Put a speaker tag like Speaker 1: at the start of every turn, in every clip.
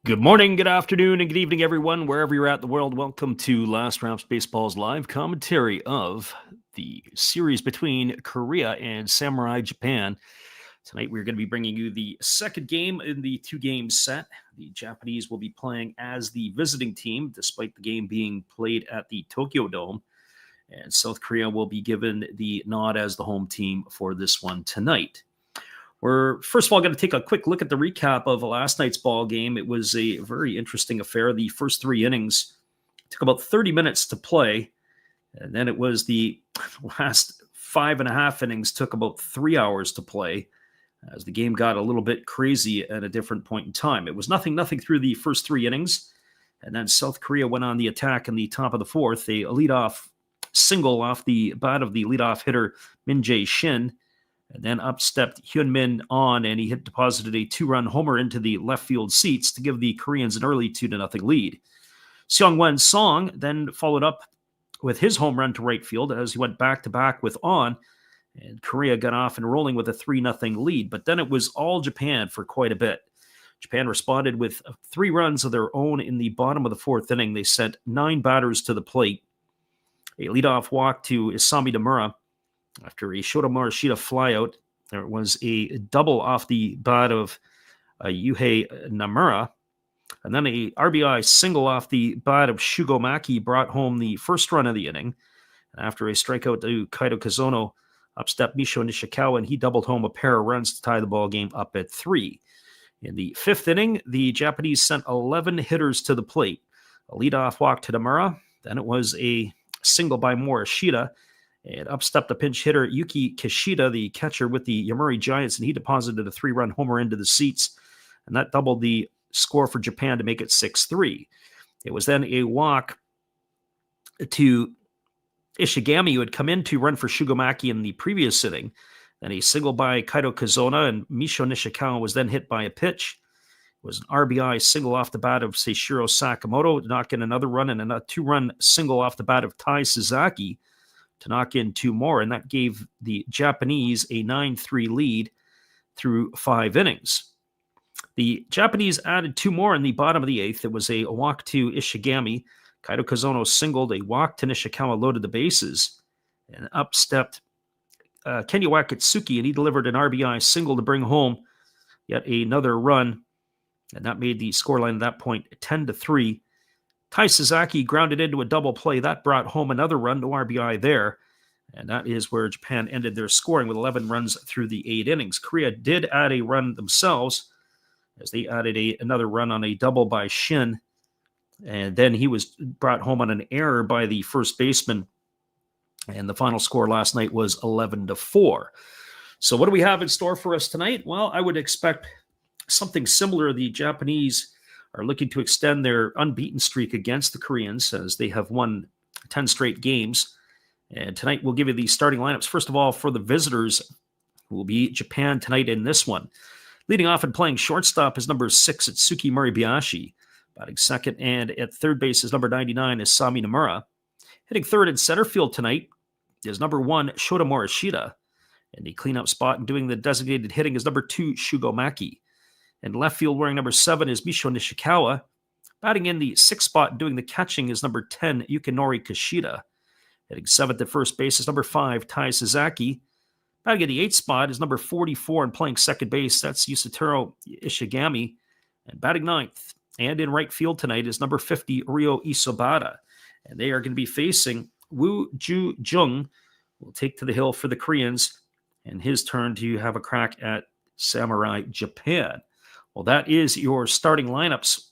Speaker 1: Good morning, good afternoon, and good evening, everyone, wherever you're at in the world. Welcome to Last Raps Baseball's live commentary of the series between Korea and Samurai Japan. Tonight, we're going to be bringing you the second game in the two-game set. The Japanese will be playing as the visiting team, despite the game being played at the Tokyo Dome. And South Korea will be given the nod as the home team for this one tonight. We're first of all going to take a quick look at the recap of last night's ball game. It was a very interesting affair. The first three innings took about 30 minutes to play, and then it was the last 5.5 innings took about 3 hours to play, as the game got a little bit crazy at a different point in time. It was nothing through the first three innings, and then South Korea went on the attack in the top of the fourth. A leadoff single off the bat of the leadoff hitter Min Jae-shin. And then up stepped Hyun-min On, and he deposited a 2-run homer into the left field seats to give the Koreans an early 2-0 lead. Seong-wen Song then followed up with his home run to right field as he went back-to-back with On, and Korea got off and rolling with a 3-0 lead. But then it was all Japan for quite a bit. Japan responded with 3 runs of their own in the bottom of the fourth inning. They sent 9 batters to the plate. A leadoff walk to Isami Nomura. After a Shota Morishita flyout, there was a double off the bat of Yuhei Nomura, and then a RBI single off the bat of Shugo Maki brought home the first run of the inning. And after a strikeout to Kaito Kazono, up stepped Misho Nishikawa, and he doubled home a pair of runs to tie the ball game up at 3. In the fifth inning, the Japanese sent 11 hitters to the plate. A leadoff walk to Nomura, then it was a single by Morishita. And up stepped the pinch hitter Yuki Kishida, the catcher with the Yomiuri Giants, and he deposited a 3-run homer into the seats. And that doubled the score for Japan to make it 6-3. It was then a walk to Ishigami, who had come in to run for Shugomaki in the previous inning. Then a single by Kaito Kazona, and Misho Nishikawa was then hit by a pitch. It was an RBI single off the bat of Seishiro Sakamoto to knock in another run, and a 2-run single off the bat of Tai Suzaki to knock in 2 more, and that gave the Japanese a 9-3 lead through 5 innings. The Japanese added 2 more in the bottom of the 8th. It was a walk to Ishigami. Kaito Kazono singled, a walk to Nishikawa loaded the bases, and up stepped Kenya Wakatsuki, and he delivered an RBI single to bring home yet another run, and that made the scoreline at that point 10-3. Tai Suzaki grounded into a double play. That brought home another run, no RBI there. And that is where Japan ended their scoring with 11 runs through the 8 innings. Korea did add a run themselves as they added another run on a double by Shin. And then he was brought home on an error by the first baseman. And the final score last night was 11-4. So what do we have in store for us tonight? Well, I would expect something similar. The Japanese are looking to extend their unbeaten streak against the Koreans as they have won 10 straight games. And tonight we'll give you the starting lineups. First of all, for the visitors, who will be Japan tonight in this one. Leading off and playing shortstop is number 6, Atsuki Moribayashi. Batting second and at third base is number 99, Isami Nomura. Hitting third in center field tonight is number 1, Shota Morishita. And the cleanup spot and doing the designated hitting is number 2, Shugo Maki. And left field wearing number 7 is Misho Nishikawa. Batting in the 6th spot and doing the catching is number 10, Yukinori Kishida. Hitting 7th at first base is number 5, Tai Suzaki. Batting in the 8th spot is number 44 and playing second base. That's Yusutaro Ishigami. And batting 9th and in right field tonight is number 50, Ryo Isobata. And they are going to be facing Woo Ju Jung, who will take to the hill for the Koreans, and his turn to have a crack at Samurai Japan. Well, that is your starting lineups,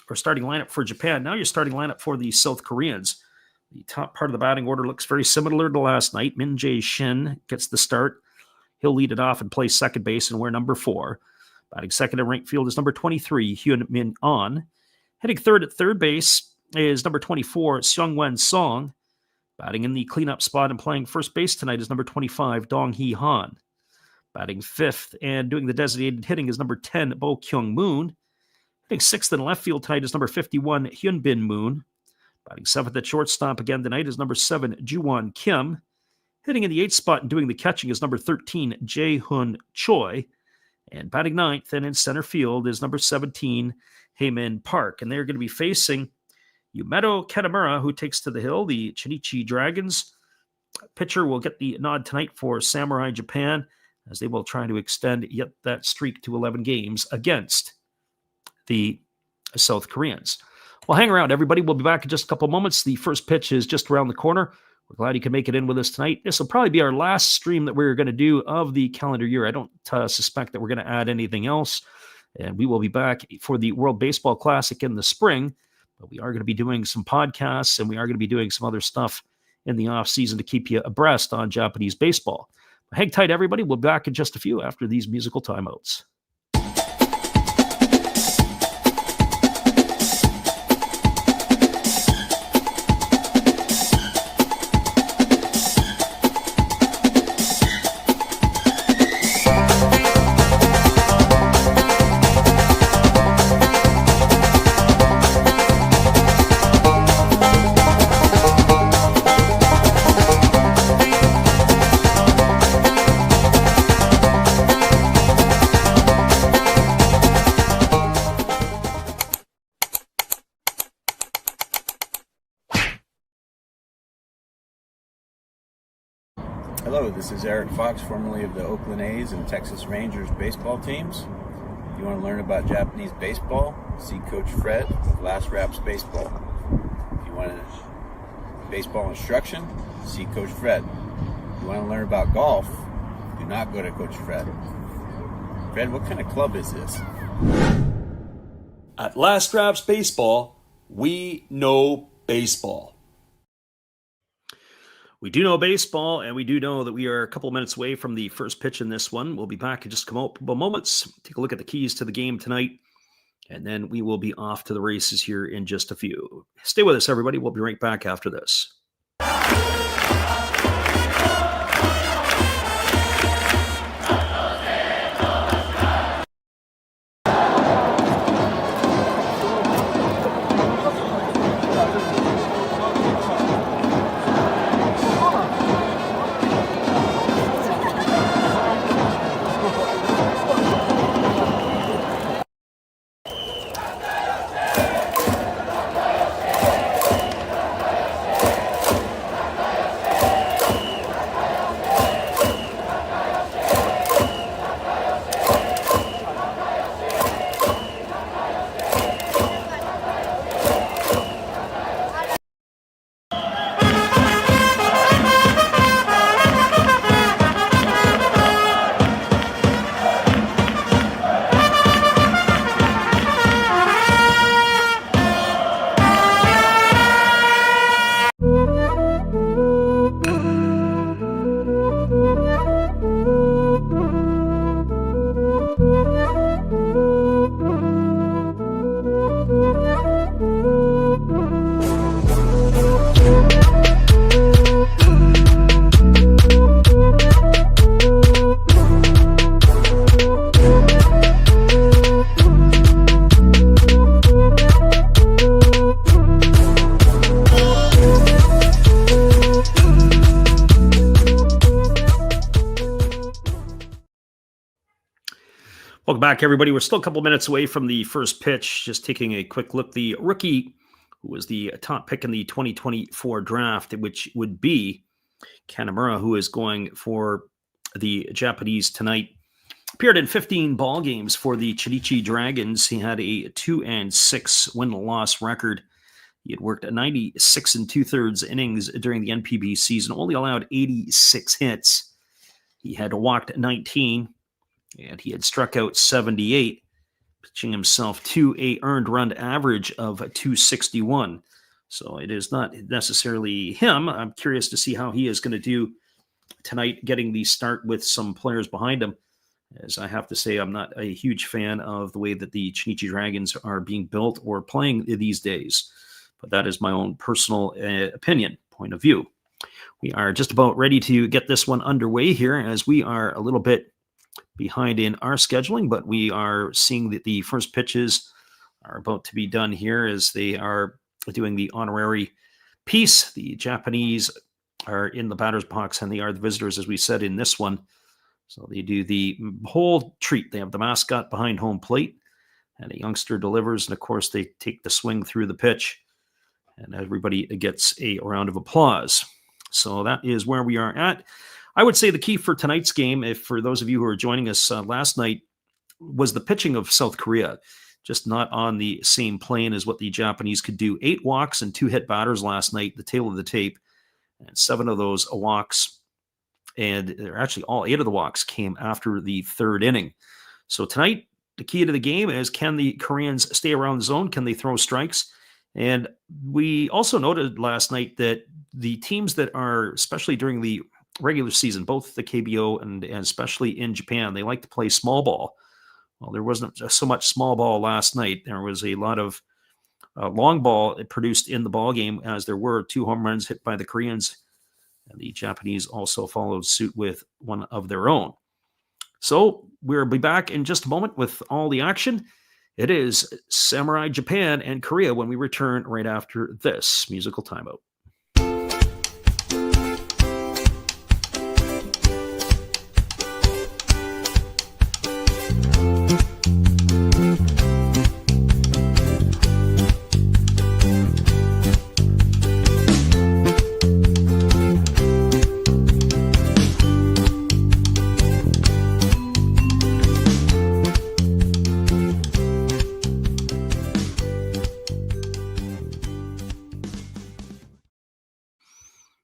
Speaker 1: or starting lineup for Japan. Now your starting lineup for the South Koreans. The top part of the batting order looks very similar to last night. Min Jae-shin gets the start. He'll lead it off and play second base and wear number 4. Batting second in right field is number 23, Hyun-min On. Hitting third at third base is number 24, Seong-wen Song. Batting in the cleanup spot and playing first base tonight is number 25, Dong-hee Han. Batting 5th and doing the designated hitting is number 10, Bo Kyung-moon. Hitting 6th in left field tonight is number 51, Hyun-bin Moon. Batting 7th at shortstop again tonight is number 7, Ju-won Kim. Hitting in the 8th spot and doing the catching is number 13, Jae-hoon Choi. And batting ninth and in center field is number 17, Heyman Park. And they're going to be facing Yumeto Katamura, who takes to the hill, the Chinichi Dragons. Pitcher will get the nod tonight for Samurai Japan, as they will try to extend yet that streak to 11 games against the South Koreans. Well, hang around, everybody. We'll be back in just a couple moments. The first pitch is just around the corner. We're glad you can make it in with us tonight. This will probably be our last stream that we're going to do of the calendar year. I don't suspect that we're going to add anything else. And we will be back for the World Baseball Classic in the spring. But we are going to be doing some podcasts, and we are going to be doing some other stuff in the off season to keep you abreast on Japanese baseball. Hang tight, everybody. We'll be back in just a few after these musical timeouts.
Speaker 2: Hello, this is Eric Fox, formerly of the Oakland A's and Texas Rangers baseball teams. If you want to learn about Japanese baseball, see Coach Fred of Last Raps Baseball. If you want baseball instruction, see Coach Fred. If you want to learn about golf, do not go to Coach Fred. Fred, what kind of club is this?
Speaker 3: At Last Raps Baseball, we know baseball.
Speaker 1: We do know baseball, and we do know that we are a couple of minutes away from the first pitch in this one. We'll be back in just a couple moments. Take a look at the keys to the game tonight, and then we will be off to the races here in just a few. Stay with us, everybody. We'll be right back after this. Welcome back, everybody. We're still a couple minutes away from the first pitch. Just taking a quick look. The rookie who was the top pick in the 2024 draft, which would be Katamura, who is going for the Japanese tonight, appeared in 15 ball games for the Chinichi Dragons. He had a 2-6 win-loss record. He had worked 96 2/3 innings during the NPB season, only allowed 86 hits. He had walked 19. And he had struck out 78, pitching himself to a earned run average of 261. So it is not necessarily him. I'm curious to see how he is going to do tonight, getting the start with some players behind him. As I have to say, I'm not a huge fan of the way that the Chinichi Dragons are being built or playing these days. But that is my own personal opinion, point of view. We are just about ready to get this one underway here, as we are a little bit behind in our scheduling, but we are seeing that the first pitches are about to be done here as they are doing the honorary piece. The Japanese are in the batter's box, and they are the visitors, as we said, in this one. So they do the whole treat. They have the mascot behind home plate, and a youngster delivers, and of course they take the swing through the pitch, and everybody gets a round of applause. So that is where we are at. I would say the key for tonight's game, if for those of you who are joining us last night, was the pitching of South Korea. Just not on the same plane as what the Japanese could do. 8 walks and 2 hit batters last night, the tail of the tape, and 7 of those walks, and actually all 8 of the walks came after the 3rd inning. So tonight, the key to the game is, can the Koreans stay around the zone? Can they throw strikes? And we also noted last night that the teams that are, especially during the regular season, both the KBO and especially in Japan, they like to play small ball. Well, there wasn't so much small ball last night. There was a lot of long ball produced in the ball game, as there were 2 home runs hit by the Koreans. And the Japanese also followed suit with one of their own. So we'll be back in just a moment with all the action. It is Samurai Japan and Korea when we return right after this musical timeout.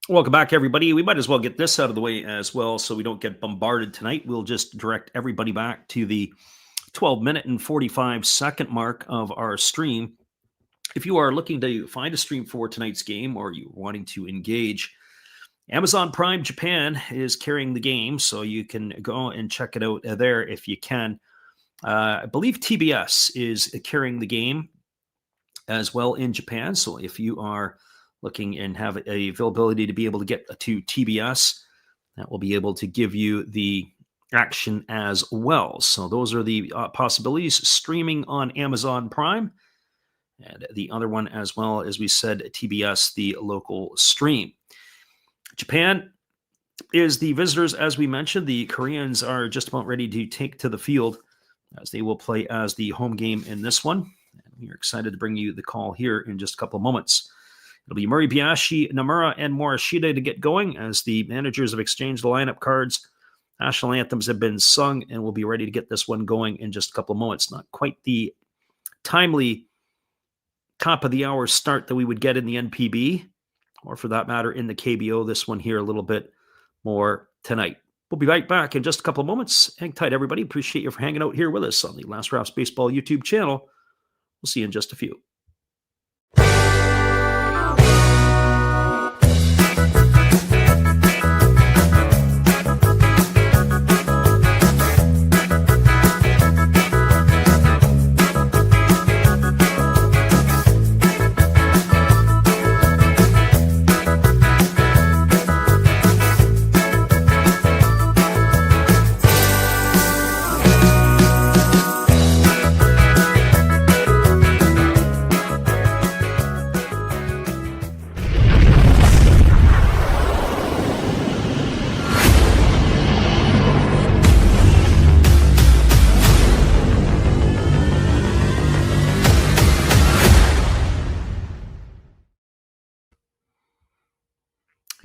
Speaker 1: Welcome back, everybody. We might as well get this out of the way as well so we don't get bombarded tonight. We'll just direct everybody back to the 12-minute and 45-second mark of our stream. If you are looking to find a stream for tonight's game, or you're wanting to engage, Amazon Prime Japan is carrying the game, so you can go and check it out there if you can. I believe TBS is carrying the game as well in Japan, so if you are looking and have a availability to be able to get to TBS, that will be able to give you the action as well. So those are the possibilities. Streaming on Amazon Prime, and the other one as well, as we said, TBS, the local stream. Japan is the visitors, as we mentioned. The Koreans are just about ready to take to the field, as they will play as the home game in this one. And we are excited to bring you the call here in just a couple of moments. It'll be Moribayashi, Nomura, and Morishida to get going, as the managers have exchanged the lineup cards. National anthems have been sung, and we'll be ready to get this one going in just a couple of moments. Not quite the timely top-of-the-hour start that we would get in the NPB, or for that matter in the KBO. This one here a little bit more tonight. We'll be right back in just a couple of moments. Hang tight, everybody. Appreciate you for hanging out here with us on the Last Raps Baseball YouTube channel. We'll see you in just a few.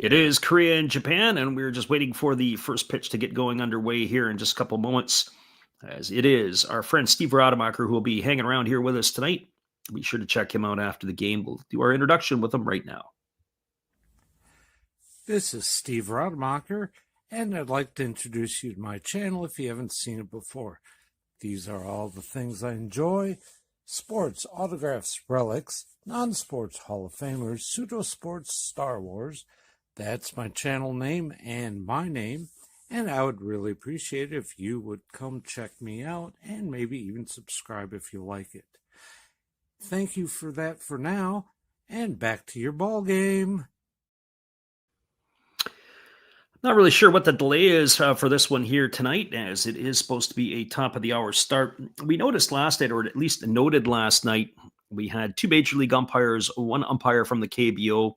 Speaker 1: It is Korea and Japan, and we're just waiting for the first pitch to get going underway here in just a couple moments, as it is our friend Steve Rademacher who will be hanging around here with us tonight. Be sure to check him out after the game. We'll do our introduction with him right now.
Speaker 4: This is Steve Rademacher, and I'd like to introduce you to my channel if you haven't seen it before. These are all the things I enjoy: sports, autographs, relics, non-sports Hall of Famers, pseudo-sports, Star Wars. That's my channel name and my name, and I would really appreciate it if you would come check me out and maybe even subscribe if you like it. Thank you for that for now, and back to your ball game.
Speaker 1: Not really sure what the delay is for this one here tonight, as it is supposed to be a top-of-the-hour start. We noticed last night, or at least noted last night, we had 2 Major League umpires, 1 umpire from the KBO,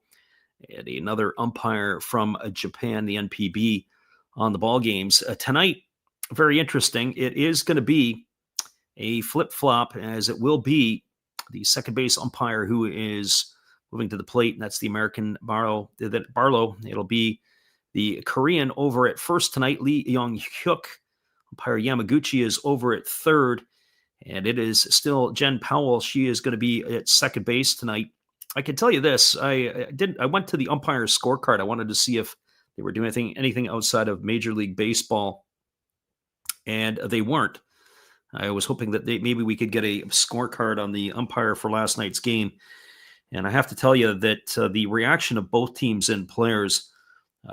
Speaker 1: and another umpire from Japan, the NPB, on the ball games. Tonight, very interesting. It is going to be a flip-flop, as it will be the second base umpire who is moving to the plate, and that's the American Barlow. It'll be the Korean over at first tonight, Lee Young-hyuk. Umpire Yamaguchi is over at third, and it is still Jen Powell. She is going to be at second base tonight. I can tell you this: I went to the umpire's scorecard. I wanted to see if they were doing anything outside of Major League Baseball, and they weren't. I was hoping that maybe we could get a scorecard on the umpire for last night's game. And I have to tell you that the reaction of both teams and players,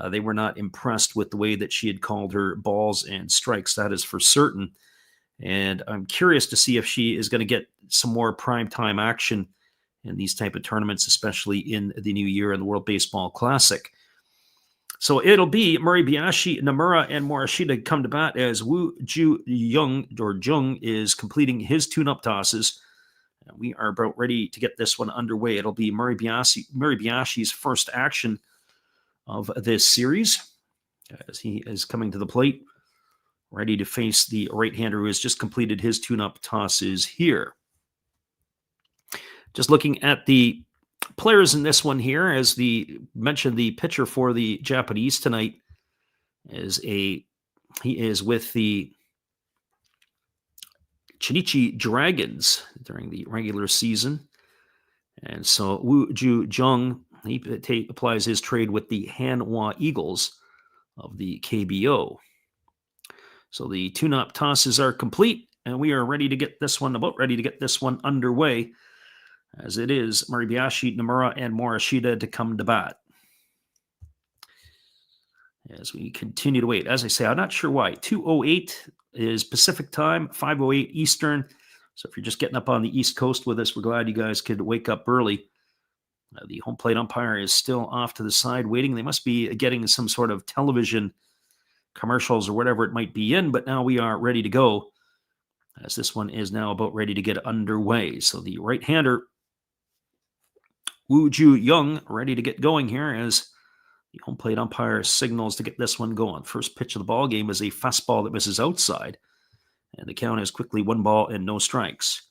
Speaker 1: they were not impressed with the way that she had called her balls and strikes. That is for certain. And I'm curious to see if she is going to get some more primetime action in these type of tournaments, especially in the new year and the World Baseball Classic. So it'll be Moribayashi, Nomura, and Morishita come to bat as Woo Ju Jung is completing his tune-up tosses. And we are about ready to get this one underway. It'll be Moribayashi's first action of this series as he is coming to the plate, ready to face the right-hander who has just completed his tune-up tosses here. Just looking at the players in this one here, as mentioned, the pitcher for the Japanese tonight he is with the Chinichi Dragons during the regular season. And so Woo Ju Jung, he applies his trade with the Hanwha Eagles of the KBO. So the tune-up tosses are complete, and we are ready to get this one underway, as it is Moribayashi, Nomura, and Morishita to come to bat. As we continue to wait, as I say, I'm not sure why. 2:08 is Pacific time, 5:08 Eastern. So if you're just getting up on the East Coast with us, we're glad you guys could wake up early. The home plate umpire is still off to the side waiting. They must be getting some sort of television commercials or whatever it might be in, but now we are ready to go, as this one is now about ready to get underway. So the right-hander, Woo Ju Jung, ready to get going here as the home plate umpire signals to get this one going. First pitch of the ball game is a fastball that misses outside, and the count is quickly 1 ball and no strikes.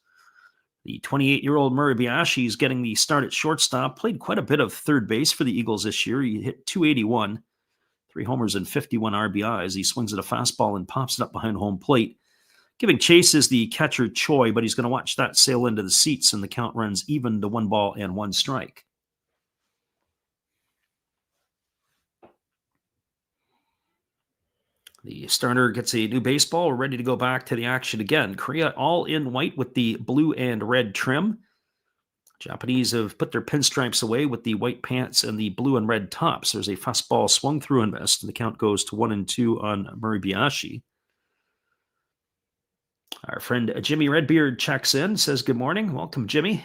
Speaker 1: The 28-year-old Moribayashi is getting the start at shortstop, played quite a bit of third base for the Eagles this year. He hit .281, 3 homers and 51 RBIs. He swings at a fastball and pops it up behind home plate. Giving chase is the catcher Choi, but he's going to watch that sail into the seats, and the count runs even to 1 ball and 1 strike. The starter gets a new baseball. We're ready to go back to the action again. Korea all in white with the blue and red trim. Japanese have put their pinstripes away with the white pants and the blue and red tops. There's a fastball swung through and missed, and the count goes to 1-2 on Moribayashi. Our friend Jimmy Redbeard checks in, says good morning. Welcome, Jimmy.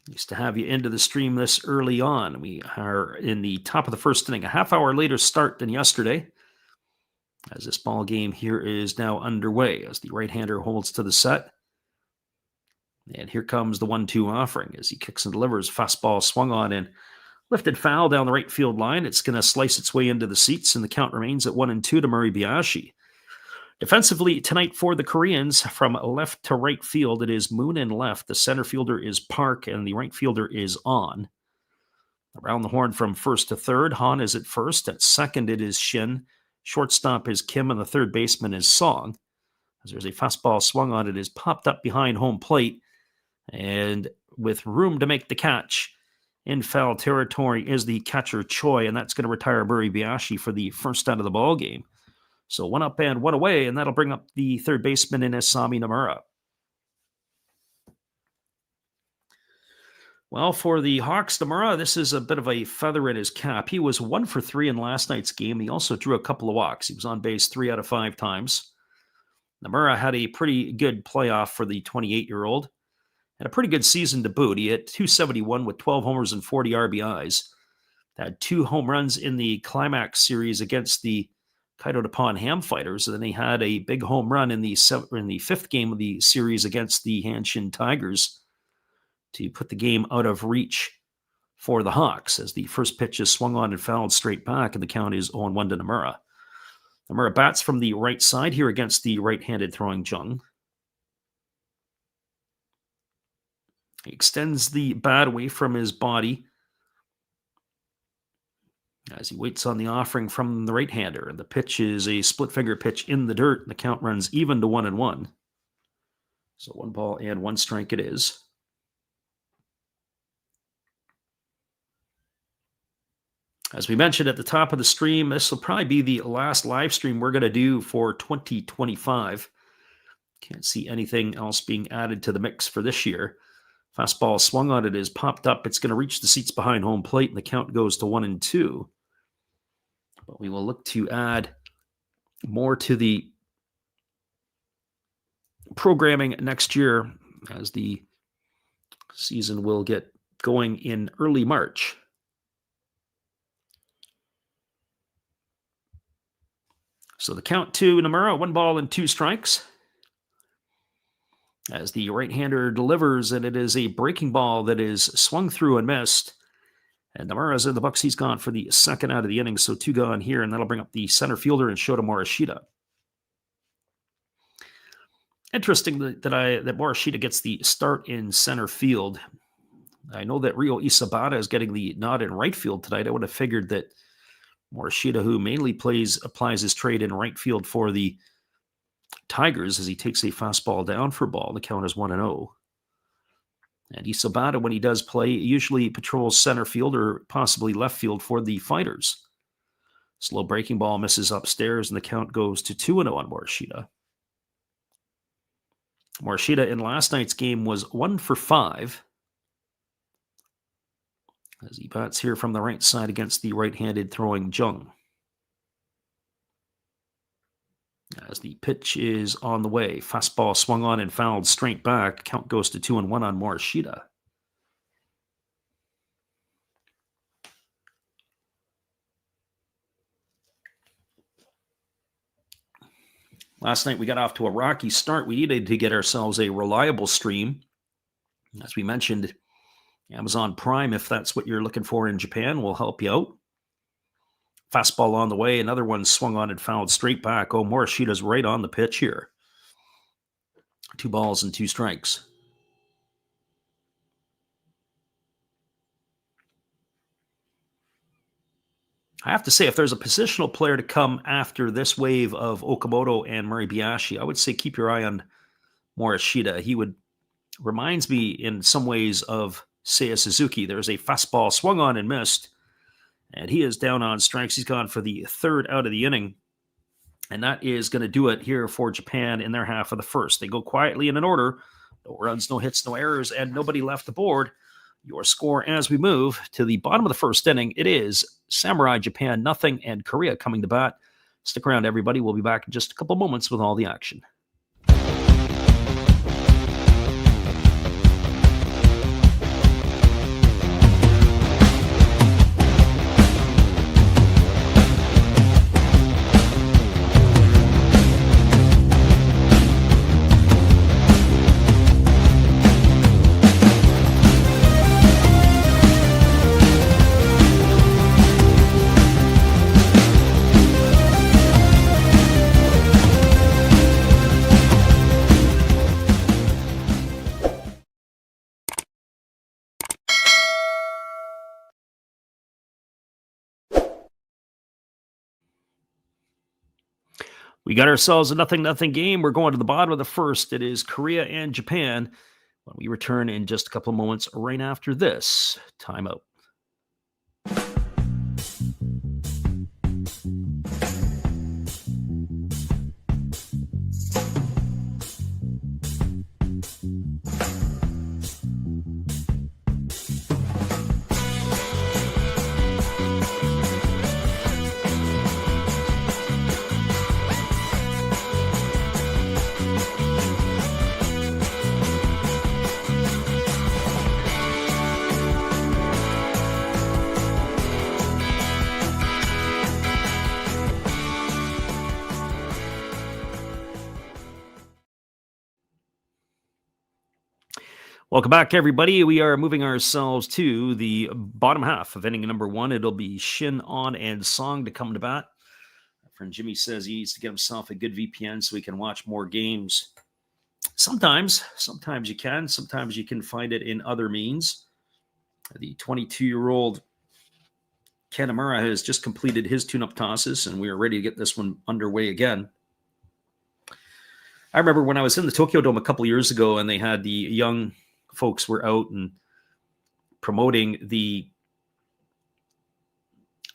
Speaker 1: Used to have you into the stream this early on. We are in the top of the first inning, a half hour later start than yesterday, as this ball game here is now underway as the right-hander holds to the set. And here comes the 1-2 offering as he kicks and delivers. Fastball swung on and lifted foul down the right field line. It's going to slice its way into the seats, and the count remains at 1-2 to Moribayashi. Defensively tonight for the Koreans, from left to right field, it is Moon in left. The center fielder is Park, and the right fielder is On. Around the horn from first to third, Han is at first. At second, it is Shin. Shortstop is Kim, and the third baseman is Song. As there's a fastball swung on, it is popped up behind home plate, and with room to make the catch in foul territory is the catcher Choi, and that's going to retire Moribayashi for the first out of the ball game. So 1 up and 1 away, and that'll bring up the third baseman in Asami Nomura. Well, for the Hawks, Nomura, this is a bit of a feather in his cap. He was 1 for 3 in last night's game. He also drew a couple of walks. He was on base 3 out of 5 times. Nomura had a pretty good playoff for the 28-year-old. Had a pretty good season to boot. He hit .271 with 12 homers and 40 RBIs. Had 2 home runs in the climax series against the Kaido Nippon Ham Fighters, and then he had a big home run in the 5th game of the series against the Hanshin Tigers to put the game out of reach for the Hawks, as the first pitch is swung on and fouled straight back, and the count is 0-1 to Nomura. Nomura bats from the right side here against the right-handed throwing Jung. He extends the bat away from his body as he waits on the offering from the right-hander. The pitch is a split-finger pitch in the dirt. The count runs even to 1-1. So 1 ball and 1 strike it is. As we mentioned at the top of the stream, this will probably be the last live stream we're going to do for 2025. Can't see anything else being added to the mix for this year. Fastball swung on it is popped up. It's going to reach the seats behind home plate, and the count goes to 1-2. But we will look to add more to the programming next year as the season will get going in early March. So the count to Nomura, 1 ball and 2 strikes. As the right-hander delivers, and it is a breaking ball that is swung through and missed. And Nomura's in the books. He's gone for the second out of the inning, so 2 gone here, and that'll bring up the center fielder and Shota Morishita. Interesting that Morishita gets the start in center field. I know that Ryo Isabata is getting the nod in right field tonight. I would have figured that Morishita, who mainly applies his trade in right field for the Tigers as he takes a fastball down for ball. The count is 1-0. And Isabata, when he does play, usually patrols center field or possibly left field for the Fighters. Slow breaking ball misses upstairs, and the count goes to 2-0 on Morishita. Morishita in last night's game was 1 for 5. As he bats here from the right side against the right-handed throwing Jung. As the pitch is on the way, fastball swung on and fouled straight back. Count goes to 2-1 on Morishita. Last night we got off to a rocky start. We needed to get ourselves a reliable stream. As we mentioned, Amazon Prime, if that's what you're looking for in Japan, will help you out. Fastball on the way. Another one swung on and fouled straight back. Oh, Morishita's right on the pitch here. 2 balls and 2 strikes. I have to say, if there's a positional player to come after this wave of Okamoto and Muribayashi, I would say keep your eye on Morishita. He reminds me in some ways of Seiya Suzuki. There's a fastball swung on and missed, and he is down on strikes. He's gone for the 3rd out of the inning, and that is going to do it here for Japan in their half of the first. They go quietly in an order. No runs, no hits, no errors, and nobody left the board. Your score as we move to the bottom of the first inning, it is Samurai Japan 0 and Korea coming to bat. Stick around, everybody. We'll be back in just a couple moments with all the action. We got ourselves a 0-0 game. We're going to the bottom of the first. It is Korea and Japan. When we return in just a couple of moments right after this timeout. Welcome back, everybody. We are moving ourselves to the bottom half of inning number 1. It'll be Shin, On, and Song to come to bat. Friend Jimmy says he needs to get himself a good VPN so he can watch more games. Sometimes you can. Sometimes you can find it in other means. The 22-year-old Kanamura has just completed his tune-up tosses, and we are ready to get this one underway again. I remember when I was in the Tokyo Dome a couple of years ago, and they had the young folks were out and promoting the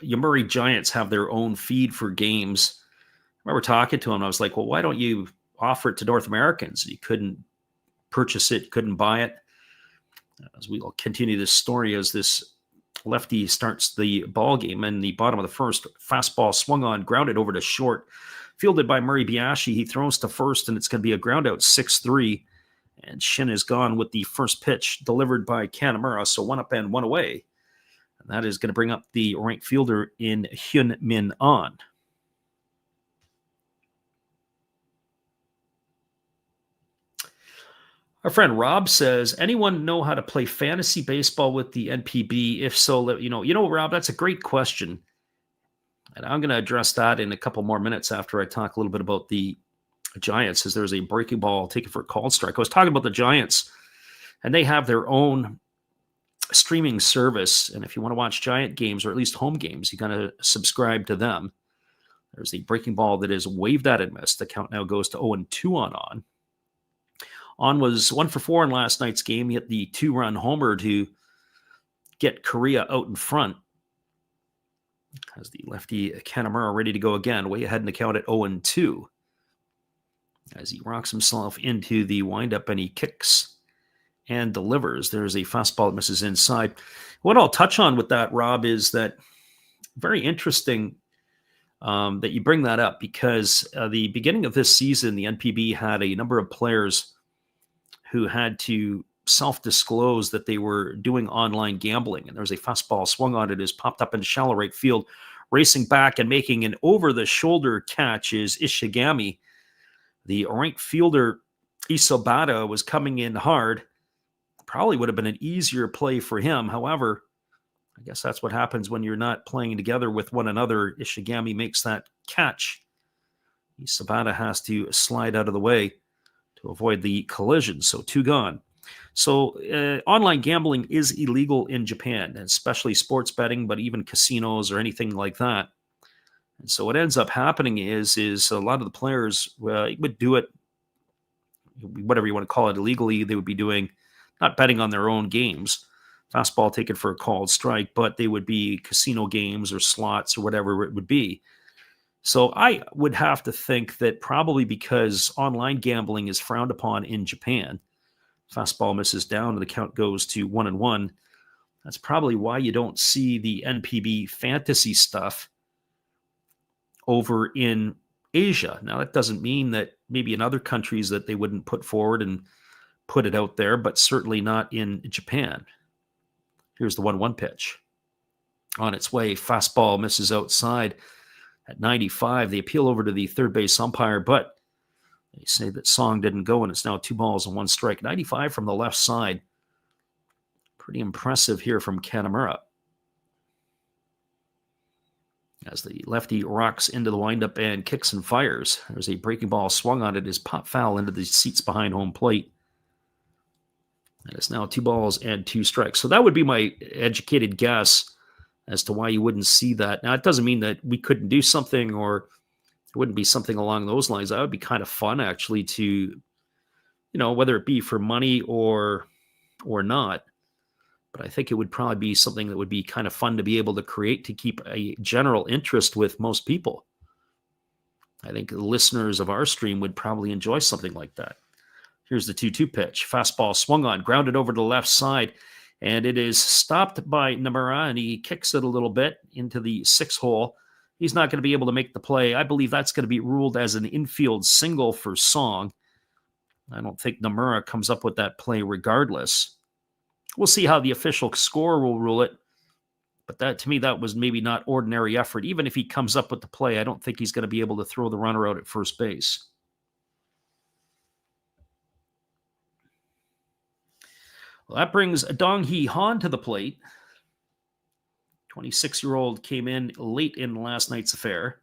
Speaker 1: Yomiuri Giants have their own feed for games. I remember talking to him. I was like, well, why don't you offer it to North Americans? You couldn't purchase it, couldn't buy it. As we will continue this story, as this lefty starts the ball game in the bottom of the first, fastball swung on, grounded over to short, fielded by Murray Biashi. He throws to first, and it's going to be a ground out 6-3. And Shin is gone with the first pitch delivered by Kanamura. So one up and one away. And that is going to bring up the right fielder in Hyun Min An. Our friend Rob says, anyone know how to play fantasy baseball with the NPB? If so, let you know, Rob, that's a great question. And I'm going to address that in a couple more minutes after I talk a little bit about the Giants, as there's a breaking ball taken for a called strike. I was talking about the Giants, and they have their own streaming service. And if you want to watch Giant games, or at least home games, you got to subscribe to them. There's the breaking ball that is waved at and missed. The count now goes to 0-2 on On. On was 1 for 4 in last night's game. He hit the 2-run homer to get Korea out in front. As the lefty Kanamura ready to go again, way ahead in the count at 0-2. As he rocks himself into the windup and he kicks and delivers. There's a fastball that misses inside. What I'll touch on with that, Rob, is that very interesting that you bring that up, because the beginning of this season, the NPB had a number of players who had to self-disclose that they were doing online gambling. And there was a fastball swung on it, is popped up in shallow right field. Racing back and making an over-the-shoulder catch is Ishigami. The right fielder, Isobata, was coming in hard. Probably would have been an easier play for him. However, I guess that's what happens when you're not playing together with one another. Ishigami makes that catch. Isobata has to slide out of the way to avoid the collision. So 2 gone. So online gambling is illegal in Japan, especially sports betting, but even casinos or anything like that. And so what ends up happening is a lot of the players would do it, whatever you want to call it, illegally. They would be doing, not betting on their own games, fastball taken for a called strike, but they would be casino games or slots or whatever it would be. So I would have to think that probably because online gambling is frowned upon in Japan, fastball misses down and the count goes to 1-1. That's probably why you don't see the NPB fantasy stuff over in Asia. Now, that doesn't mean that maybe in other countries that they wouldn't put forward and put it out there, but certainly not in Japan. Here's the 1-1 pitch. On its way, fastball misses outside at 95. They appeal over to the third base umpire, but they say that Song didn't go, and it's now 2 balls and 1 strike. 95 from the left side. Pretty impressive here from Kanamura. As the lefty rocks into the windup and kicks and fires. There's a breaking ball swung on it, is pop foul into the seats behind home plate. And it's now 2 balls and 2 strikes. So that would be my educated guess as to why you wouldn't see that. Now, it doesn't mean that we couldn't do something, or it wouldn't be something along those lines. That would be kind of fun, actually, to, whether it be for money or not. But I think it would probably be something that would be kind of fun to be able to create to keep a general interest with most people. I think the listeners of our stream would probably enjoy something like that. Here's the 2-2 pitch. Fastball swung on, grounded over to the left side, and it is stopped by Nomura, and he kicks it a little bit into the 6 hole. He's not going to be able to make the play. I believe that's going to be ruled as an infield single for Song. I don't think Nomura comes up with that play regardless. We'll see how the official score will rule it. But that, to me, that was maybe not ordinary effort. Even if he comes up with the play, I don't think he's going to be able to throw the runner out at first base. Well, that brings Dong Hee Han to the plate. 26-year-old came in late in last night's affair.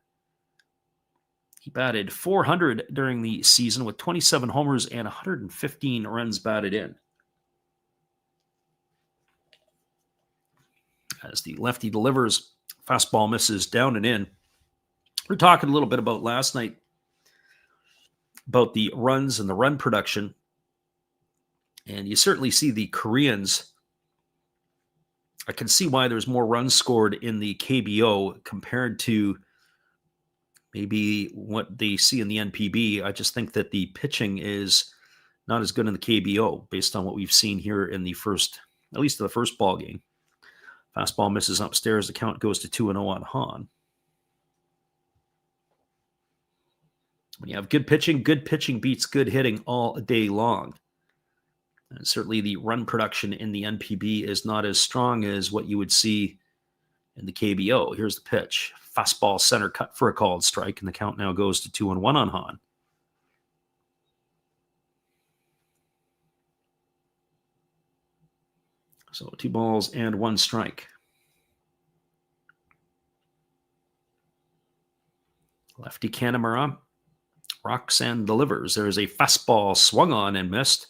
Speaker 1: He batted 400 during the season with 27 homers and 115 runs batted in. As the lefty delivers, fastball misses down and in. We're talking a little bit about last night, about the runs and the run production. And you certainly see the Koreans. I can see why there's more runs scored in the KBO compared to maybe what they see in the NPB. I just think that the pitching is not as good in the KBO based on what we've seen here in the first, at least in the first ball game. Fastball misses upstairs. The count goes to 2-0 on Han. When you have good pitching beats good hitting all day long. And certainly the run production in the NPB is not as strong as what you would see in the KBO. Here's the pitch. Fastball center cut for a called strike, and the count now goes to 2-1 on Han. So 2 balls and 1 strike. Lefty Kanemaru rocks and delivers. There's a fastball swung on and missed.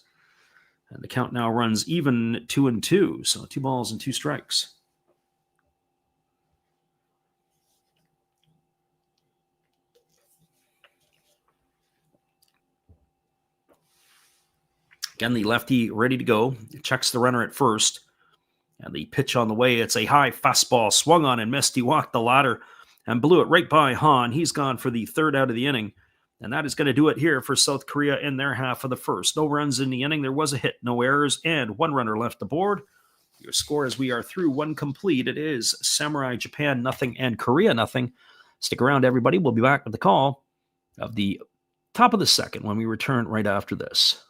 Speaker 1: And the count now runs even 2-2. So 2 balls and 2 strikes. Again, the lefty ready to go. Checks the runner at first. And the pitch on the way. It's a high fastball swung on and missed. He walked the ladder and blew it right by Han. He's gone for the 3rd out of the inning. And that is going to do it here for South Korea in their half of the first. No runs in the inning. There was a hit, no errors, and 1 runner left aboard. Your score as we are through 1 complete. It is Samurai Japan 0 and Korea 0. Stick around, everybody. We'll be back with the call of the top of the second when we return right after this.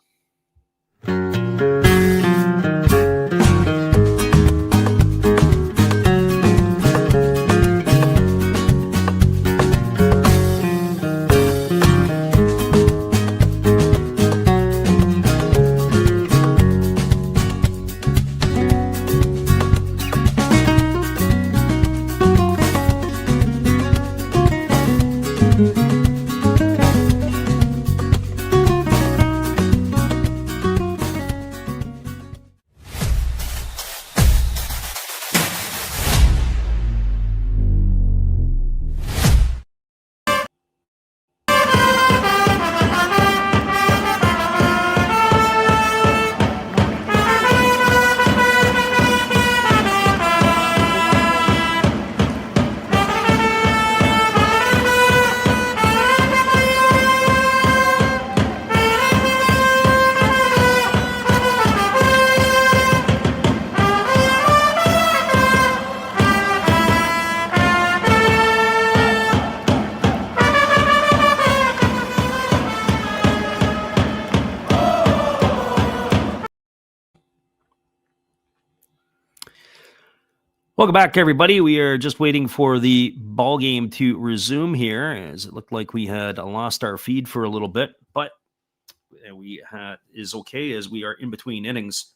Speaker 1: Welcome back, everybody. We are just waiting for the ball game to resume here, as it looked like we had lost our feed for a little bit, but is okay as we are in between innings.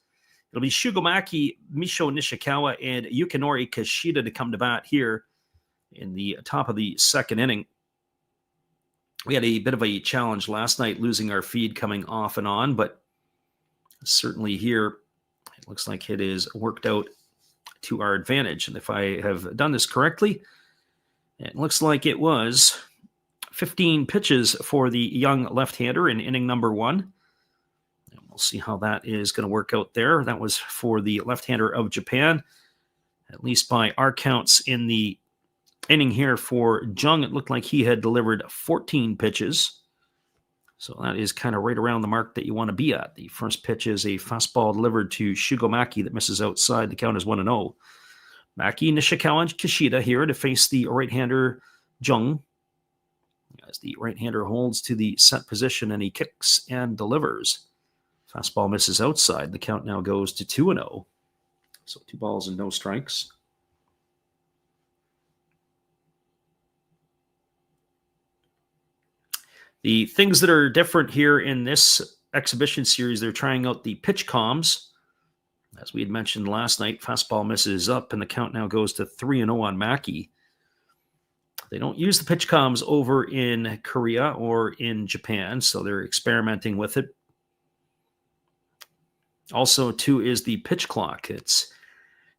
Speaker 1: It'll be Shugomaki, Misho Nishikawa, and Yukinori Kishida to come to bat here in the top of the second inning. We had a bit of a challenge last night, losing our feed coming off and on, but certainly here it looks like it is worked out to our advantage. And if I have done this correctly, it looks like it was 15 pitches for the young left-hander in inning number 1. And we'll see how that is going to work out there. That was for the left-hander of Japan. At least by our counts in the inning here for Jung, it looked like he had delivered 14 pitches. So that is kind of right around the mark that you want to be at. The first pitch is a fastball delivered to Shugomaki that misses outside. The count is 1-0. Maki, Nishikawa, and Kishida here to face the right-hander Jung. As the right-hander holds to the set position and he kicks and delivers. Fastball misses outside. The count now goes to 2-0. So 2 balls and no strikes. The things that are different here in this exhibition series, they're trying out the pitch comms. As we had mentioned last night, fastball misses up, and the count now goes to 3-0 on Maki. They don't use the pitch comms over in Korea or in Japan, so they're experimenting with it. Also, too, is the pitch clock. It's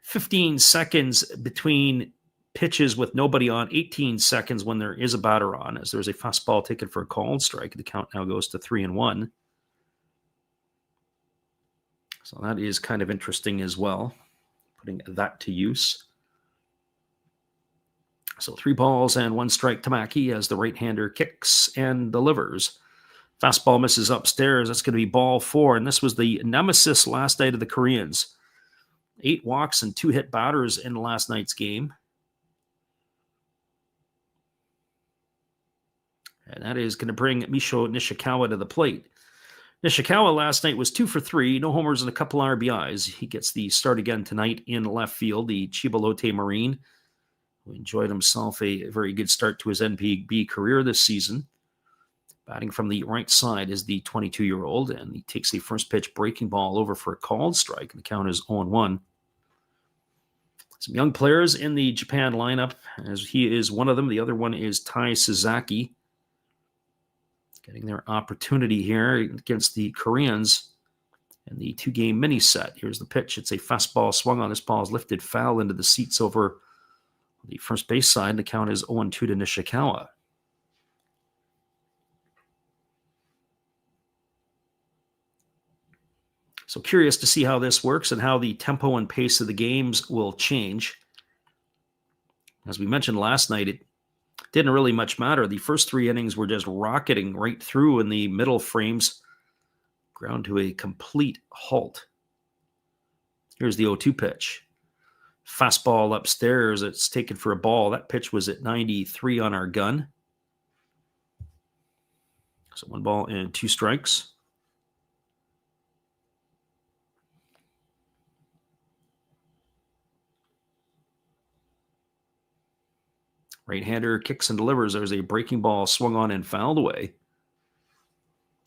Speaker 1: 15 seconds between pitches with nobody on, 18 seconds when there is a batter on, as there's a fastball taken for a called strike. The count now goes to 3-1. So that is kind of interesting as well, putting that to use. So 3 balls and 1 strike to Mackey as the right-hander kicks and delivers. Fastball misses upstairs. That's going to be ball 4, and this was the nemesis last night of the Koreans. 8 walks and 2 hit batters in last night's game. And that is going to bring Misho Nishikawa to the plate. Nishikawa last night was 2 for 3, no homers and a couple RBIs. He gets the start again tonight in left field, the Chibalote Marine, who enjoyed himself a very good start to his NPB career this season. Batting from the right side is the 22-year-old, and he takes a first pitch breaking ball over for a called strike, and the count is 0-1. Some young players in the Japan lineup, as he is one of them. The other one is Tai Suzaki, getting their opportunity here against the Koreans in the 2-game mini set. Here's the pitch. It's a fastball swung on. This ball is lifted foul into the seats over the first base side. The count is 0-2 to Nishikawa. So curious to see how this works and how the tempo and pace of the games will change. As we mentioned last night, it didn't really much matter. The first 3 innings were just rocketing right through, in the middle frames ground to a complete halt. Here's the 0-2 pitch. Fastball upstairs. It's taken for a ball. That pitch was at 93 on our gun. So 1 ball and 2 strikes. Right-hander kicks and delivers. There's a breaking ball swung on and fouled away.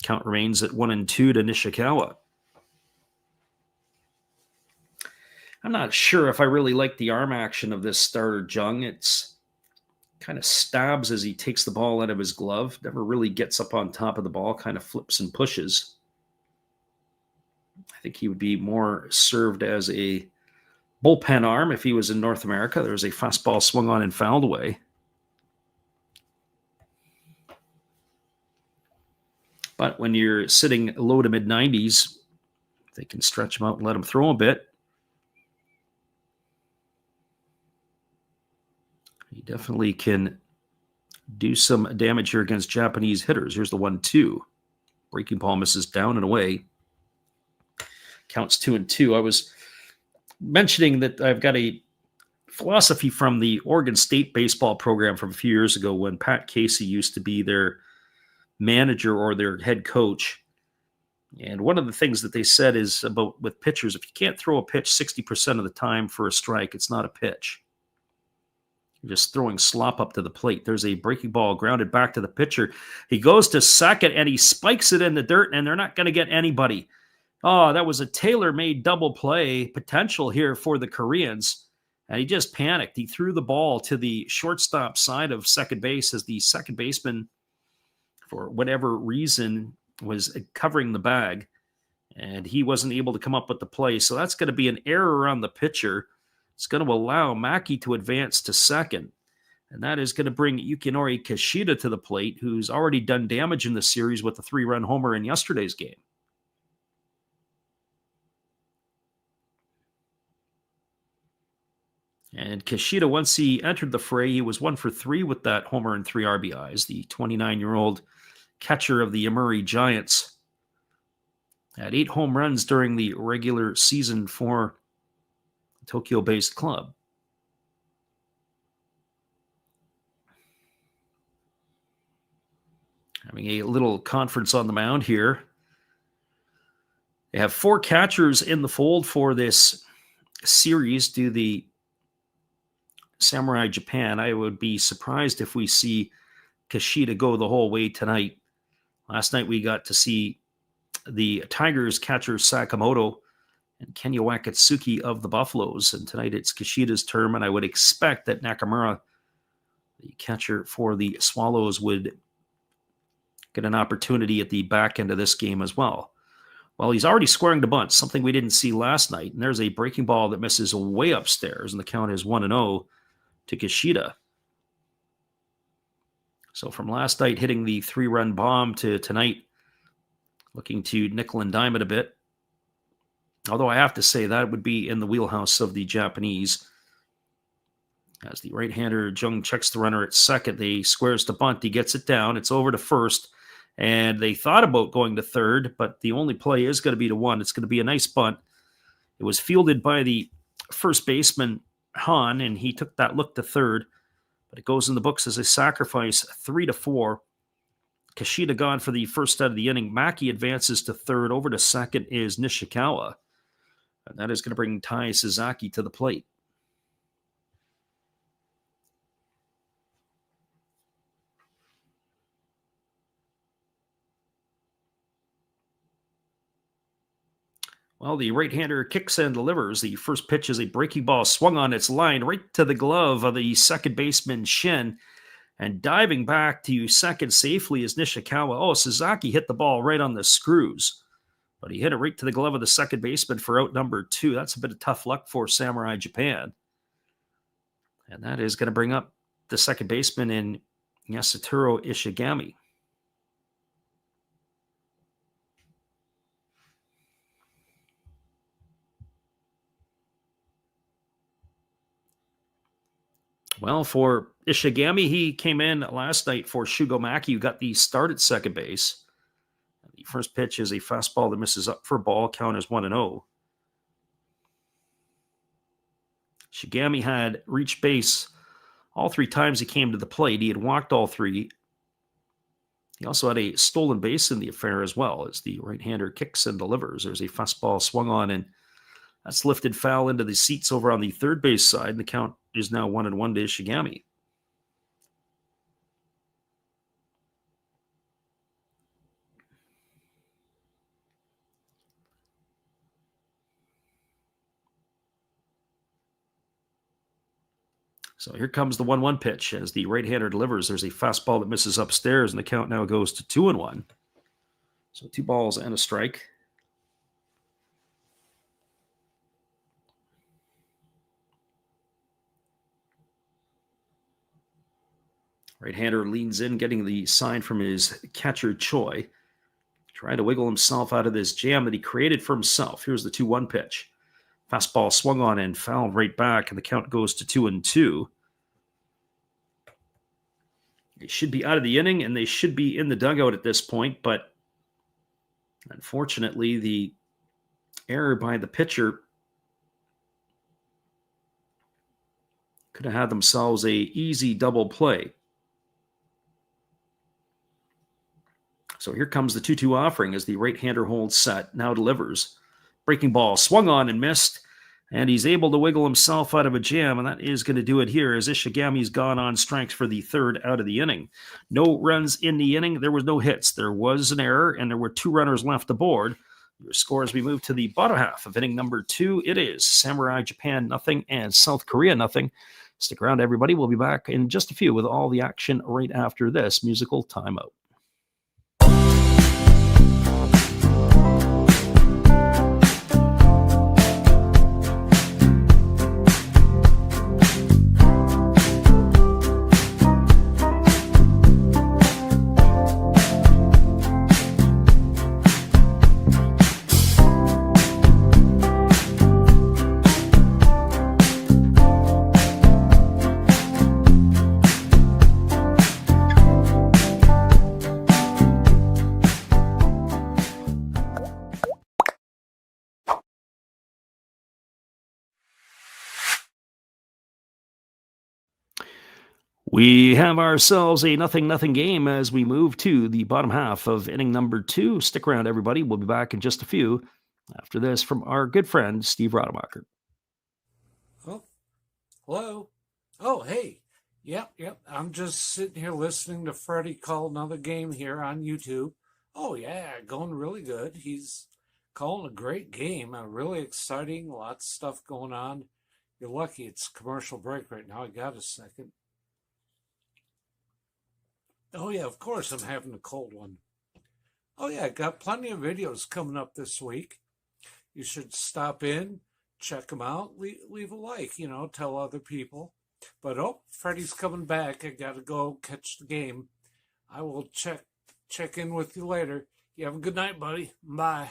Speaker 1: Count remains at 1-2 to Nishikawa. I'm not sure if I really like the arm action of this starter, Jung. It's kind of stabs as he takes the ball out of his glove. Never really gets up on top of the ball, kind of flips and pushes. I think he would be more served as a bullpen arm if he was in North America. There was a fastball swung on and fouled away. But when you're sitting low to mid-90s, they can stretch him out and let him throw a bit. He definitely can do some damage here against Japanese hitters. Here's the 1-2. Breaking ball misses down and away. Counts 2-2. I was mentioning that I've got a philosophy from the Oregon State baseball program from a few years ago when Pat Casey used to be their manager or their head coach. And one of the things that they said is about with pitchers, if you can't throw a pitch 60% of the time for a strike, it's not a pitch. You're just throwing slop up to the plate. There's a breaking ball grounded back to the pitcher. He goes to second and he spikes it in the dirt, and they're not going to get anybody. Oh, that was a tailor-made double play potential here for the Koreans. And he just panicked. He threw the ball to the shortstop side of second base as the second baseman, for whatever reason, was covering the bag. And he wasn't able to come up with the play. So that's going to be an error on the pitcher. It's going to allow Maki to advance to second. And that is going to bring Yukinori Kishida to the plate, who's already done damage in the series with a 3-run homer in yesterday's game. And Kishida, once he entered the fray, he was 1 for 3 with that homer and 3 RBIs. The 29-year-old catcher of the Yomiuri Giants had 8 home runs during the regular season for the Tokyo-based club. Having a little conference on the mound here. They have 4 catchers in the fold for this series due to the Samurai Japan. I would be surprised if we see Kishida go the whole way tonight. Last night we got to see the Tigers catcher Sakamoto and Kenya Wakatsuki of the Buffaloes. And tonight it's Kishida's term, and I would expect that Nakamura The catcher for the Swallows would get an opportunity at the back end of this game as well. Well, he's already squaring the bunt, something we didn't see last night. And there's a breaking ball that misses way upstairs, and the count is 1-0 to Kishida. So from last night hitting the 3-run bomb to tonight, looking to nickel and dime it a bit. Although I have to say that would be in the wheelhouse of the Japanese. As the right-hander Jung checks the runner at second, he squares the bunt, he gets it down, it's over to first. And they thought about going to third, but the only play is going to be to one. It's going to be a nice bunt. It was fielded by the first baseman, Han, and he took that look to third. But it goes in the books as a sacrifice, 3-4. Kishida gone for the first out of the inning. Maki advances to third. Over to second is Nishikawa. And that is going to bring Tai Suzaki to the plate. Well, the right-hander kicks and delivers. The first pitch is a breaking ball swung on its line right to the glove of the second baseman, Shin. And diving back to second safely is Nishikawa. Oh, Suzaki hit the ball right on the screws. But he hit it right to the glove of the second baseman for out number 2. That's a bit of tough luck for Samurai Japan. And that is going to bring up the second baseman in Yasutaro Ishigami. Well, for Ishigami, he came in last night for Shugo Maki, who got the start at second base. The first pitch is a fastball that misses up for a ball. Count is 1-0. Shigami had reached base all 3 times he came to the plate. He had walked all 3. He also had a stolen base in the affair as well, as the right-hander kicks and delivers. There's a fastball swung on, and that's lifted foul into the seats over on the third base side, and the count is now 1-1 to Ishigami. So here comes the 1-1 pitch as the right-hander delivers. There's a fastball that misses upstairs, and the count now goes to 2-1. So 2 balls and a strike. Right-hander leans in, getting the sign from his catcher, Choi. Trying to wiggle himself out of this jam that he created for himself. Here's the 2-1 pitch. Fastball swung on and fouled right back, and the count goes to 2-2. They should be out of the inning, and they should be in the dugout at this point, but unfortunately, the error by the pitcher could have had themselves a easy double play. So here comes the 2-2 offering as the right-hander holds set, now delivers. Breaking ball swung on and missed, and he's able to wiggle himself out of a jam, and that is going to do it here as Ishigami's gone on strikes for the third out of the inning. No runs in the inning. There was no hits. There was an error, and there were 2 runners left aboard. Your score as we move to the bottom half of inning number 2. It is Samurai Japan 0 and South Korea 0. Stick around, everybody. We'll be back in just a few with all the action right after this musical timeout. We have ourselves a 0-0 game as we move to the bottom half of inning number 2. Stick around, everybody. We'll be back in just a few after this from our good friend, Steve Rademacher.
Speaker 4: Oh, hello. Oh, hey. Yep. I'm just sitting here listening to Freddie call another game here on YouTube. Oh, yeah, going really good. He's calling a great game. Really exciting. Lots of stuff going on. You're lucky it's commercial break right now. I got a second. Oh, yeah, of course, I'm having a cold one. Oh, yeah, got plenty of videos coming up this week. You should stop in, check them out, leave a like, tell other people. But Freddie's coming back. I got to go catch the game. I will check in with you later. You have a good night, buddy. Bye.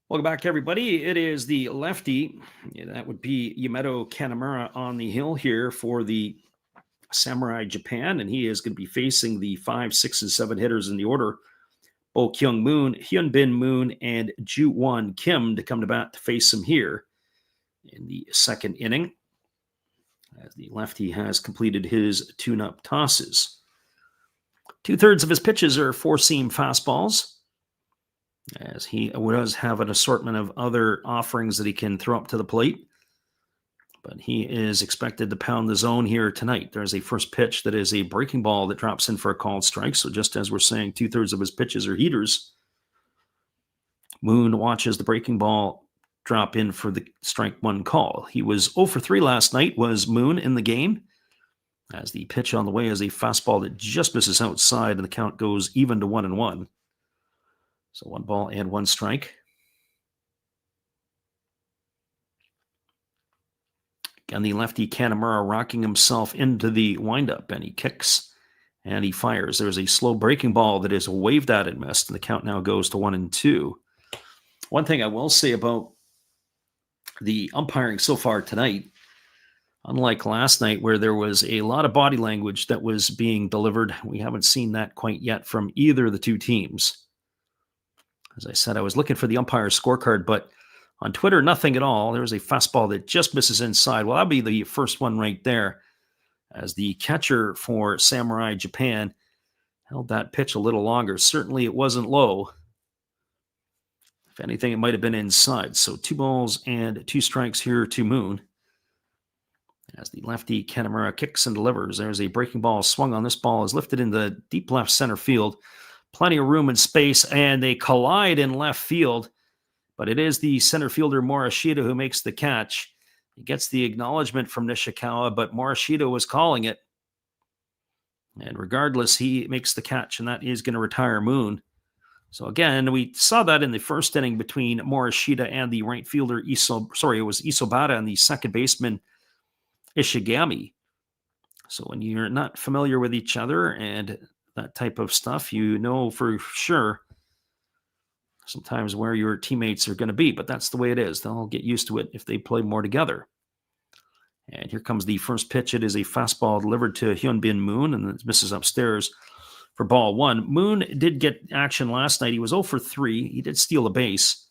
Speaker 1: Welcome back, everybody. It is the lefty. That would be Yumeto Kanamura on the hill here for the Samurai Japan, and he is going to be facing the 5, 6, and 7 hitters in the order. Bo Kyung Moon, Hyun Bin Moon, and Ju Won Kim to come to bat to face him here in the second inning, as the lefty has completed his tune-up tosses. 2/3 of his pitches are four-seam fastballs, as he does have an assortment of other offerings that he can throw up to the plate. But he is expected to pound the zone here tonight. There's a first pitch that is a breaking ball that drops in for a called strike. So just as we're saying, 2/3 of his pitches are heaters. Moon watches the breaking ball drop in for the strike one call. He was 0 for 3 last night, was Moon in the game, as the pitch on the way is a fastball that just misses outside, and the count goes even to 1-1. So 1 ball and 1 strike. And the lefty Kanamura rocking himself into the windup, and he kicks and he fires. There's a slow breaking ball that is waved at and missed, and the count now goes to 1-2. One thing I will say about the umpiring so far tonight, unlike last night where there was a lot of body language that was being delivered, we haven't seen that quite yet from either of the two teams. As I said, I was looking for the umpire's scorecard, but on Twitter, nothing at all. There was a fastball that just misses inside. Well, that'll be the first one right there, as the catcher for Samurai Japan held that pitch a little longer. Certainly it wasn't low. If anything, it might have been inside. So 2 balls and 2 strikes here to Moon, as the lefty Kanamura kicks and delivers. There's a breaking ball swung on. This ball is lifted in the deep left center field. Plenty of room and space, and they collide in left field. But it is the center fielder Morishita who makes the catch. He gets the acknowledgement from Nishikawa, but Morishita was calling it. And regardless, he makes the catch, and that is going to retire Moon. So again, we saw that in the first inning between Morishita and the right fielder Isobata and the second baseman Ishigami. So when you're not familiar with each other and that type of stuff, you know for sure sometimes where your teammates are going to be, but that's the way it is. They'll get used to it if they play more together. And here comes the first pitch. It is a fastball delivered to Hyun Bin Moon, and it misses upstairs for ball 1. Moon did get action last night. He was 0 for 3. He did steal a base,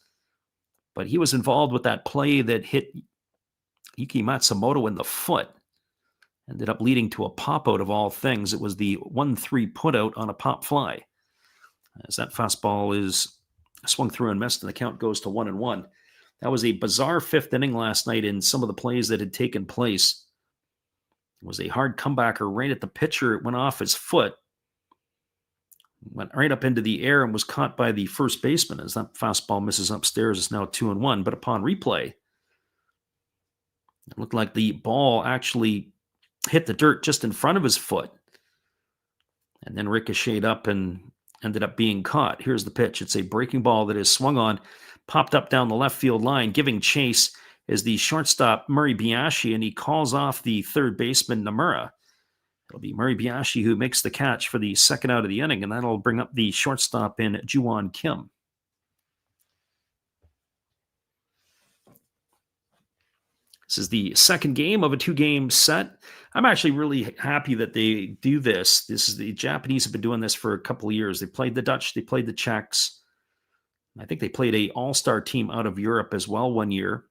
Speaker 1: but he was involved with that play that hit Yuki Matsumoto in the foot. Ended up leading to a pop-out of all things. It was the 1-3 put-out on a pop fly, as that fastball is swung through and missed, and the count goes to 1-1. That was a bizarre 5th inning last night in some of the plays that had taken place. It was a hard comebacker right at the pitcher. It went off his foot, went right up into the air, and was caught by the first baseman. As that fastball misses upstairs, it's now 2-1. But upon replay, it looked like the ball actually hit the dirt just in front of his foot, and then ricocheted up and ended up being caught. Here's the pitch. It's a breaking ball that is swung on, popped up down the left field line. Giving chase is the shortstop Murray Biashi, and he calls off the third baseman Nomura. It'll be Murray Biashi who makes the catch for the second out of the inning, and that'll bring up the shortstop in Ju Won Kim. This is the second game of a 2-game set. I'm actually really happy that they do this. The Japanese have been doing this for a couple of years. They played the Dutch, they played the Czechs. I think they played a all-star team out of Europe as well one year.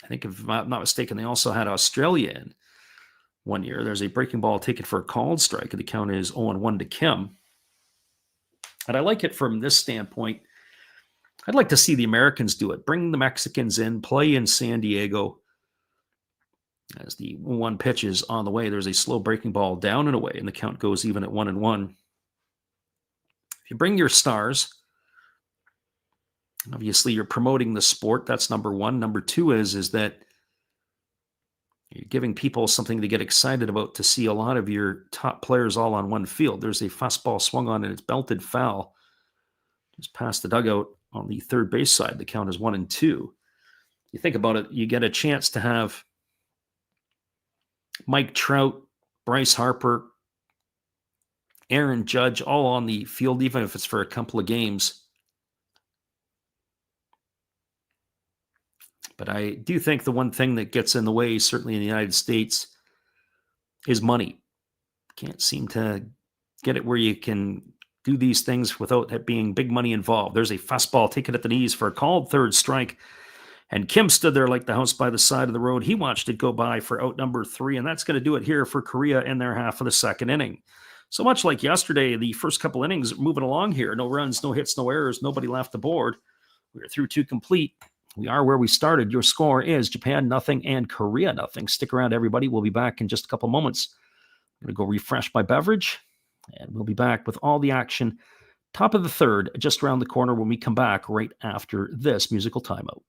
Speaker 1: I think if I'm not mistaken, they also had Australia in one year. There's a breaking ball taken for a called strike, and the count is 0-1 to Kim. And I like it from this standpoint. I'd like to see the Americans do it. Bring the Mexicans in, play in San Diego. As the 1 pitch is on the way, there's a slow breaking ball down and away, and the count goes even at 1-1. If you bring your stars, obviously you're promoting the sport. That's number one. Number two is that You're giving people something to get excited about to see a lot of your top players all on one field. There's a fastball swung on and it's belted foul just past the dugout on the third base side. The count is 1-2. You think about it, you get a chance to have Mike Trout, Bryce Harper, Aaron Judge all on the field, even if it's for a couple of games. But I do think the one thing that gets in the way, certainly in the United States, is money. Can't seem to get it where you can do these things without it being big money involved. There's a fastball taken at the knees for a called third strike. And Kim stood there like the house by the side of the road. He watched it go by for out number 3, and that's going to do it here for Korea in their half of the second inning. So much like yesterday, the first couple innings moving along here. No runs, no hits, no errors, nobody left the board. We're through 2 complete. We are where we started. Your score is Japan 0 and Korea 0. Stick around, everybody. We'll be back in just a couple moments. I'm going to go refresh my beverage, and we'll be back with all the action. Top of the third, just around the corner when we come back right after this musical timeout.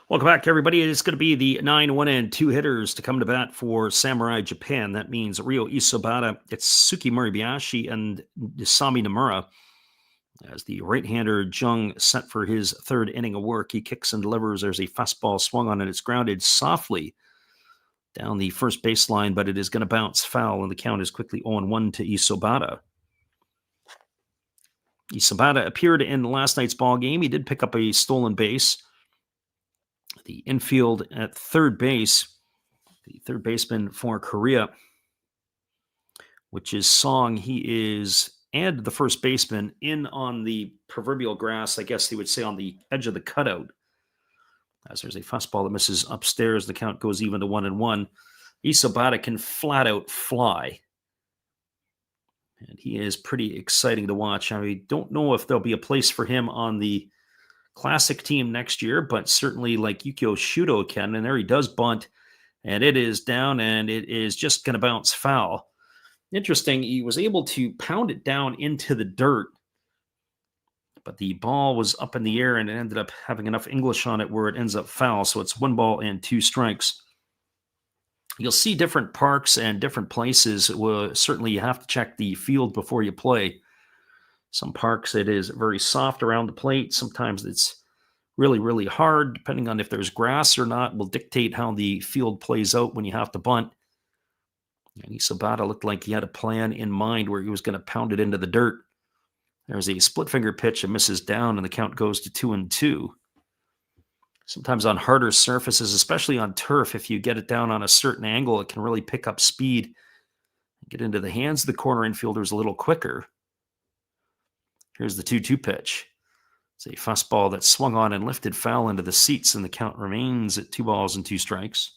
Speaker 1: Welcome back, everybody. It's going to be the 9-1-2 hitters to come to bat for Samurai Japan. That means Ryo Isobata, Itsuki Moribayashi, and Isami Nomura. As the right-hander Jung set for his third inning of work, he kicks and delivers. There's a fastball swung on and it's grounded softly down the first baseline, but it is going to bounce foul, and the count is quickly 0-1 to Isobata. Isobata appeared in last night's ball game. He did pick up a stolen base. The infield at third base, the third baseman for Korea, which is Song. He is, and the first baseman in on the proverbial grass, I guess he would say on the edge of the cutout. As there's a fastball that misses upstairs, the count goes even to 1-1. Isobata can flat out fly. And he is pretty exciting to watch. I don't know if there'll be a place for him on the classic team next year, but certainly like Yukio Shudo can, and there he does bunt, and it is down, and it is just going to bounce foul. Interesting, he was able to pound it down into the dirt, but the ball was up in the air, and it ended up having enough English on it where it ends up foul, so it's 1 ball and 2 strikes. You'll see different parks and different places. Well, certainly you have to check the field before you play. Some parks, it is very soft around the plate. Sometimes it's really, really hard. Depending on if there's grass or not will dictate how the field plays out when you have to bunt. And Isobata looked like he had a plan in mind where he was going to pound it into the dirt. There's a split finger pitch that misses down, and the count goes to 2-2. Sometimes on harder surfaces, especially on turf, if you get it down on a certain angle, it can really pick up speed, get into the hands of the corner infielders a little quicker. Here's the 2-2 pitch. It's a fastball that swung on and lifted foul into the seats, and the count remains at 2 balls and 2 strikes.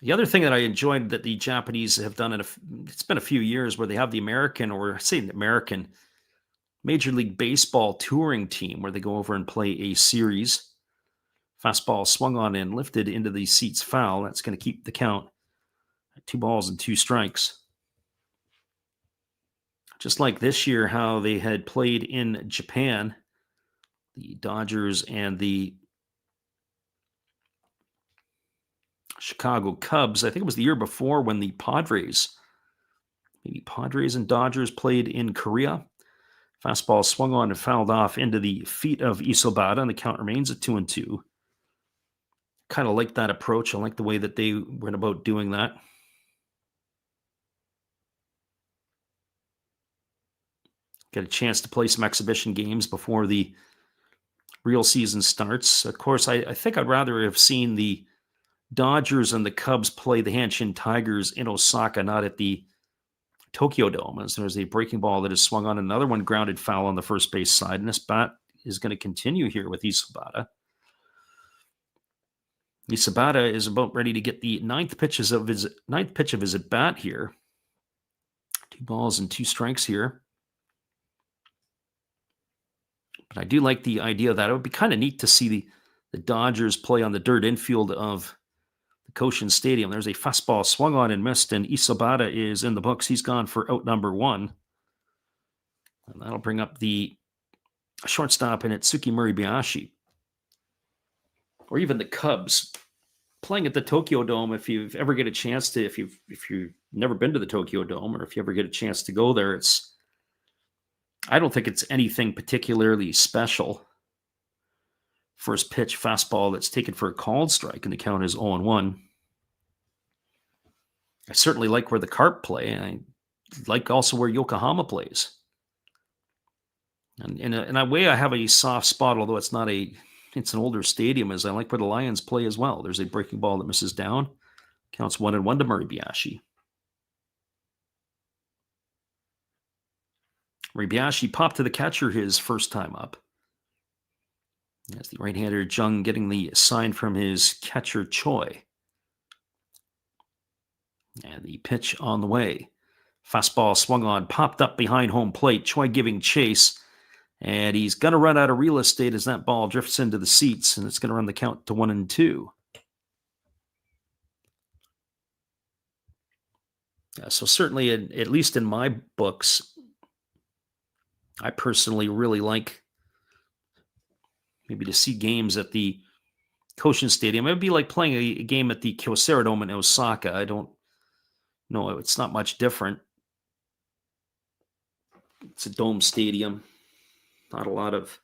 Speaker 1: The other thing that I enjoyed that the Japanese have done it's been a few years where they have the American, or say the American Major League Baseball touring team, where they go over and play a series. Fastball swung on and lifted into the seats foul. That's going to keep the count at 2 balls and 2 strikes. Just like this year, how they had played in Japan, the Dodgers and the Chicago Cubs. I think it was the year before when the Padres and Dodgers played in Korea. Fastball swung on and fouled off into the feet of Isobata, and the count remains at 2-2. Kind of like that approach. I like the way that they went about doing that. Get a chance to play some exhibition games before the real season starts. Of course, I think I'd rather have seen the Dodgers and the Cubs play the Hanshin Tigers in Osaka, not at the Tokyo Dome, as there's a breaking ball that is swung on, another one grounded foul on the first base side, and this bat is going to continue here with Isobata. Isobata is about ready to get the ninth pitch of his at bat here. 2 balls and 2 strikes here. But I do like the idea that it would be kind of neat to see the Dodgers play on the dirt infield of the Koshin Stadium. There's a fastball swung on and missed, and Isobata is in the books. He's gone for out number 1. And that'll bring up the shortstop in Itsuki Muribayashi. Or even the Cubs playing at the Tokyo Dome. If you've ever get a chance to, if you've never been to the Tokyo Dome, or if you ever get a chance to go there, I don't think it's anything particularly special. First pitch fastball that's taken for a called strike, and the count is 0-1. I certainly like where the Carp play. I like also where Yokohama plays. And in a way, I have a soft spot, although it's an older stadium, as I like where the Lions play as well. There's a breaking ball that misses down. Counts 1-1 to Muribayashi. Muribayashi popped to the catcher his first time up. As the right-hander Jung getting the sign from his catcher Choi. And the pitch on the way. Fastball swung on, popped up behind home plate. Choi giving chase. And he's going to run out of real estate as that ball drifts into the seats, and it's going to run the count to 1-2. So certainly, at least in my books, I personally really like maybe to see games at the Koshin Stadium. It would be like playing a game at the Kyocera Dome in Osaka. I don't know. It's not much different. It's a dome stadium. Not a lot of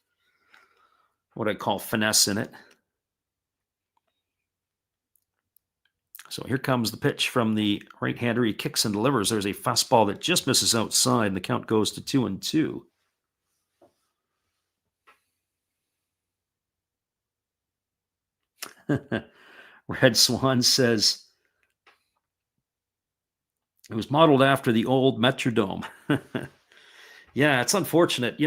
Speaker 1: what I call finesse in it. So here comes the pitch from the right-hander. He kicks and delivers. There's a fastball that just misses outside, and the count goes to 2-2. Red Swan says it was modeled after the old Metrodome. Yeah, it's unfortunate.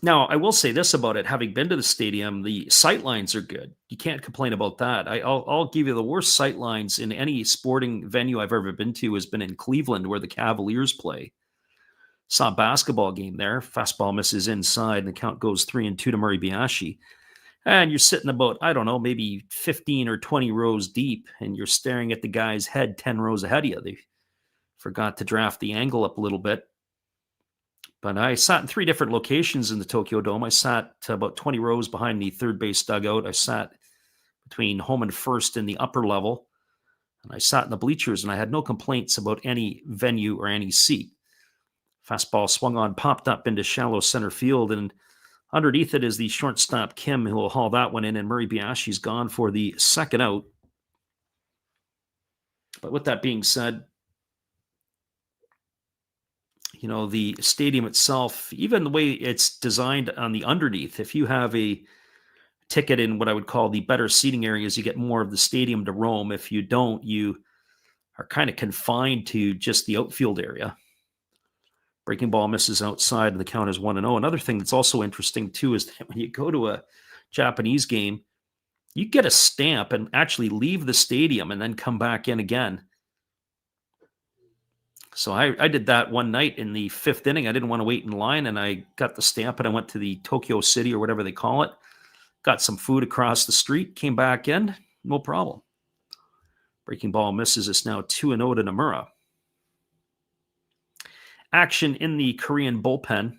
Speaker 1: Now, I will say this about it. Having been to the stadium, the sight lines are good. You can't complain about that. I'll give you the worst sight lines in any sporting venue I've ever been to has been in Cleveland, where the Cavaliers play. Saw a basketball game there. Fastball misses inside, and the count goes 3-2 to Muribayashi. And you're sitting about, I don't know, maybe 15 or 20 rows deep, and you're staring at the guy's head 10 rows ahead of you. They forgot to draft the angle up a little bit. But I sat in 3 different locations in the Tokyo Dome. I sat about 20 rows behind the third base dugout. I sat between home and first in the upper level. And I sat in the bleachers, and I had no complaints about any venue or any seat. Fastball swung on, popped up into shallow center field, and underneath it is the shortstop Kim, who will haul that one in, and Muribayashi's gone for the second out. But with that being said, the stadium itself, even the way it's designed on the underneath, if you have a ticket in what I would call the better seating areas, you get more of the stadium to roam. If you don't, you are kind of confined to just the outfield area. Breaking ball misses outside, and the count is 1-0. Another thing that's also interesting, too, is that when you go to a Japanese game, You get a stamp and actually leave the stadium and then come back in again. So I did that one night in the 5th inning. I didn't want to wait in line, and I got the stamp, and I went to the Tokyo City or whatever they call it, got some food across the street, came back in, no problem. Breaking ball misses. It's now 2-0 to Nomura. Action in the Korean bullpen,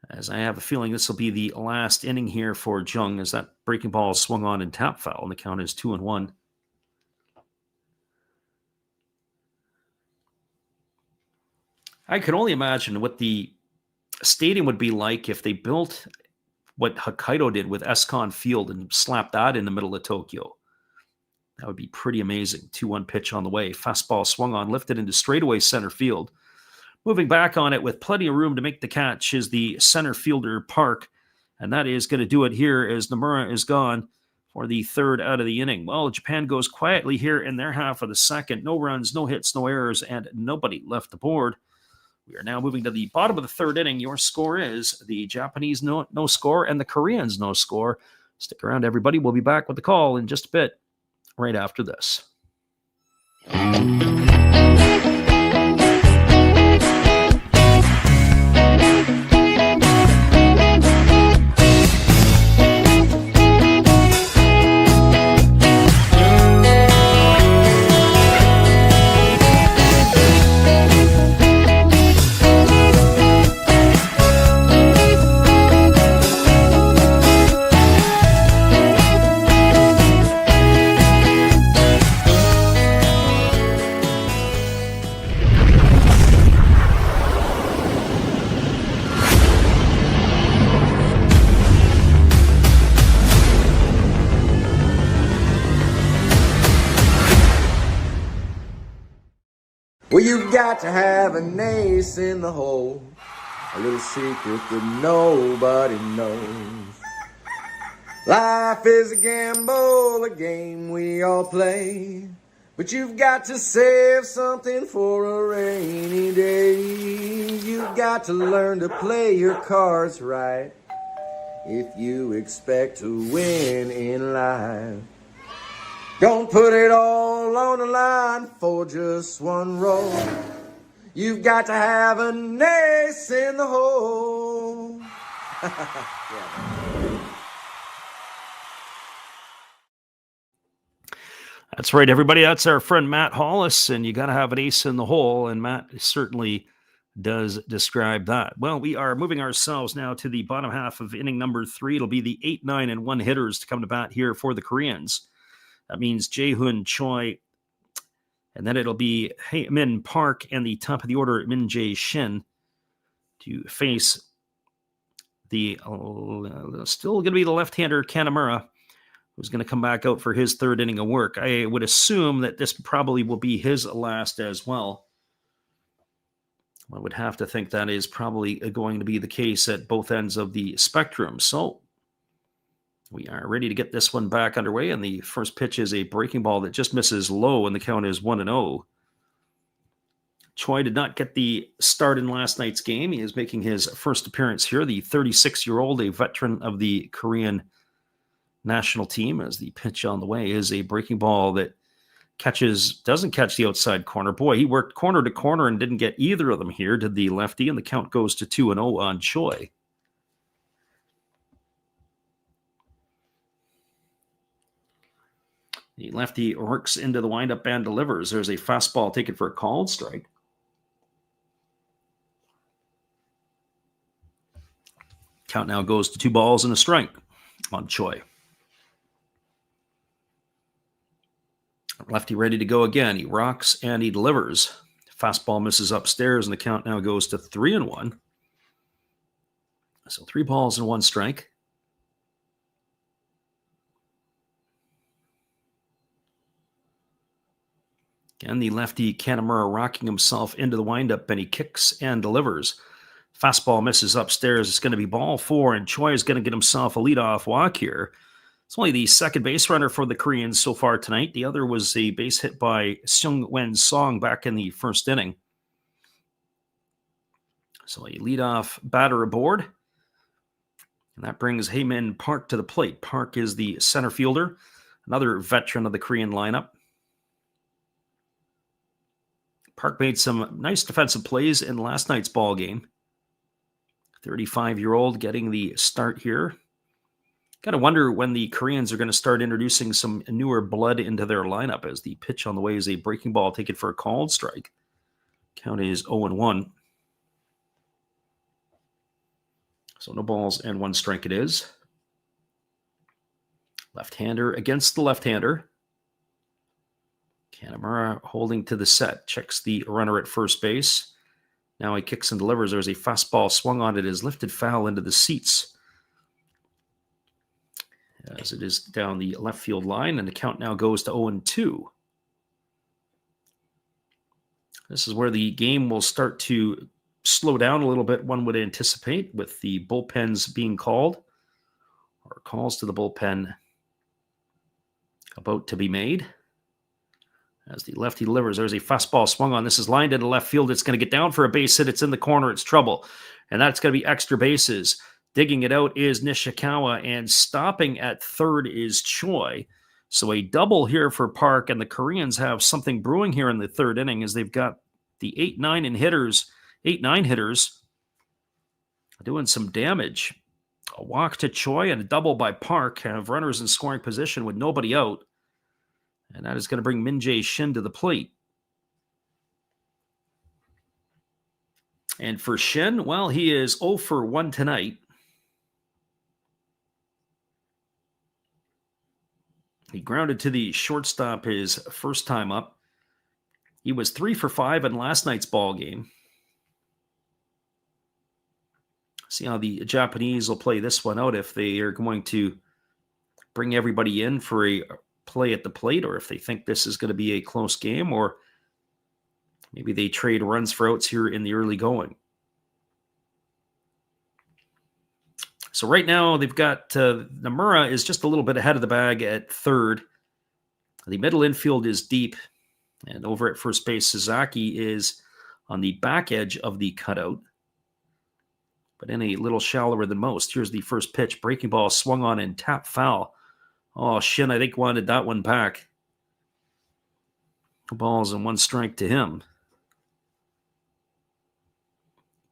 Speaker 1: as I have a feeling this will be the last inning here for Jung, as that breaking ball swung on and tap foul, and the count is 2-1. I could only imagine what the stadium would be like if they built what Hokkaido did with Escon Field and slapped that in the middle of Tokyo. That would be pretty amazing. 2-1 pitch on the way. Fastball swung on, lifted into straightaway center field. Moving back on it with plenty of room to make the catch is the center fielder, Park. And that is going to do it here as Nomura is gone for the 3rd out of the inning. Well, Japan goes quietly here in their half of the 2nd. No runs, no hits, no errors, and nobody left the board. We are now moving to the bottom of the 3rd inning. Your score is the Japanese no score and the Koreans no score. Stick around, everybody. We'll be back with the call in just a bit, right after this.
Speaker 5: Well, you've got to have an ace in the hole, a little secret that nobody knows. Life is a gamble, a game we all play, but you've got to save something for a rainy day. You've got to learn to play your cards right if you expect to win in life. Don't put it all on the line for just one roll. You've got to have an ace in the hole.
Speaker 1: That's right, everybody. That's our friend Matt Hollis, and you got to have an ace in the hole, and Matt certainly does describe that. Well, we are moving ourselves now to the bottom half of inning number 3. It'll be the 8, 9, and 1 hitters to come to bat here for the Koreans. That means Jae-hoon Choi, and then it'll be Min Park and the top of the order, Min Jae Shin, to face the still going to be the left-hander Kanamura, who's going to come back out for his 3rd inning of work. I would assume that this probably will be his last as well. I would have to think that is probably going to be the case at both ends of the spectrum. So we are ready to get this one back underway, and the first pitch is a breaking ball that just misses low, and the count is 1-0. Choi did not get the start in last night's game. He is making his first appearance here. The 36-year-old, a veteran of the Korean national team, as the pitch on the way is a breaking ball that doesn't catch the outside corner. Boy, he worked corner to corner and didn't get either of them here, did the lefty, and the count goes to 2-0 on Choi. The lefty works into the windup and delivers. There's a fastball taken for a called strike. Count now goes to 2 balls and a strike on Choi. Lefty ready to go again. He rocks and he delivers. Fastball misses upstairs, and the count now goes to 3-1. So 3 balls and 1 strike. Again, the lefty Kanamura rocking himself into the windup, and he kicks and delivers. Fastball misses upstairs. It's going to be ball 4, and Choi is going to get himself a leadoff walk here. It's only the second base runner for the Koreans so far tonight. The other was a base hit by Seung-Wen Song back in the 1st inning. So a leadoff batter aboard. And that brings Heyman Park to the plate. Park is the center fielder, another veteran of the Korean lineup. Park made some nice defensive plays in last night's ball game. 35-year-old getting the start here. Got to wonder when the Koreans are going to start introducing some newer blood into their lineup, as the pitch on the way is a breaking ball taken for a called strike. Count is 0-1. So no balls and 1 strike it is. Left-hander against the left-hander. Kanemaru holding to the set. Checks the runner at first base. Now he kicks and delivers. There's a fastball swung on. It is lifted foul into the seats, as it is down the left field line, and the count now goes to 0-2. This is where the game will start to slow down a little bit, one would anticipate, with the bullpens being called, or calls to the bullpen about to be made. As the lefty delivers, there's a fastball swung on. This is lined into left field. It's going to get down for a base hit. It's in the corner. It's trouble. And that's going to be extra bases. Digging it out is Nishikawa, and stopping at third is Choi. So a double here for Park, and the Koreans have something brewing here in the third inning, as they've got the 8-9 hitters doing some damage. A walk to Choi and a double by Park have runners in scoring position with nobody out. And that is going to bring Min-jae Shin to the plate. And for Shin, well, he is 0 for 1 tonight. He grounded to the shortstop his first time up. He was 3 for 5 in last night's ball game. See how the Japanese will play this one out, if they are going to bring everybody in for a play at the plate, or if they think this is going to be a close game, or maybe they trade runs for outs here in the early going. So right now they've got Nomura is just a little bit ahead of the bag at third. The middle infield is deep, and over at first base, Sasaki is on the back edge of the cutout, but in a little shallower than most. Here's the first pitch. Breaking ball swung on and tapped foul. Oh, Shin, I think, wanted that one back. Balls and 1 strike to him.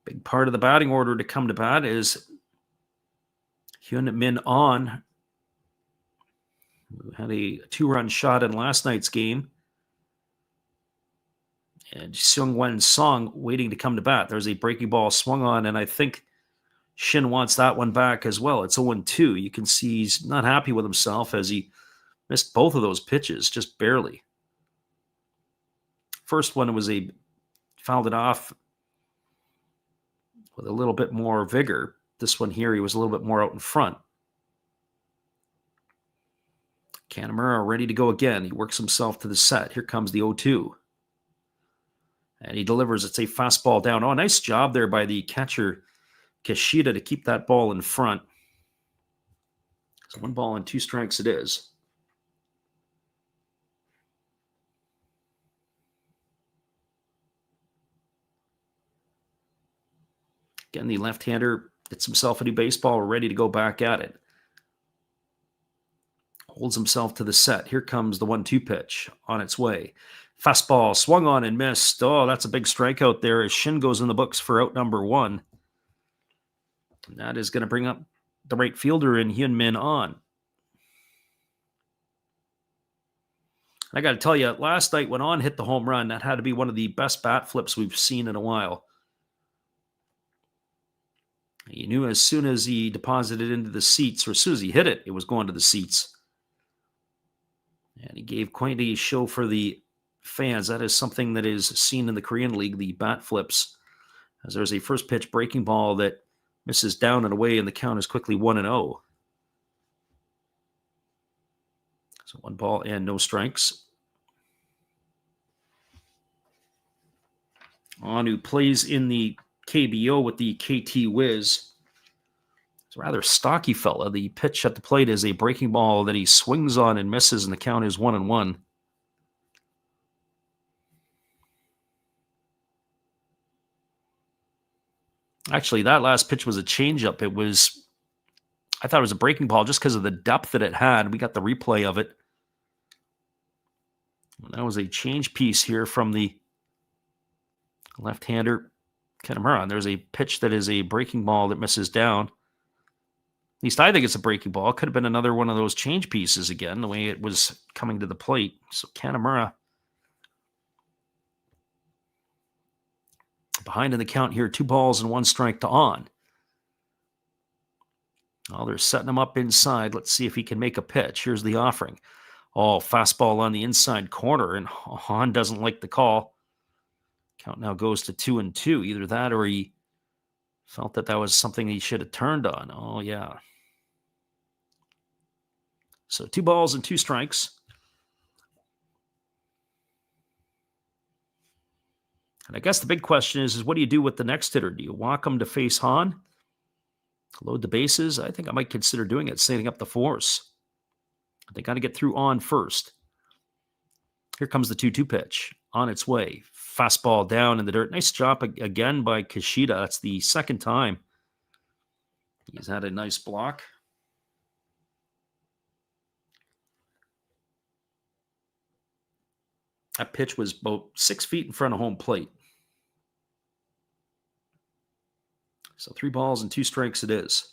Speaker 1: Big part of the batting order to come to bat is Hyun Min On, who had a 2-run shot in last night's game. And Seung Wen Song waiting to come to bat. There's a breaking ball swung on, and I think Shin wants that one back as well. It's 0-2. You can see he's not happy with himself, as he missed both of those pitches, just barely. First one was fouled it off with a little bit more vigor. This one here, he was a little bit more out in front. Kanemaru ready to go again. He works himself to the set. Here comes the 0-2. And he delivers. It's a fastball down. Oh, nice job there by the catcher, Kishida, to keep that ball in front. So 1 ball and 2 strikes it is. Again, the left-hander gets himself a new baseball, ready to go back at it. Holds himself to the set. Here comes the 1-2 pitch on its way. Fastball swung on and missed. Oh, that's a big strikeout there, as Shin goes in the books for out number 1. And that is going to bring up the right fielder in Hyun Min On. I got to tell you, last night when On hit the home run, that had to be one of the best bat flips we've seen in a while. You knew as soon as he deposited into the seats, or as soon as he hit it, it was going to the seats. And he gave quite a show for the fans. That is something that is seen in the Korean League, the bat flips. As there's a first pitch breaking ball that misses down and away, and the count is quickly 1-0. So 1 ball and no strikes. On who plays in the KBO with the KT Wiz. It's a rather stocky fella. The pitch at the plate is a breaking ball that he swings on and misses, and the count is 1-1. Actually, that last pitch was a changeup. It was I thought it was a breaking ball just because of the depth that it had. We got the replay of it. That was a change piece here from the left-hander Kanamura. There's a pitch that is a breaking ball that misses down. At least I think it's a breaking ball. It could have been another one of those change pieces again, the way it was coming to the plate. So Kanamura behind in the count here, 2 balls and 1 strike to On. Oh, they're setting him up inside. Let's see if he can make a pitch. Here's the offering. Oh, fastball on the inside corner, and Han doesn't like the call. Count now goes to 2-2. Either that or he felt that was something he should have turned on. Oh, yeah. So 2 balls and 2 strikes. And I guess the big question is what do you do with the next hitter? Do you walk him to face Han? Load the bases? I think I might consider doing it, setting up the force. They got to get through On first. Here comes the 2-2 pitch on its way. Fastball down in the dirt. Nice job again by Kishida. That's the second time he's had a nice block. That pitch was about 6 feet in front of home plate. So 3 balls and 2 strikes it is.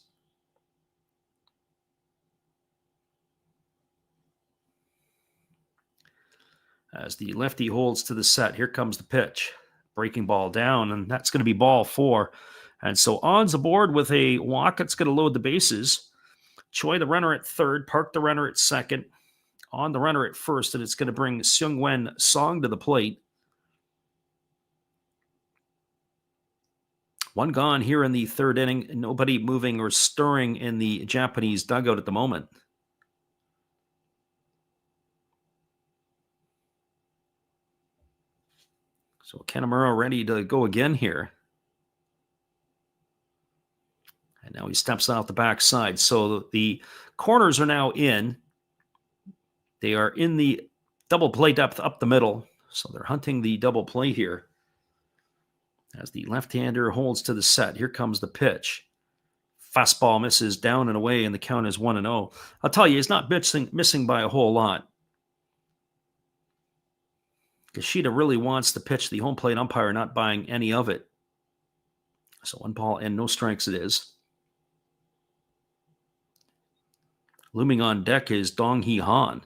Speaker 1: As the lefty holds to the set, here comes the pitch. Breaking ball down, and that's going to be ball 4. And so On's aboard with a walk. It's going to load the bases. Choi, the runner at third, Park, the runner at second, On, the runner at first, and it's going to bring Seung-Wen Song to the plate. 1 gone here in the 3rd inning. Nobody moving or stirring in the Japanese dugout at the moment. So Kanamura ready to go again here. And now he steps out the backside. So the corners are now in. They are in the double play depth up the middle. So they're hunting the double play here. As the left-hander holds to the set. Here comes the pitch. Fastball misses down and away, and the count is 1-0. I'll tell you, he's not missing by a whole lot. Kishida really wants to pitch, the home plate umpire not buying any of it. So 1 ball and no strikes it is. Looming on deck is Dong-Hee Han.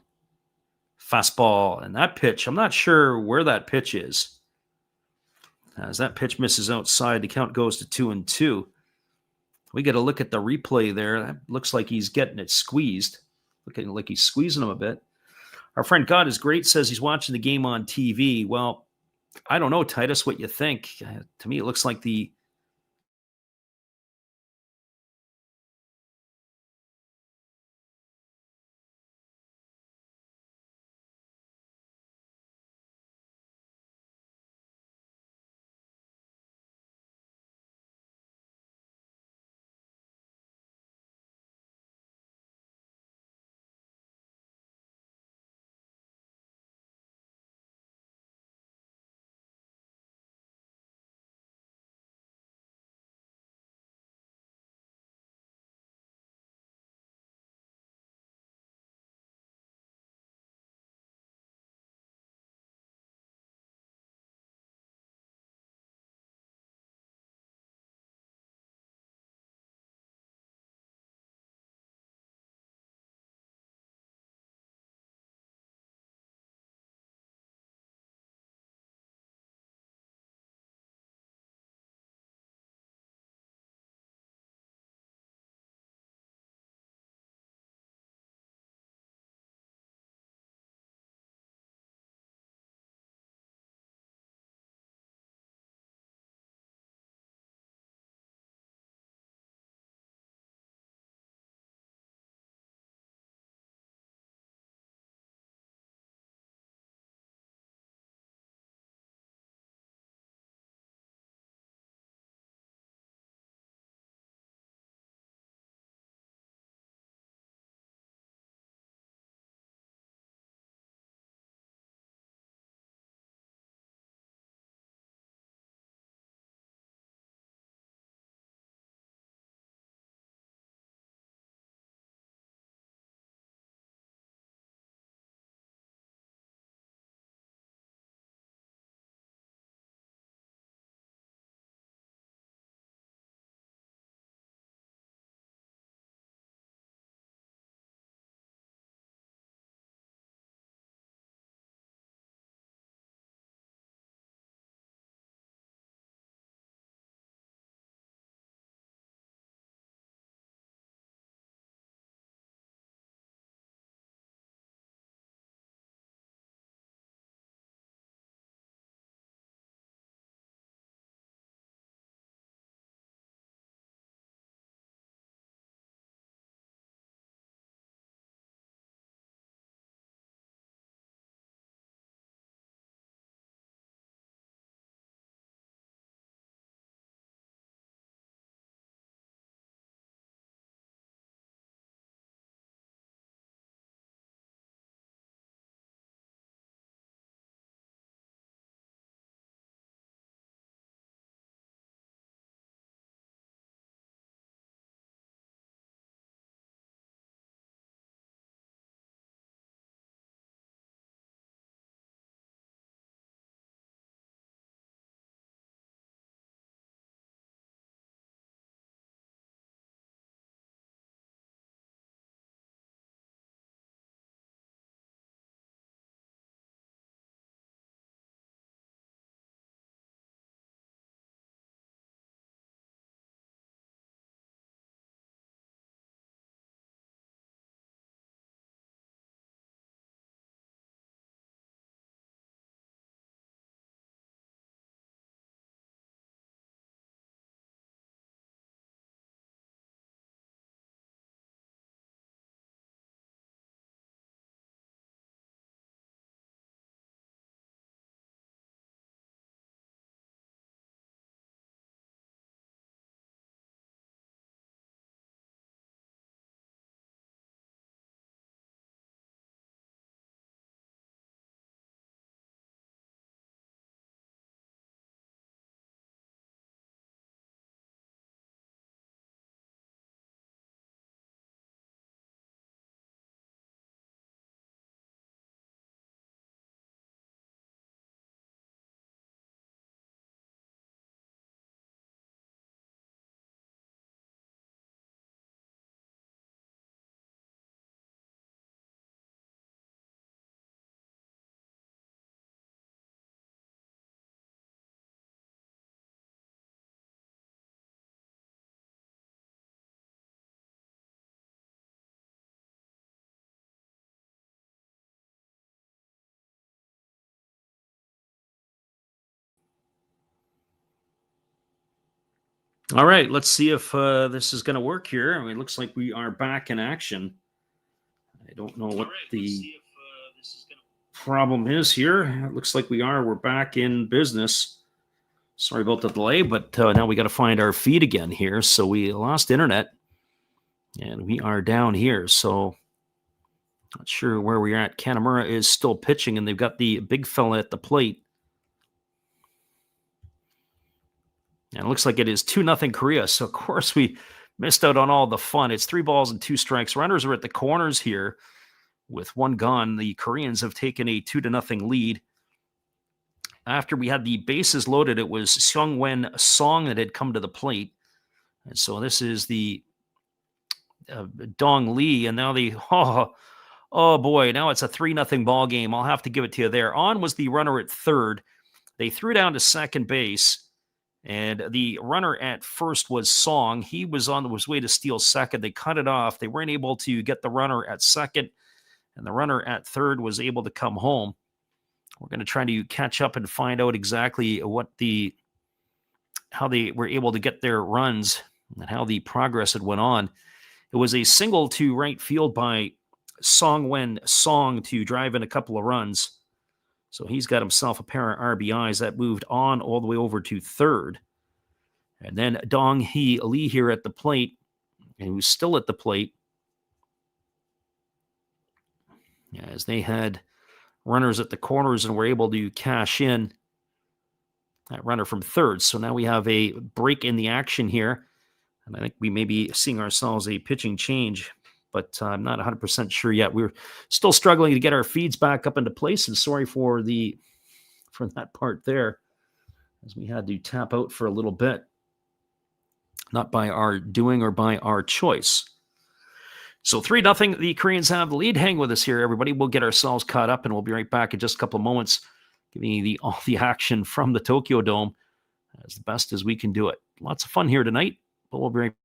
Speaker 1: Fastball, and that pitch, I'm not sure where that pitch is. As that pitch misses outside, the count goes to 2-2. We get a look at the replay there. That looks like he's getting it squeezed. Looking like he's squeezing him a bit. Our friend God is Great says he's watching the game on TV. Well, I don't know, Titus, what you think. To me, it looks like the All right, let's see if this is going to work here. I mean, it looks like we are back in action. I don't know what the problem is here. It looks like we're back in business. Sorry about the delay, but now we got to find our feed again here. So we lost internet, and we are down here. So not sure where we're at. Kanamura is still pitching, and they've got the big fella at the plate. And it looks like it is 2-0 Korea. So, of course, we missed out on all the fun. It's 3 balls and 2 strikes. Runners are at the corners here with 1 gone. The Koreans have taken a 2-0 lead. After we had the bases loaded, it was Seung-Wen Song that had come to the plate. And so this is the Dong Lee. And now oh boy, now it's a 3-0 ball game. I'll have to give it to you there. On was the runner at third. They threw down to second base. And the runner at first was Song. He was on his way to steal second. They cut it off. They weren't able to get the runner at second, and the runner at third was able to come home. We're going to try to catch up and find out exactly how they were able to get their runs and how the progress had went on. It was a single to right field by Seung-Wen Song to drive in a couple of runs. So he's got himself a pair of RBIs that moved on all the way over to third. And then Dong Hee Lee here at the plate, and who's still at the plate, as they had runners at the corners and were able to cash in that runner from third. So now we have a break in the action here. And I think we may be seeing ourselves a pitching change, but I'm not 100% sure yet. We're still struggling to get our feeds back up into place, and sorry for that part there, as we had to tap out for a little bit. Not by our doing or by our choice. So 3-0, the Koreans have the lead. Hang with us here, everybody. We'll get ourselves caught up, and we'll be right back in just a couple of moments, giving you all the action from the Tokyo Dome as the best as we can do it. Lots of fun here tonight, but we'll be right back.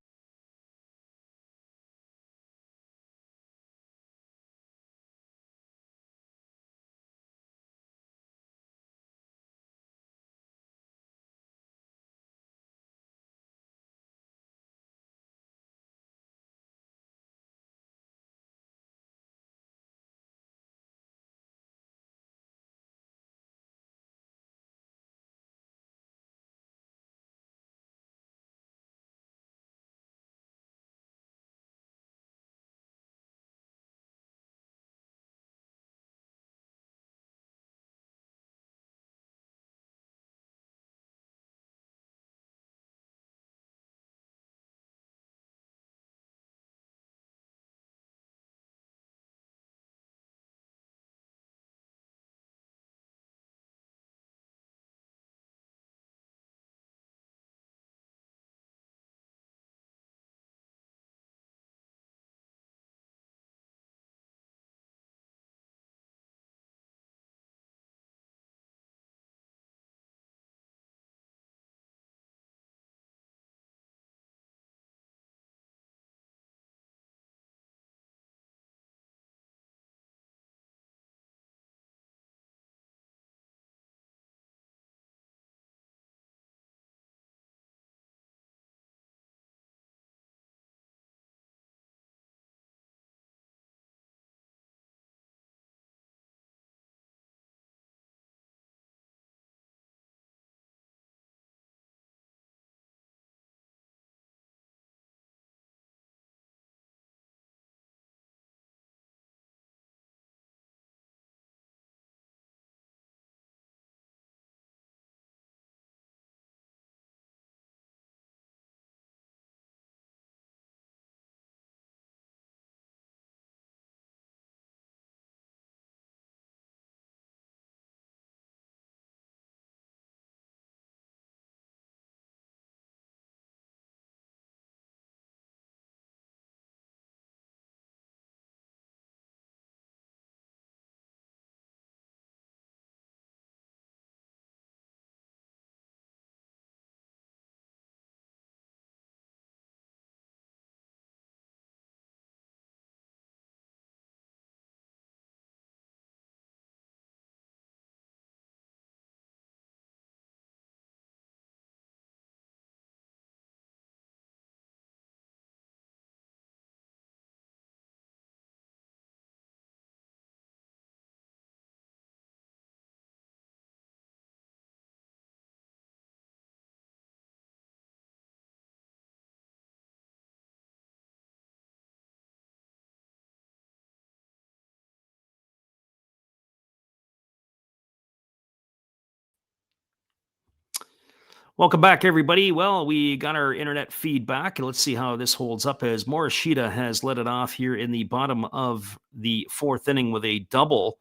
Speaker 1: Welcome back, everybody. Well, we got our internet feedback, and let's see how this holds up as Morishita has led it off here in the bottom of the fourth inning with a double,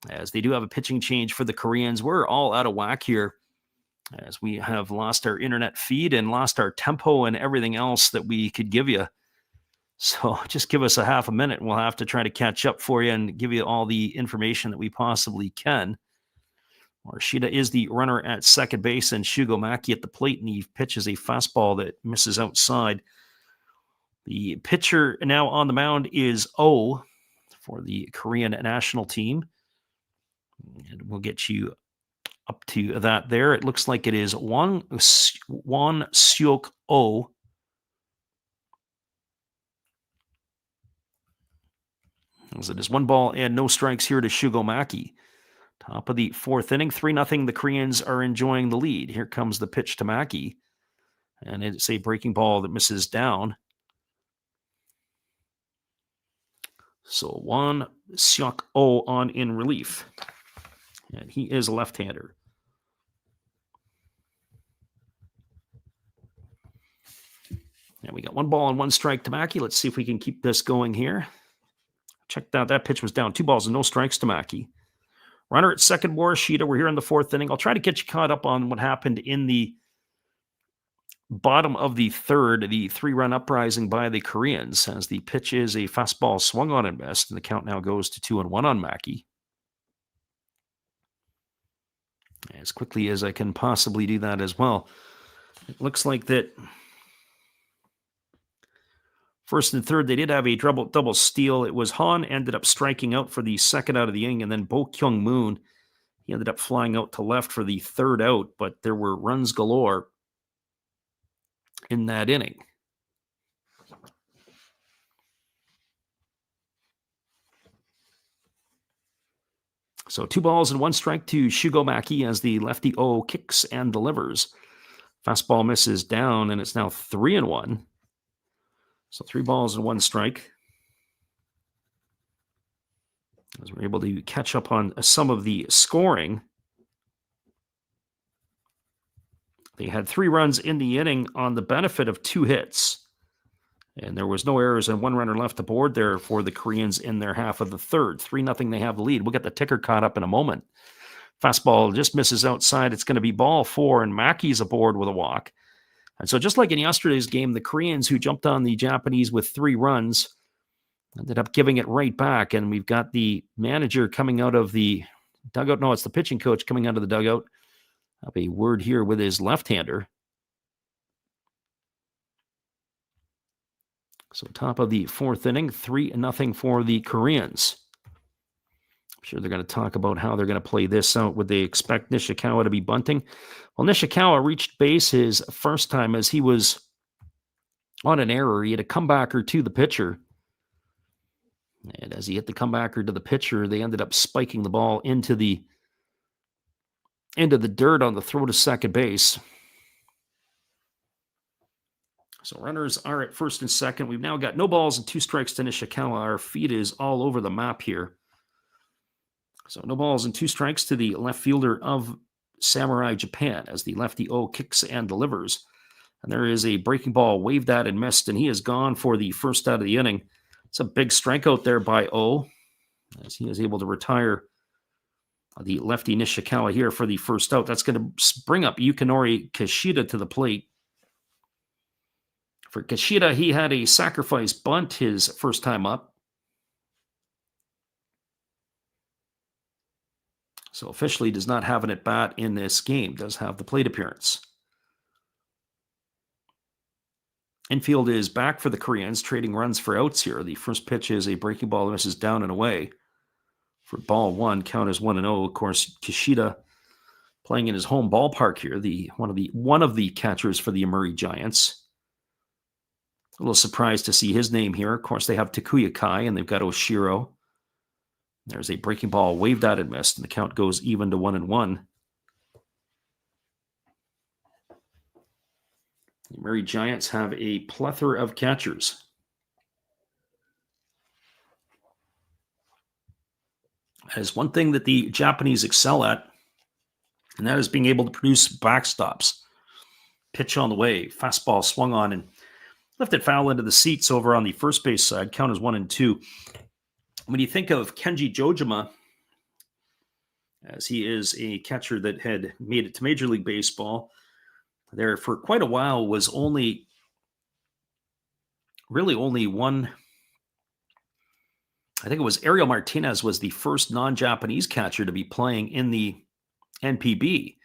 Speaker 1: as they do have a pitching change for the Koreans. We're all out of whack here as we have lost our internet feed and lost our tempo and everything else that we could give you. So just give us a half a minute, and we'll have to try to catch up for you and give you all the information that we possibly can. Morishita is the runner at second base, and Shugo Maki at the plate, and he pitches a fastball that misses outside. The pitcher now on the mound is O for the Korean national team. And we'll get you up to that there. It looks like it is Won Seok O. As it is 1 ball and no strikes here to Shugo Maki. Top of the fourth inning, 3-0. The Koreans are enjoying the lead. Here comes the pitch to Maki. And it's a breaking ball that misses down. So Won Seok O on in relief. And he is a left-hander. And we got 1 ball and 1 strike to Maki. Let's see if we can keep this going here. Check that. That pitch was down. 2 balls and no strikes to Maki. Runner at second, Morishita. We're here in the fourth inning. I'll try to get you caught up on what happened in the bottom of the third, the 3-run uprising by the Koreans, as the pitch is a fastball swung on and missed, and the count now goes to 2-1 on Maki. As quickly as I can possibly do that as well. It looks like that first and third, they did have a double steal. It was Han ended up striking out for the second out of the inning, and then Bo Kyung Moon, he ended up flying out to left for the third out, but there were runs galore in that inning. So 2 balls and 1 strike to Shugo Maki as the lefty O kicks and delivers. Fastball misses down, and it's now 3-1. So 3 balls and 1 strike. As we're able to catch up on some of the scoring. They had 3 runs in the inning on the benefit of 2 hits. And there was no errors and 1 runner left aboard there for the Koreans in their half of the third. 3-0, they have the lead. We'll get the ticker caught up in a moment. Fastball just misses outside. It's going to be ball 4, and Maki's aboard with a walk. And so just like in yesterday's game, the Koreans, who jumped on the Japanese with 3 runs, ended up giving it right back. And we've got the manager coming out of the dugout. No, it's the pitching coach coming out of the dugout. Have a word here with his left-hander. So top of the fourth inning, 3-0 for the Koreans. I'm sure they're going to talk about how they're going to play this out. Would they expect Nishikawa to be bunting? Well, Nishikawa reached base his first time as he was on an error. He had a comebacker to the pitcher. And as he hit the comebacker to the pitcher, they ended up spiking the ball into the dirt on the throw to second base. So runners are at first and second. We've now got no balls and 2 strikes to Nishikawa. Our feed is all over the map here. So no balls and 2 strikes to the left fielder of Samurai Japan as the lefty O kicks and delivers. And there is a breaking ball waved at and missed, and he is gone for the first out of the inning. It's a big strikeout there by O as he is able to retire the lefty Nishikawa here for the first out. That's going to bring up Yukinori Kishida to the plate. For Kishida, he had a sacrifice bunt his first time up. So officially does not have an at-bat in this game, does have the plate appearance. Infield is back for the Koreans, trading runs for outs here. The first pitch is a breaking ball that misses down and away. For ball 1, count is 1-0. Of course, Kishida playing in his home ballpark here, one of the catchers for the Murray Giants. A little surprised to see his name here. Of course, they have Takuya Kai, and they've got Oshiro. There's a breaking ball waved at and missed, and the count goes even to 1-1. The Murray Giants have a plethora of catchers. That is one thing that the Japanese excel at, and that is being able to produce backstops. Pitch on the way. Fastball swung on and lifted foul into the seats over on the first base side. Count is 1-2. When you think of Kenji Jojima, as he is a catcher that had made it to Major League Baseball, there for quite a while was only one. I think it was Ariel Martinez was the first non-Japanese catcher to be playing in the NPB.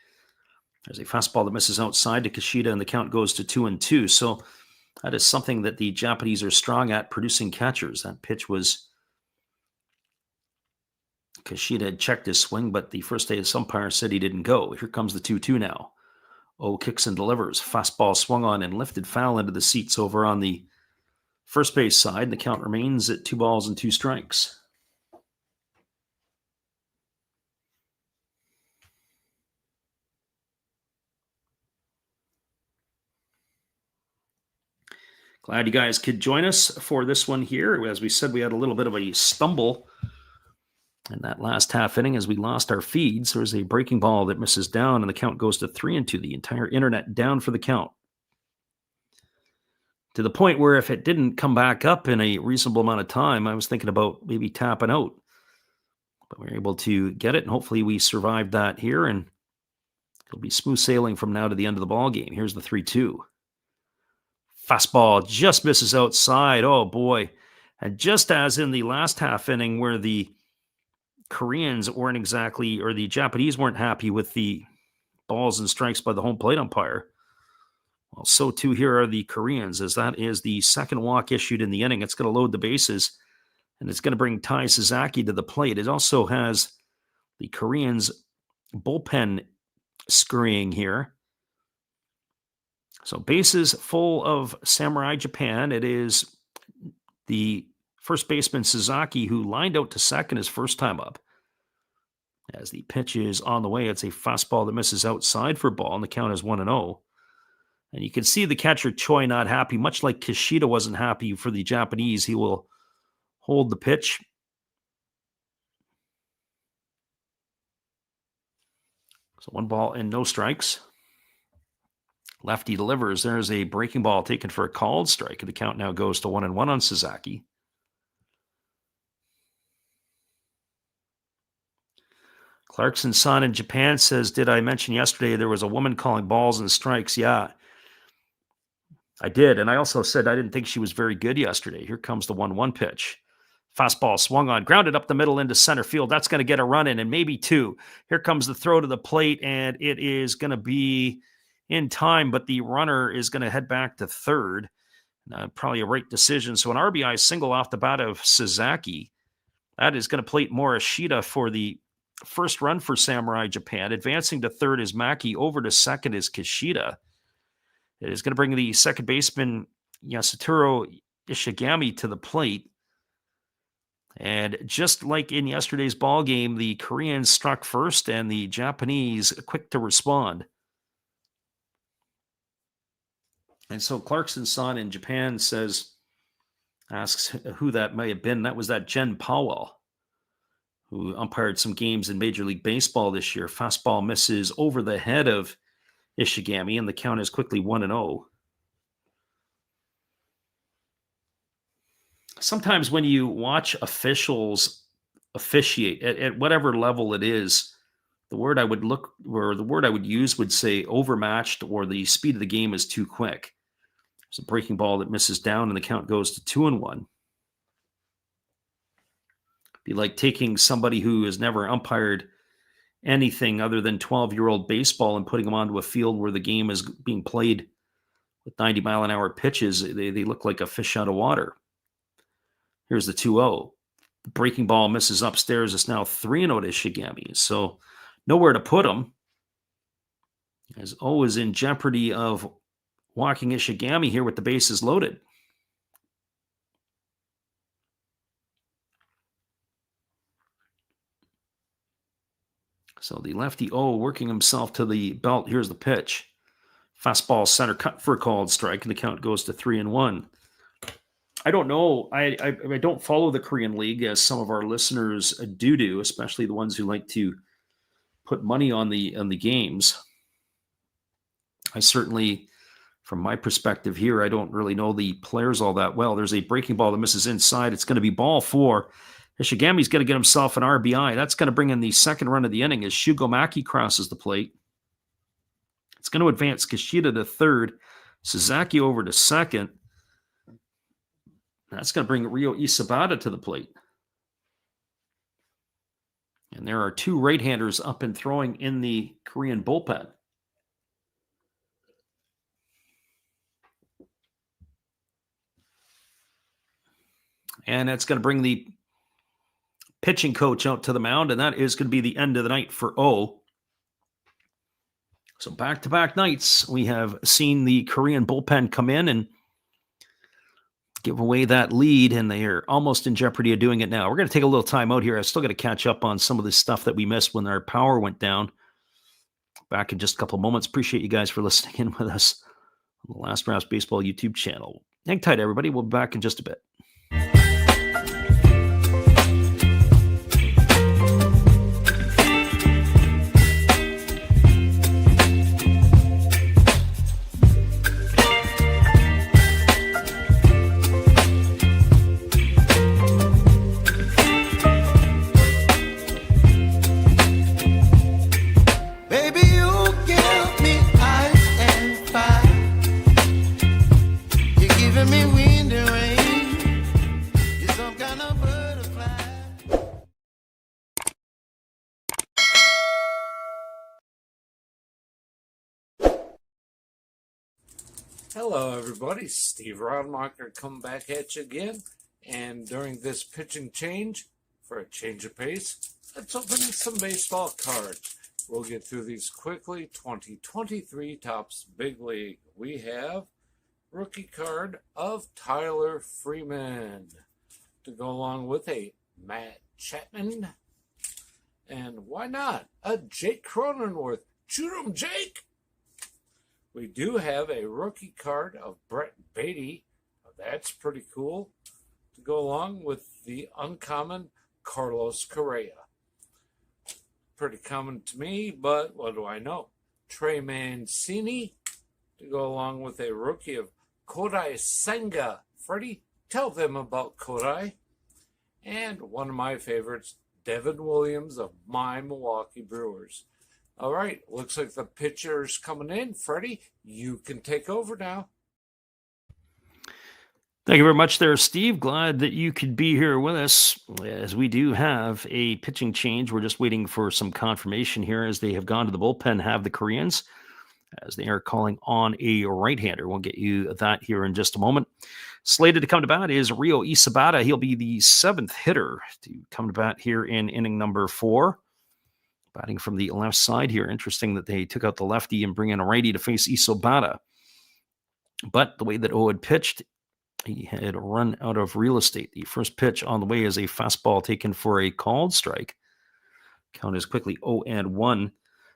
Speaker 1: There's a fastball that misses outside to Kishida, and the count goes to 2-2. So that is something that the Japanese are strong at, producing catchers. That pitch was Kishida had checked his swing, but the first day umpire said he didn't go. Here comes the 2-2 now. O kicks and delivers. Fastball swung on and lifted foul into the seats over on the first base side. And the count remains at 2-2 strikes. Glad you guys could join us for this one here. As we said, we had a little bit of a stumble in that last half inning as we lost our feeds. There's a breaking ball that misses down, and the count goes to 3-2. The entire internet down for the count. To the point where if it didn't come back up in a reasonable amount of time, I was thinking about maybe tapping out. But we were able to get it, and hopefully we survived that here, and it'll be smooth sailing from now to the end of the ball game. Here's the 3-2. Fastball just misses outside. Oh, boy. And just as in the last half inning where the Koreans weren't exactly, or the Japanese weren't happy with the balls and strikes by the home plate umpire, well, so too here are the Koreans, as that is the second walk issued in the inning. It's going to load the bases, and it's going to bring Tai Sasaki to the plate. It also has the Koreans' bullpen scurrying here. So bases full of Samurai Japan. It is the first baseman Sasaki who lined out to second his first time up. As the pitch is on the way, it's a fastball that misses outside for ball, and the count is 1-0. And you can see the catcher Choi not happy, much like Kishida wasn't happy for the Japanese. He will hold the pitch. So 1 ball and no strikes. Lefty delivers. There's a breaking ball taken for a called strike. And the count now goes to 1-1 on Sasaki. Clarkson-san in Japan says, did I mention yesterday there was a woman calling balls and strikes? Yeah, I did. And I also said I didn't think she was very good yesterday. Here comes the 1-1 pitch. Fastball swung on, grounded up the middle into center field. That's going to get a run in, and maybe 2. Here comes the throw to the plate, and it is going to be in time, but the runner is going to head back to third. Probably a right decision. So an RBI single off the bat of Sasaki. That is going to plate Morishita for the first run for Samurai Japan. Advancing to third is Maki. Over to second is Kishida. It is going to bring the second baseman Yasutaro Ishigami to the plate. And just like in yesterday's ball game, the Koreans struck first and the Japanese quick to respond. And so Clarkson-san in Japan asks who that may have been. That was that Jen Powell, who umpired some games in Major League Baseball this year. Fastball misses over the head of Ishigami, and the count is quickly 1-0. Sometimes when you watch officials officiate at whatever level it is, the word I would use would say overmatched, or the speed of the game is too quick. There's a breaking ball that misses down, and the count goes to 2-1. Be like taking somebody who has never umpired anything other than 12-year-old baseball and putting them onto a field where the game is being played with 90-mile-an-hour pitches. They look like a fish out of water. Here's the 2-0. The breaking ball misses upstairs. It's now 3-0 to Ishigami. So nowhere to put him. As O is in jeopardy of walking Ishigami here with the bases loaded. So the lefty O working himself to the belt. Here's the pitch. Fastball center cut for a called strike, and the count goes to 3-1. I don't know. I don't follow the Korean League as some of our listeners do, especially the ones who like to put money on the games. I certainly from my perspective here, I don't really know the players all that well. There's a breaking ball that misses inside. It's going to be ball 4. Ishigami's going to get himself an RBI. That's going to bring in the second run of the inning as Shugomaki crosses the plate. It's going to advance Kishida to third, Sasaki over to second. That's going to bring Ryo Isabata to the plate. And there are 2 right-handers up and throwing in the Korean bullpen. And that's going to bring the pitching coach out to the mound, and that is going to be the end of the night for O. So back-to-back nights, we have seen the Korean bullpen come in and give away that lead, and they are almost in jeopardy of doing it now. We're going to take a little time out here. I still got to catch up on some of the stuff that we missed when our power went down. Back in just a couple of moments. Appreciate you guys for listening in with us on the Last Raps Baseball YouTube channel. Hang tight, everybody. We'll be back in just a bit.
Speaker 4: Hello, everybody. Steve Rodmacher coming back at you again. And during this pitching change, for a change of pace, let's open some baseball cards. We'll get through these quickly. 2023 Topps Big League. We have rookie card of Tyler Freeman to go along with a Matt Chapman. And why not a Jake Cronenworth? Shoot 'em, Jake! We do have a rookie card of Brett Beatty. That's pretty cool to go along with the uncommon Carlos Correa. Pretty common to me, but what do I know? Trey Mancini to go along with a rookie of Kodai Senga. Freddie, tell them about Kodai. And one of my favorites, Devin Williams of my Milwaukee Brewers. All right, looks like the pitcher's coming in. Freddie, you can take over now.
Speaker 1: Thank you very much there, Steve. Glad that you could be here with us as we do have a pitching change. We're just waiting for some confirmation here as they have gone to the bullpen, have the Koreans, as they are calling on a right-hander. We'll get you that here in just a moment. Slated to come to bat is Ryo Isabata. He'll be the 7th hitter to come to bat here in inning number 4. Batting from the left side here. Interesting that they took out the lefty and bring in a righty to face Isobata. But the way that O had pitched, he had run out of real estate. The first pitch on the way is a fastball taken for a called strike. Count is quickly 0-1.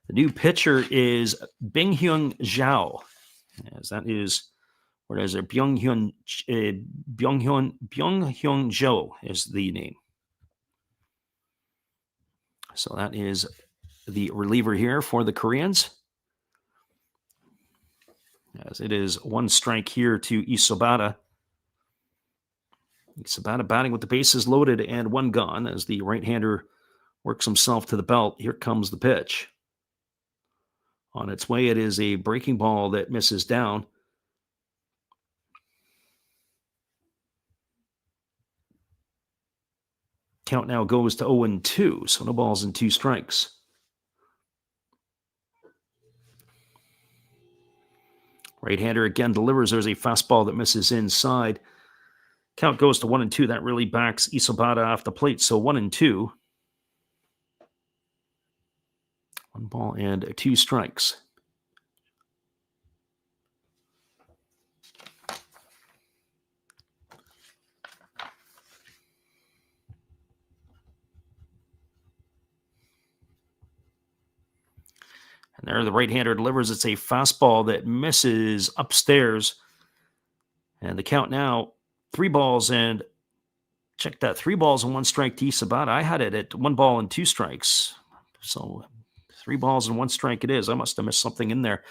Speaker 1: The new pitcher is Byung-hyun Zhao. As that is, what is it? Byung-hyun Zhou is the name. So that is the reliever here for the Koreans. As it is 1 strike here to Isobata. Isobata batting with the bases loaded and 1 gone as the right-hander works himself to the belt. Here comes the pitch. On its way, it is a breaking ball that misses down. Count now goes to 0-2, so no balls and 2 strikes. Right-hander again delivers. There's a fastball that misses inside. Count goes to 1-2. That really backs Isobata off the plate, so 1-2. 1 ball and 2 strikes. And there the right-hander delivers. It's a fastball that misses upstairs. And the count now, 3 balls and, check that, 3 balls and 1 strike to Isobata. I had it at 1 ball and 2 strikes. So 3 balls and 1 strike it is. I must have missed something in there.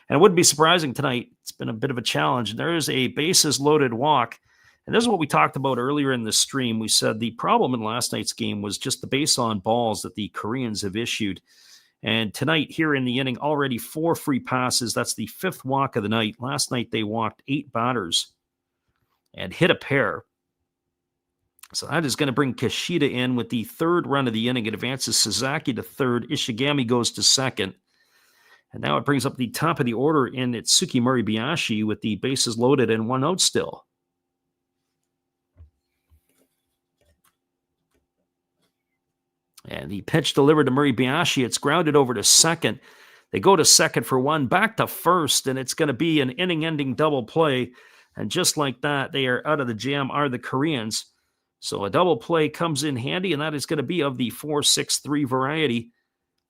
Speaker 1: And it wouldn't be surprising tonight. It's been a bit of a challenge. There's a bases loaded walk. And this is what we talked about earlier in the stream. We said the problem in last night's game was just the base on balls that the Koreans have issued. And tonight, here in the inning, already 4 free passes. That's the 5th walk of the night. Last night, they walked 8 batters and hit a pair. So that is going to bring Kishida in with the 3rd run of the inning. It advances Sasaki to 3rd. Ishigami goes to 2nd. And now it brings up the top of the order in Itsuki Moribayashi with the bases loaded and 1 out still. And the pitch delivered to Moribayashi. It's grounded over to 2nd. They go to 2nd for 1, back to 1st, and it's going to be an inning-ending double play. And just like that, they are out of the jam, are the Koreans. So a double play comes in handy, and that is going to be of the 4-6-3 variety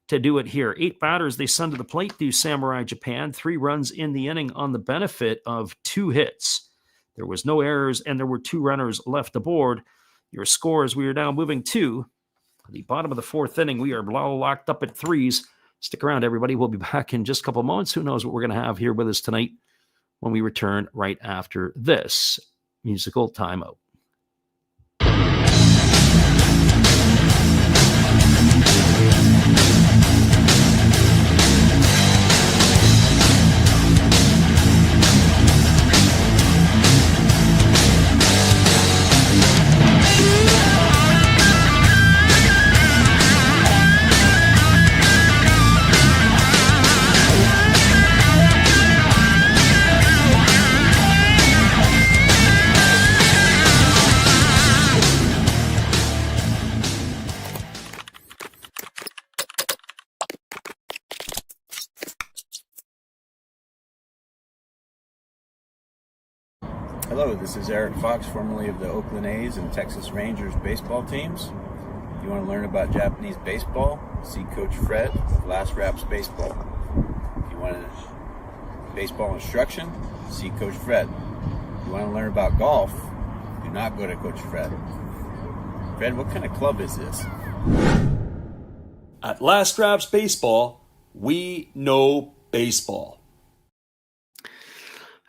Speaker 1: to do it here. 8 batters they send to the plate, do Samurai Japan. 3 runs in the inning on the benefit of 2 hits. There was no errors, and there were 2 runners left aboard. Your scores, we are now moving to the bottom of the 4th inning. We are locked up at 3s. Stick around, everybody. We'll be back in just a couple of moments. Who knows what we're going to have here with us tonight when we return right after this musical timeout.
Speaker 2: Hello, this is Eric Fox, formerly of the Oakland A's and Texas Rangers baseball teams. If you want to learn about Japanese baseball, see Coach Fred of Last Raps Baseball. If you want baseball instruction, see Coach Fred. If you want to learn about golf, do not go to Coach Fred. Fred, what kind of club is this?
Speaker 3: At Last Raps Baseball, we know baseball.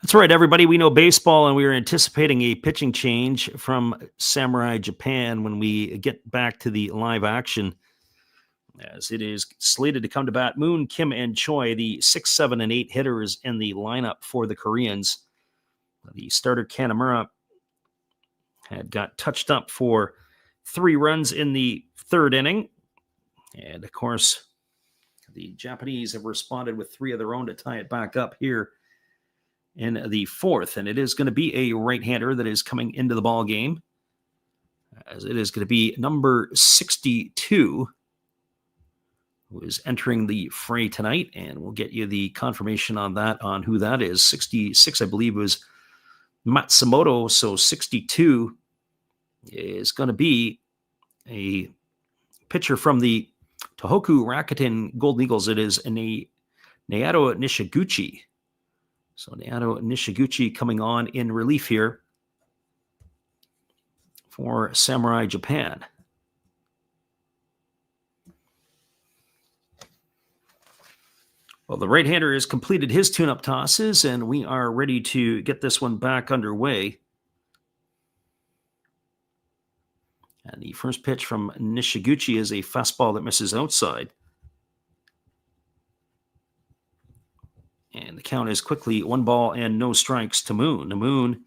Speaker 1: That's right, everybody. We know baseball, and we are anticipating a pitching change from Samurai Japan when we get back to the live action, as it is slated to come to bat. Moon, Kim, and Choi, the 6, 7, and 8 hitters in the lineup for the Koreans. The starter, Kanamura, had got touched up for 3 runs in the 3rd inning. And, of course, the Japanese have responded with 3 of their own to tie it back up here in the 4th, and it is going to be a right-hander that is coming into the ball game, as it is going to be number 62 who is entering the fray tonight, and we'll get you the confirmation on that, on who that is. 66, I believe, was Matsumoto, so 62 is going to be a pitcher from the Tohoku Rakuten Golden Eagles. It is Naoto Nishiguchi. So Naoto Nishiguchi coming on in relief here for Samurai Japan. Well, the right-hander has completed his tune-up tosses, and we are ready to get this one back underway. And the first pitch from Nishiguchi is a fastball that misses outside. And the count is quickly 1 ball and no strikes to Moon. Moon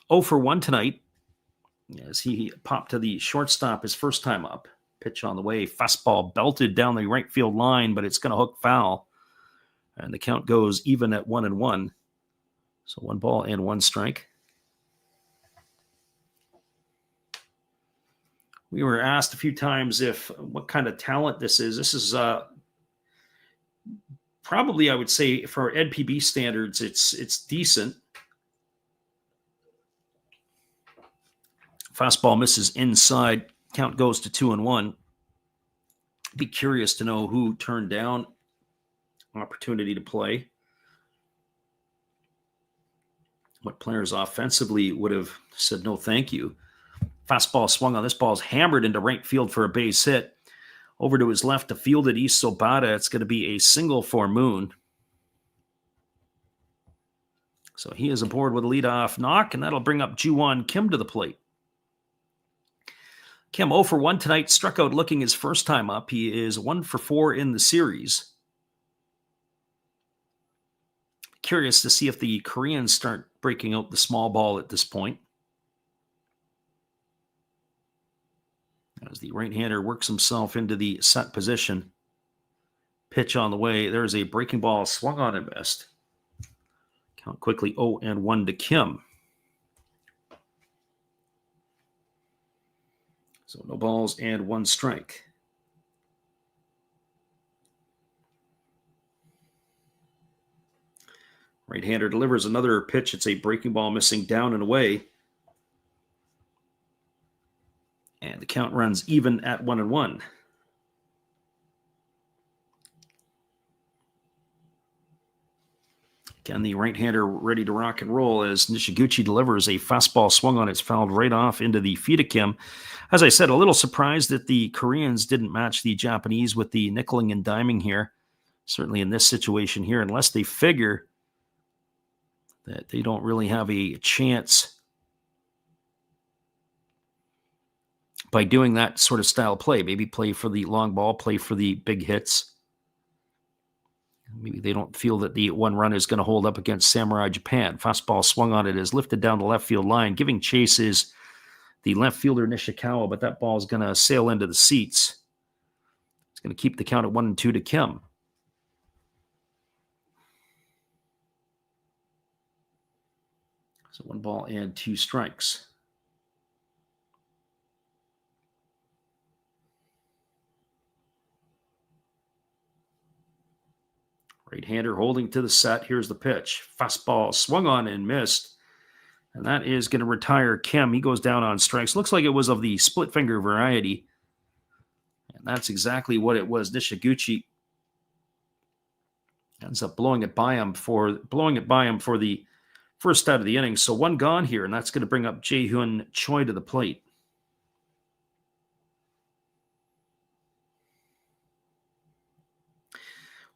Speaker 1: 0 for 1 tonight as he popped to the shortstop his first time up. Pitch on the way, fastball belted down the right field line, but it's going to hook foul. And the count goes even at 1-1. So 1 ball and 1 strike. We were asked a few times what kind of talent this is. This is probably, I would say, for NPB standards, it's decent. Fastball misses inside. Count goes to 2-1. Be curious to know who turned down opportunity to play. What players offensively would have said no thank you. Fastball swung on. This ball's hammered into right field for a base hit. Over to his left to field it, East Sobata. It's going to be a single for Moon. So he is aboard with a leadoff knock, and that'll bring up Ju-Won Kim to the plate. Kim 0 for 1 tonight, struck out looking his first time up. He is 1 for 4 in the series. Curious to see if the Koreans start breaking out the small ball at this point. As the right-hander works himself into the set position. Pitch on the way. There's a breaking ball swung on and missed. Count quickly 0-1 to Kim. So no balls and 1 strike. Right-hander delivers another pitch. It's a breaking ball missing down and away. And the count runs even at 1-1. Again, the right-hander ready to rock and roll as Nishiguchi delivers a fastball swung on. It's fouled right off into the feet of Kim. As I said, a little surprised that the Koreans didn't match the Japanese with the nickeling and diming here. Certainly in this situation here, unless they figure that they don't really have a chance by doing that sort of style play. Maybe play for the long ball, play for the big hits. Maybe they don't feel that the 1 run is going to hold up against Samurai Japan. Fastball swung on it is lifted down the left field line. Giving chase is the left fielder Nishikawa, but that ball is going to sail into the seats. It's going to keep the count at 1-2 to Kim. So 1 ball and 2 strikes. Right-hander holding to the set. Here's the pitch. Fastball swung on and missed. And that is going to retire Kim. He goes down on strikes. Looks like it was of the split finger variety. And that's exactly what it was. Nishiguchi ends up blowing it by him for the first out of the inning. So 1 gone here, and that's going to bring up Jae-Hyun Choi to the plate.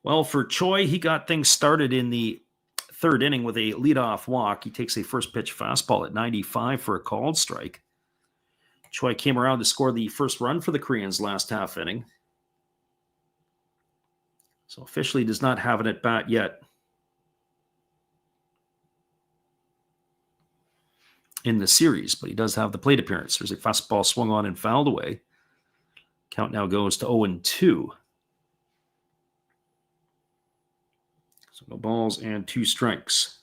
Speaker 1: Well, for Choi, he got things started in the 3rd inning with a leadoff walk. He takes a first pitch fastball at 95 for a called strike. Choi came around to score the first run for the Koreans last half inning. So officially does not have an at bat yet in the series, but he does have the plate appearance. There's a fastball swung on and fouled away. Count now goes to 0-2. So no balls and 2 strikes.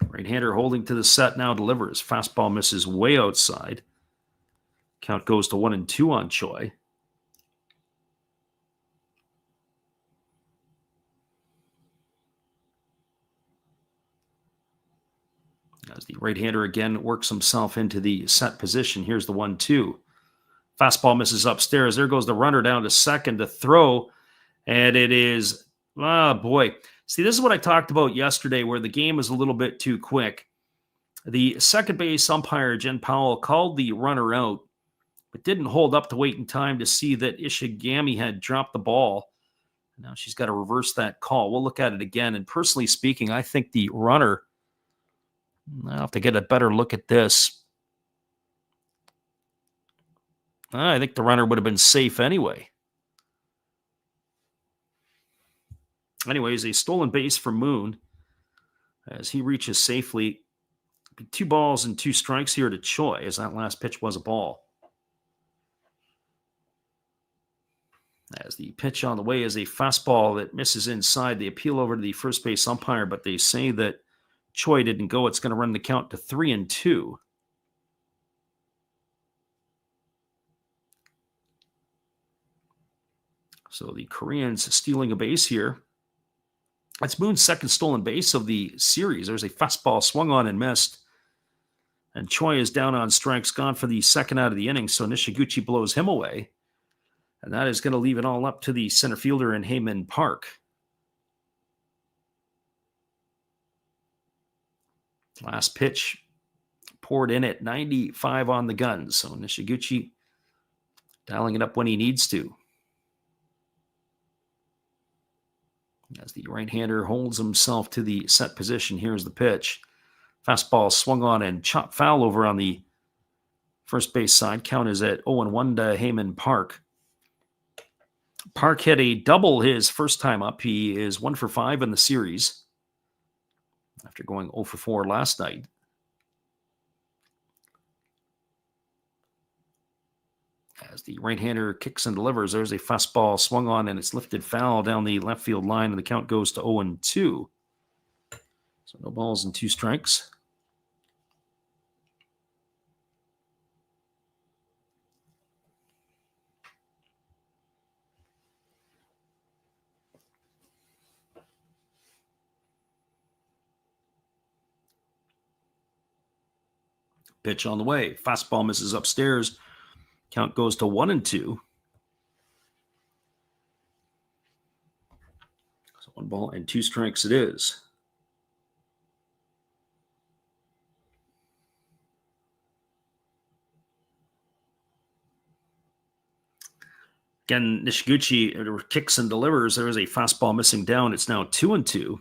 Speaker 1: Right-hander holding to the set now delivers. Fastball misses way outside. Count goes to 1-2 on Choi. As the right-hander again works himself into the set position. Here's the 1-2. Fastball misses upstairs. There goes the runner down to second to throw. And it is, oh boy. See, this is what I talked about yesterday where the game was a little bit too quick. The second base umpire, Jen Powell, called the runner out, but didn't hold up to wait in time to see that Ishigami had dropped the ball. Now she's got to reverse that call. We'll look at it again. And personally speaking, I think the runner, I'll have to get a better look at this. I think the runner would have been safe anyway. Anyways, a stolen base for Moon as he reaches safely. 2 balls and 2 strikes here to Choi as that last pitch was a ball. As the pitch on the way is a fastball that misses inside. They appeal over to the first base umpire, but they say that Choi didn't go. It's going to run the count to 3-2. So the Koreans stealing a base here. That's Moon's second stolen base of the series. There's a fastball swung on and missed. And Choi is down on strikes, gone for the second out of the inning. So Nishiguchi blows him away. And that is going to leave it all up to the center fielder in Heyman Park. Last pitch poured in at 95 on the gun. So Nishiguchi dialing it up when he needs to. As the right-hander holds himself to the set position, here's the pitch. Fastball swung on and chopped foul over on the first base side. Count is at 0-1 to Heyman Park. Park hit a double his first time up. He is 1 for 5 in the series after going 0 for 4 last night. As the right-hander kicks and delivers, there's a fastball swung on and it's lifted foul down the left field line, and the count goes to 0-2. So no balls and 2 strikes. Pitch on the way. Fastball misses upstairs. Count goes to 1-2. So 1 ball and 2 strikes it is. Again, Nishiguchi kicks and delivers. There is a fastball missing down. It's now 2-2.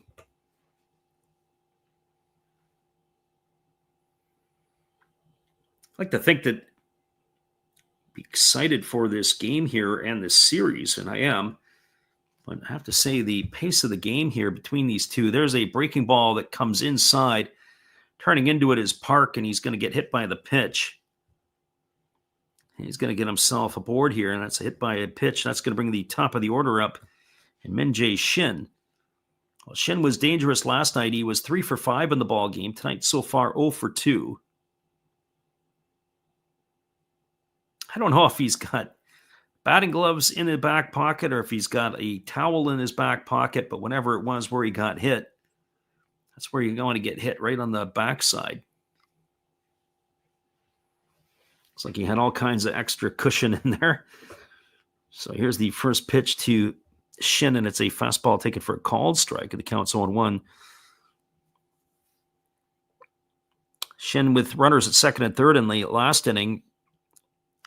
Speaker 1: I like to think that I'd be excited for this game here and this series, and I am. But I have to say the pace of the game here between these two, there's a breaking ball that comes inside. Turning into it is Park, and he's going to get hit by the pitch. He's going to get himself aboard here, and that's a hit by a pitch. That's going to bring the top of the order up. And Min-Jae Shin. Well, Shin was dangerous last night. He was 3 for 5 in the ball game. Tonight so far 0 for 2. I don't know if he's got batting gloves in his back pocket or if he's got a towel in his back pocket, but whenever it was where he got hit, that's where you're going to get hit, right on the backside. Looks like he had all kinds of extra cushion in there. So here's the first pitch to Shin, and it's a fastball taken for a called strike, and the count's 0-1. Shin, with runners at second and third in the last inning,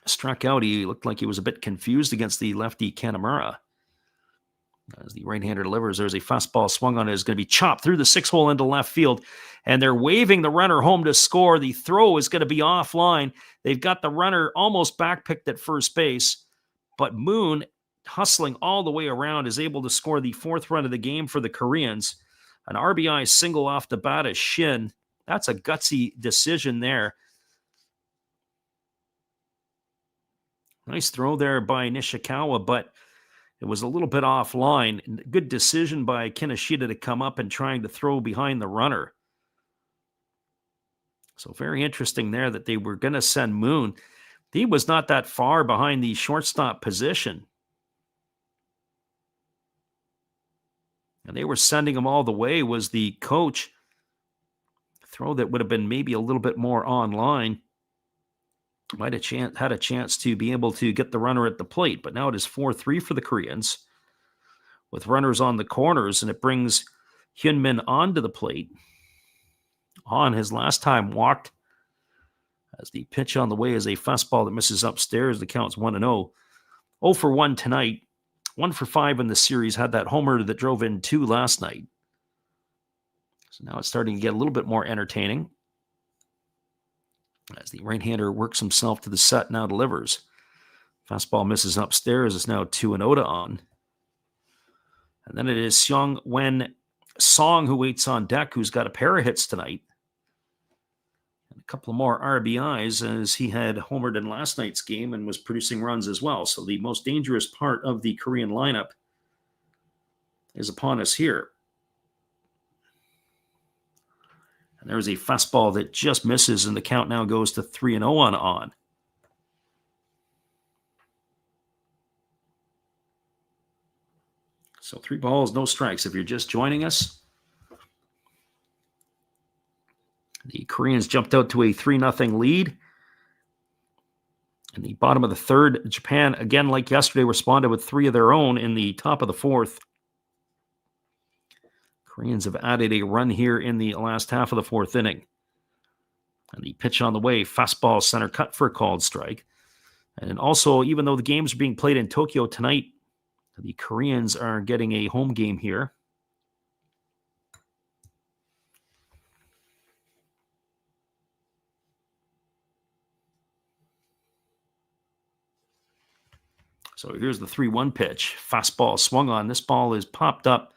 Speaker 1: struck out. He looked like he was a bit confused against the lefty Kanemaru. As the right-hander delivers, there's a fastball swung on it. It's going to be chopped through the 6-hole into left field, and they're waving the runner home to score. The throw is going to be offline. They've got the runner almost backpicked at first base, but Moon, hustling all the way around, is able to score the 4th run of the game for the Koreans. An RBI single off the bat of Shin. That's a gutsy decision there. Nice throw there by Nishikawa, but it was a little bit offline. Good decision by Kinoshita to come up and trying to throw behind the runner. So very interesting there that they were going to send Moon. He was not that far behind the shortstop position. And they were sending him all the way. Was the coach. Throw that would have been maybe a little bit more online. Might have had a chance to be able to get the runner at the plate, but now it is 4-3 for the Koreans with runners on the corners, and it brings Hyunmin onto the plate. On his last time walked, as the pitch on the way is a fastball that misses upstairs. The count's 1-0. 0 for 1 tonight, 1 for 5 in the series. Had that homer that drove in 2 last night. So now it's starting to get a little bit more entertaining. As the right-hander works himself to the set, now delivers. Fastball misses upstairs. It's now 2-0 to On. And then it is Seong Wen Song who waits on deck, who's got a pair of hits tonight. And a couple of more RBIs, as he had homered in last night's game and was producing runs as well. So the most dangerous part of the Korean lineup is upon us here. And there's a fastball that just misses, and the count now goes to 3-0 on. So 3 balls, no strikes. If you're just joining us, the Koreans jumped out to a 3-0 lead. In the bottom of the 3rd, Japan, again, like yesterday, responded with 3 of their own in the top of the 4th. Koreans have added a run here in the last half of the 4th inning. And the pitch on the way, fastball center cut for a called strike. And also, even though the games are being played in Tokyo tonight, the Koreans are getting a home game here. So here's the 3-1 pitch. Fastball swung on. This ball is popped up,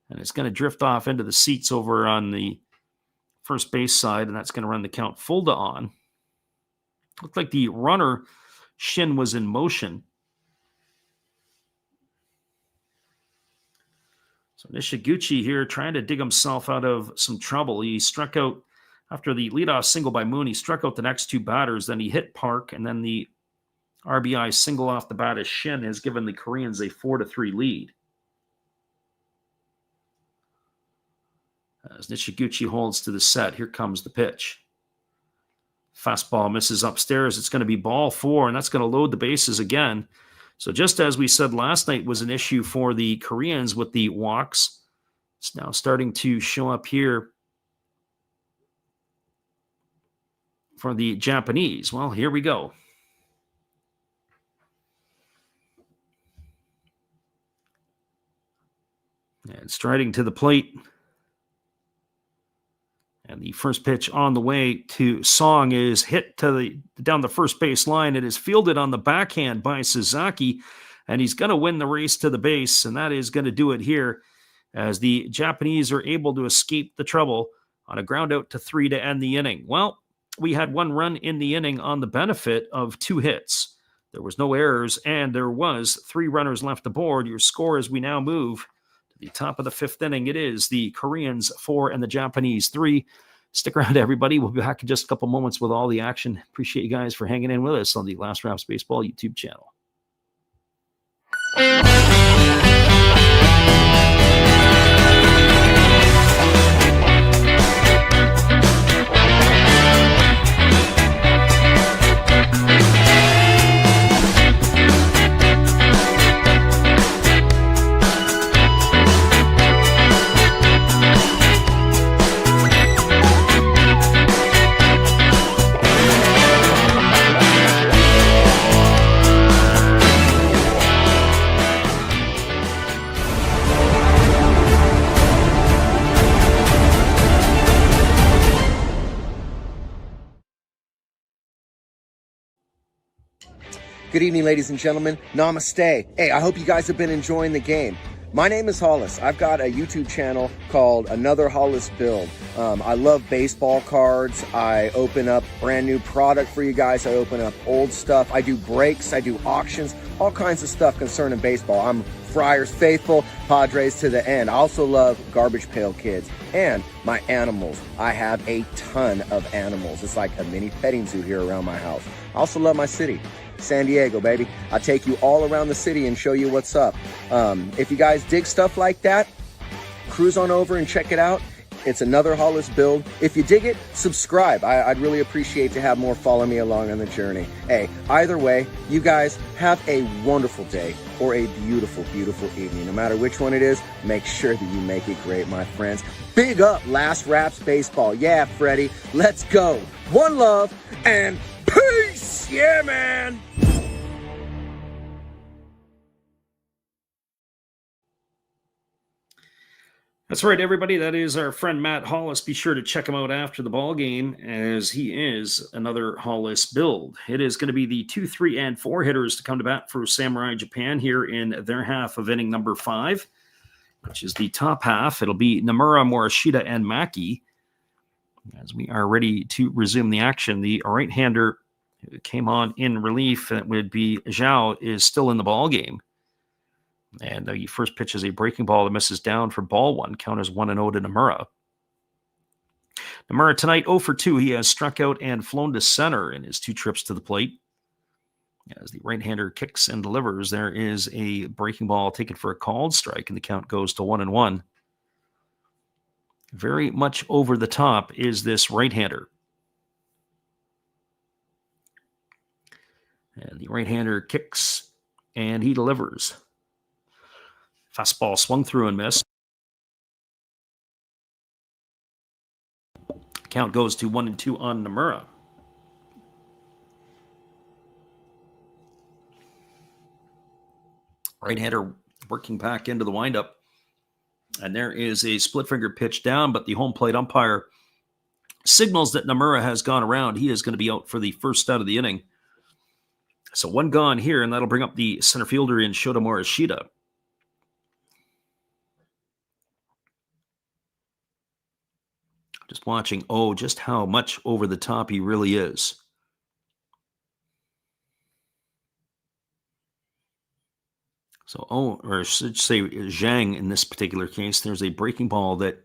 Speaker 1: and it's going to drift off into the seats over on the first base side, and that's going to run the count full to on. Looked like the runner shin was in motion. So Nishiguchi here trying to dig himself out of some trouble. He struck out after the leadoff single by Moon. He struck out the next two batters. Then he hit Park, and then the RBI single off the bat of shin has given the Koreans a 4-3 lead. As Nishiguchi holds to the set, here comes the pitch. Fastball misses upstairs. It's going to be ball 4, and that's going to load the bases again. So just as we said last night was an issue for the Koreans with the walks, it's now starting to show up here for the Japanese. Well, here we go. And striding to the plate. And the first pitch on the way to Song is hit to down the first base line. It is fielded on the backhand by Sasaki, and he's going to win the race to the base, and that is going to do it here as the Japanese are able to escape the trouble on a ground out to 3 to end the inning. Well, we had 1 run in the inning on the benefit of 2 hits. There was no errors, and there was 3 runners left aboard. Your score as we now move to the top of the 5th inning. It is the Koreans 4 and the Japanese 3. Stick around, everybody. We'll be back in just a couple moments with all the action. Appreciate you guys for hanging in with us on the Last Raps Baseball YouTube channel.
Speaker 6: Good evening, ladies and gentlemen. Namaste. Hey, I hope you guys have been enjoying the game. My name is Hollis. I've got a YouTube channel called Another Hollis Build. I love baseball cards. I open up brand new product for you guys. I open up old stuff. I do breaks. I do auctions. All kinds of stuff concerning baseball. I'm Friars faithful, Padres to the end. I also love Garbage Pail Kids and my animals. I have a ton of animals. It's like a mini petting zoo here around my house. I also love my city. San Diego, baby. I'll take you all around the city and show you what's up. If you guys dig stuff like that, cruise on over and check it out. It's Another Hollis Build. If you dig it, subscribe. I'd really appreciate to have more follow me along on the journey. Hey, either way, you guys have a wonderful day or a beautiful, beautiful evening. No matter which one it is, make sure that you make it great, my friends. Big up Last Raps Baseball. Yeah, Freddie, let's go. One love and peace. Yeah, man.
Speaker 1: That's right, everybody. That is our friend Matt Hollis. Be sure to check him out after the ball game, as he is Another Hollis Build. It is going to be the 2, 3, and 4 hitters to come to bat for Samurai Japan here in their half of inning number 5, which is the top half. It'll be Nomura, Morishita, and Maki. As we are ready to resume the action, the right-hander who came on in relief, that would be Zhao, is still in the ball game. And the first pitch is a breaking ball that misses down for ball 1. Count is 1-0 to Nomura. Nomura tonight 0 for 2. He has struck out and flown to center in his 2 trips to the plate. As the right-hander kicks and delivers, there is a breaking ball taken for a called strike, and the count goes to 1-1. Very much over the top is this right-hander. And the right-hander kicks, and he delivers. Fastball swung through and missed. Count Count goes to 1-2 on Nomura. Right-hander working back into the windup. And there is a split finger pitch down, but the home plate umpire signals that Nomura has gone around. He is going to be out for the first out of the inning. So one gone here, and that'll bring up the center fielder in Shota Morishita. Just watching, just how much over the top he really is. So, or I should say Zhang in this particular case. There's a breaking ball that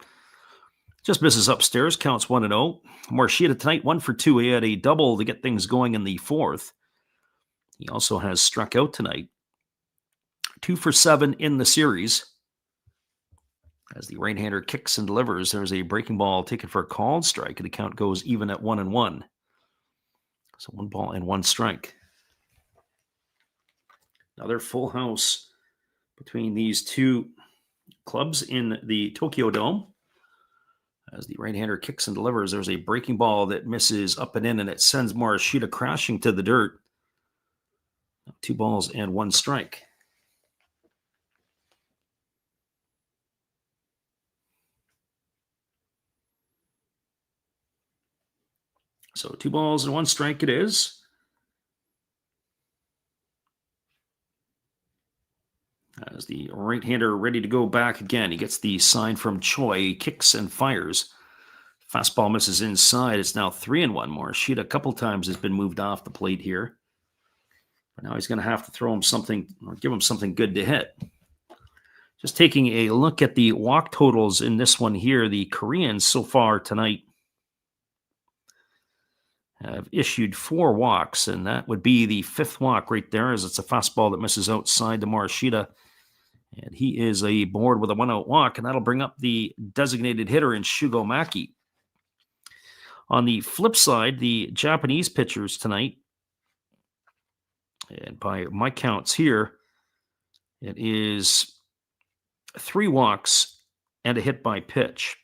Speaker 1: just misses upstairs, counts 1-0. Morishita tonight, 1 for 2. He had a double to get things going in the fourth. He also has struck out tonight. 2 for 7 in the series. As the right-hander kicks and delivers, there's a breaking ball taken for a called strike, and the count goes even at 1-1. So 1 ball and 1 strike. Another full house between these two clubs in the Tokyo Dome. As the right-hander kicks and delivers, there's a breaking ball that misses up and in, and it sends Morishita crashing to the dirt. 2 balls and 1 strike. So 2 balls and 1 strike it is. As the right-hander ready to go back again, he gets the sign from Choi, he kicks and fires. Fastball misses inside. It's now 3-1. Morishita a couple times has been moved off the plate here. But now he's going to have to throw him something, or give him something good to hit. Just taking a look at the walk totals in this one here, the Koreans so far tonight have issued 4 walks, and that would be the 5th walk right there, as it's a fastball that misses outside to Morishita. And he is aboard with a 1-out walk, and that'll bring up the designated hitter in Shugo Maki. On the flip side, the Japanese pitchers tonight, and by my counts here, it is 3 walks and a hit by pitch.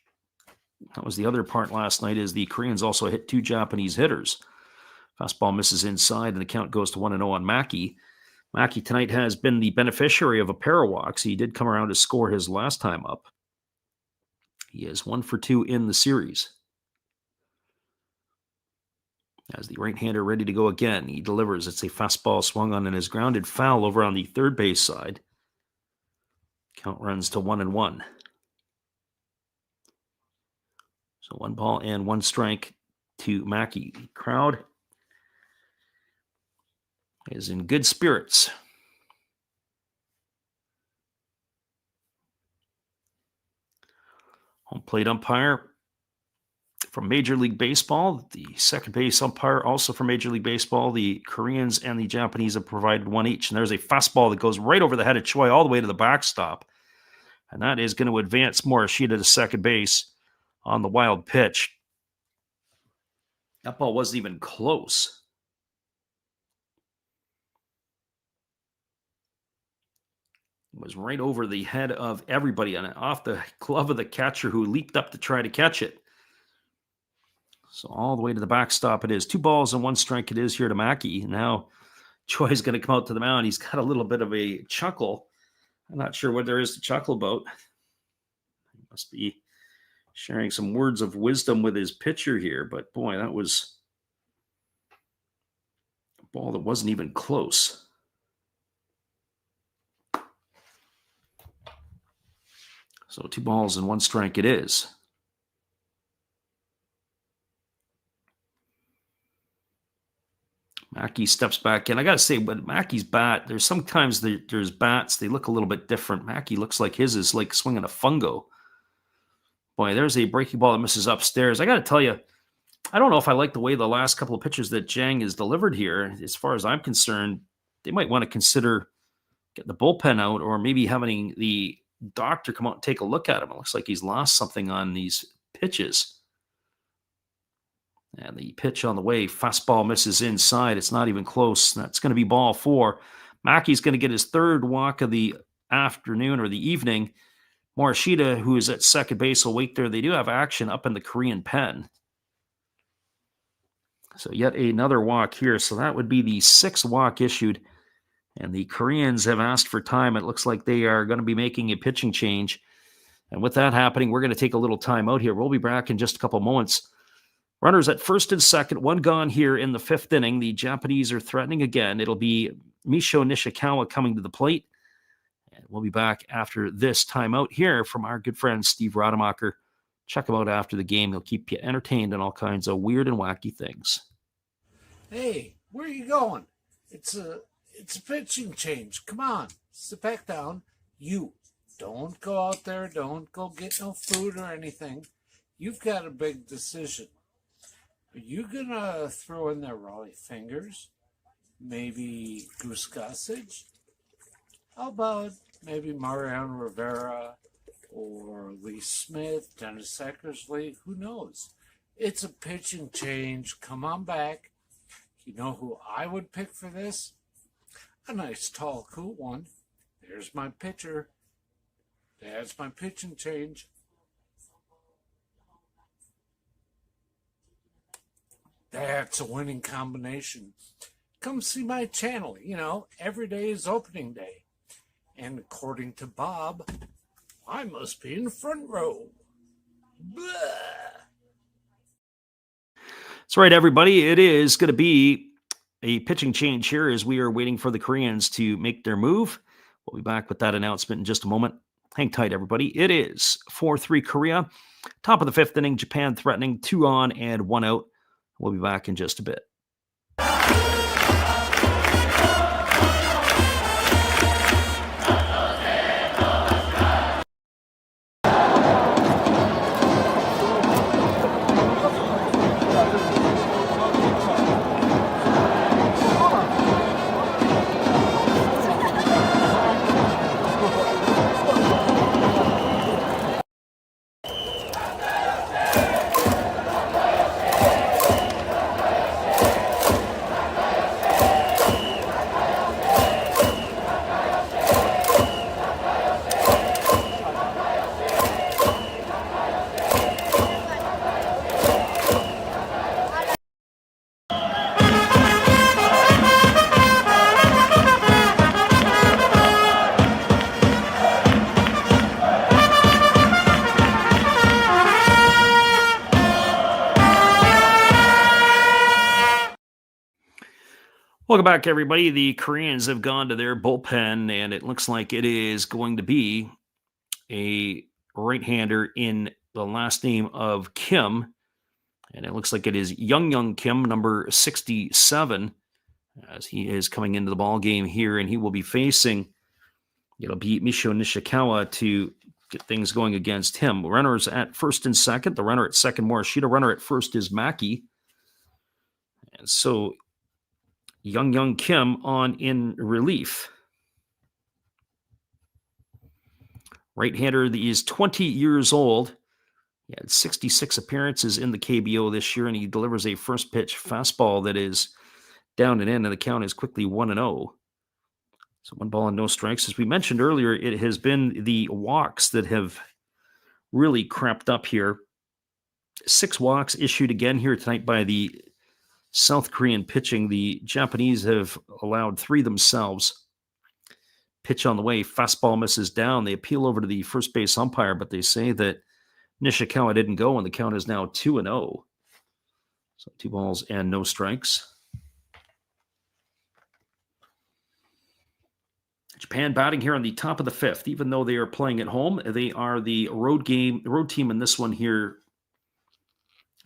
Speaker 1: That was the other part last night, is the Koreans also hit 2 Japanese hitters. Fastball misses inside, and the count goes to 1-0 on Maki. Maki tonight has been the beneficiary of a pair of walks. He did come around to score his last time up. He is 1 for 2 in the series. As the right-hander ready to go again, he delivers. It's a fastball swung on and is grounded foul over on the third base side. Count runs to 1-1. So 1 ball and 1 strike to Maki. The crowd is in good spirits. Home plate umpire from Major League Baseball. The second base umpire also from Major League Baseball. The Koreans and the Japanese have provided 1 each. And there's a fastball that goes right over the head of Choi all the way to the backstop. And that is going to advance Morishita to second base on the wild pitch. That ball wasn't even close. It was right over the head of everybody and off the glove of the catcher, who leaped up to try to catch it. So all the way to the backstop it is. 2 balls and 1 strike it is here to Maki. Now Choi's going to come out to the mound. He's got a little bit of a chuckle. I'm not sure what there is to chuckle about. He must be sharing some words of wisdom with his pitcher here. But boy, that was a ball that wasn't even close. So 2 balls and 1 strike it is. Maki steps back in. I got to say, but Maki's bat, there's sometimes there's bats, they look a little bit different. Maki looks like his is like swinging a fungo. Boy, there's a breaking ball that misses upstairs. I got to tell you, I don't know if I like the way the last couple of pitches that Zhang has delivered here. As far as I'm concerned, they might want to consider getting the bullpen out, or maybe having the doctor come out and take a look at him. It looks like he's lost something on these pitches. And the pitch on the way, fastball misses inside. It's not even close. That's going to be ball 4. Maki's going to get his 3rd walk of the afternoon or the evening. Morishita, who is at second base, will wait there. They do have action up in the Korean pen. So yet another walk here. So that would be the 6th walk issued. And the Koreans have asked for time. It looks like they are going to be making a pitching change. And with that happening, we're going to take a little time out here. We'll be back in just a couple moments. Runners at first and second, one gone here in the 5th inning. The Japanese are threatening again. It'll be Misho Nishikawa coming to the plate. And we'll be back after this timeout here from our good friend Steve Rademacher. Check him out after the game. He'll keep you entertained on all kinds of weird and wacky things.
Speaker 4: Hey, where are you going? It's a pitching change. Come on, sit back down. You don't go out there. Don't go get no food or anything. You've got a big decision. Are you gonna throw in there Raleigh Fingers? Maybe Goose Gossage? How about maybe Mariano Rivera or Lee Smith, Dennis Eckersley? Who knows? It's a pitching change. Come on back. You know who I would pick for this? A nice, tall, cool one. There's my pitcher. That's my pitching change. That's a winning combination. Come see my channel. You know, every day is opening day. And according to Bob, I must be in the front row. Blah.
Speaker 1: That's right, everybody. It is going to be a pitching change here as we are waiting for the Koreans to make their move. We'll be back with that announcement in just a moment. Hang tight, everybody. It is 4-3 Korea. Top of the 5th inning, Japan threatening, 2 on and 1 out. We'll be back in just a bit. Welcome back, everybody. The Koreans have gone to their bullpen, and it looks like it is going to be a right-hander in the last name of Kim. And it looks like it is Young Kim, number 67, as he is coming into the ball game here, and he will be facing, it'll be Misho Nishikawa to get things going against him. Runners at first and second. The runner at second, Morishita. Runner at first is Maki. And so Young Kim on in relief. Right-hander that is 20 years old. He had 66 appearances in the KBO this year, and he delivers a first pitch fastball that is down and in, and the count is quickly 1-0. So 1 ball and no strikes. As we mentioned earlier, it has been the walks that have really crept up here. 6 walks issued again here tonight by the South Korean pitching. The Japanese have allowed 3 themselves. Pitch on the way, fastball misses down. They appeal over to the first base umpire, but they say that Nishikawa didn't go, and the count is now 2-0. So 2 balls and no strikes. Japan batting here on the top of the 5th. Even though they are playing at home, they are the road team in this one here.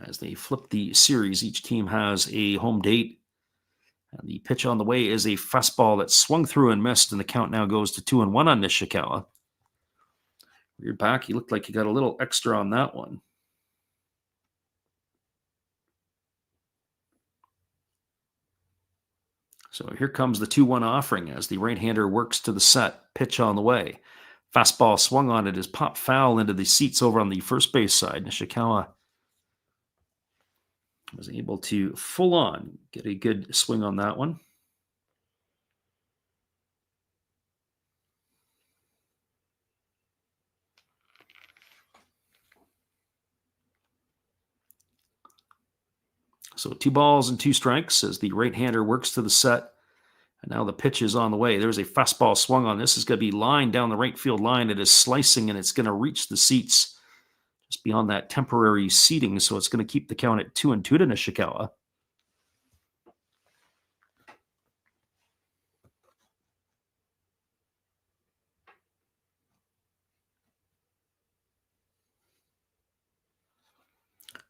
Speaker 1: As they flip the series, each team has a home date. And the pitch on the way is a fastball that swung through and missed, and the count now goes to 2-1 on Nishikawa. Weird back. He looked like he got a little extra on that one. So here comes the 2-1 offering as the right-hander works to the set. Pitch on the way. Fastball swung on it is popped foul into the seats over on the first base side. Nishikawa was able to full on get a good swing on that one. So 2 balls and 2 strikes as the right-hander works to the set. And now the pitch is on the way. There's a fastball swung on. This is going to be lined down the right field line. It is slicing, and it's going to reach the seats just beyond that temporary seating. So it's going to keep the count at 2-2 to Nishikawa.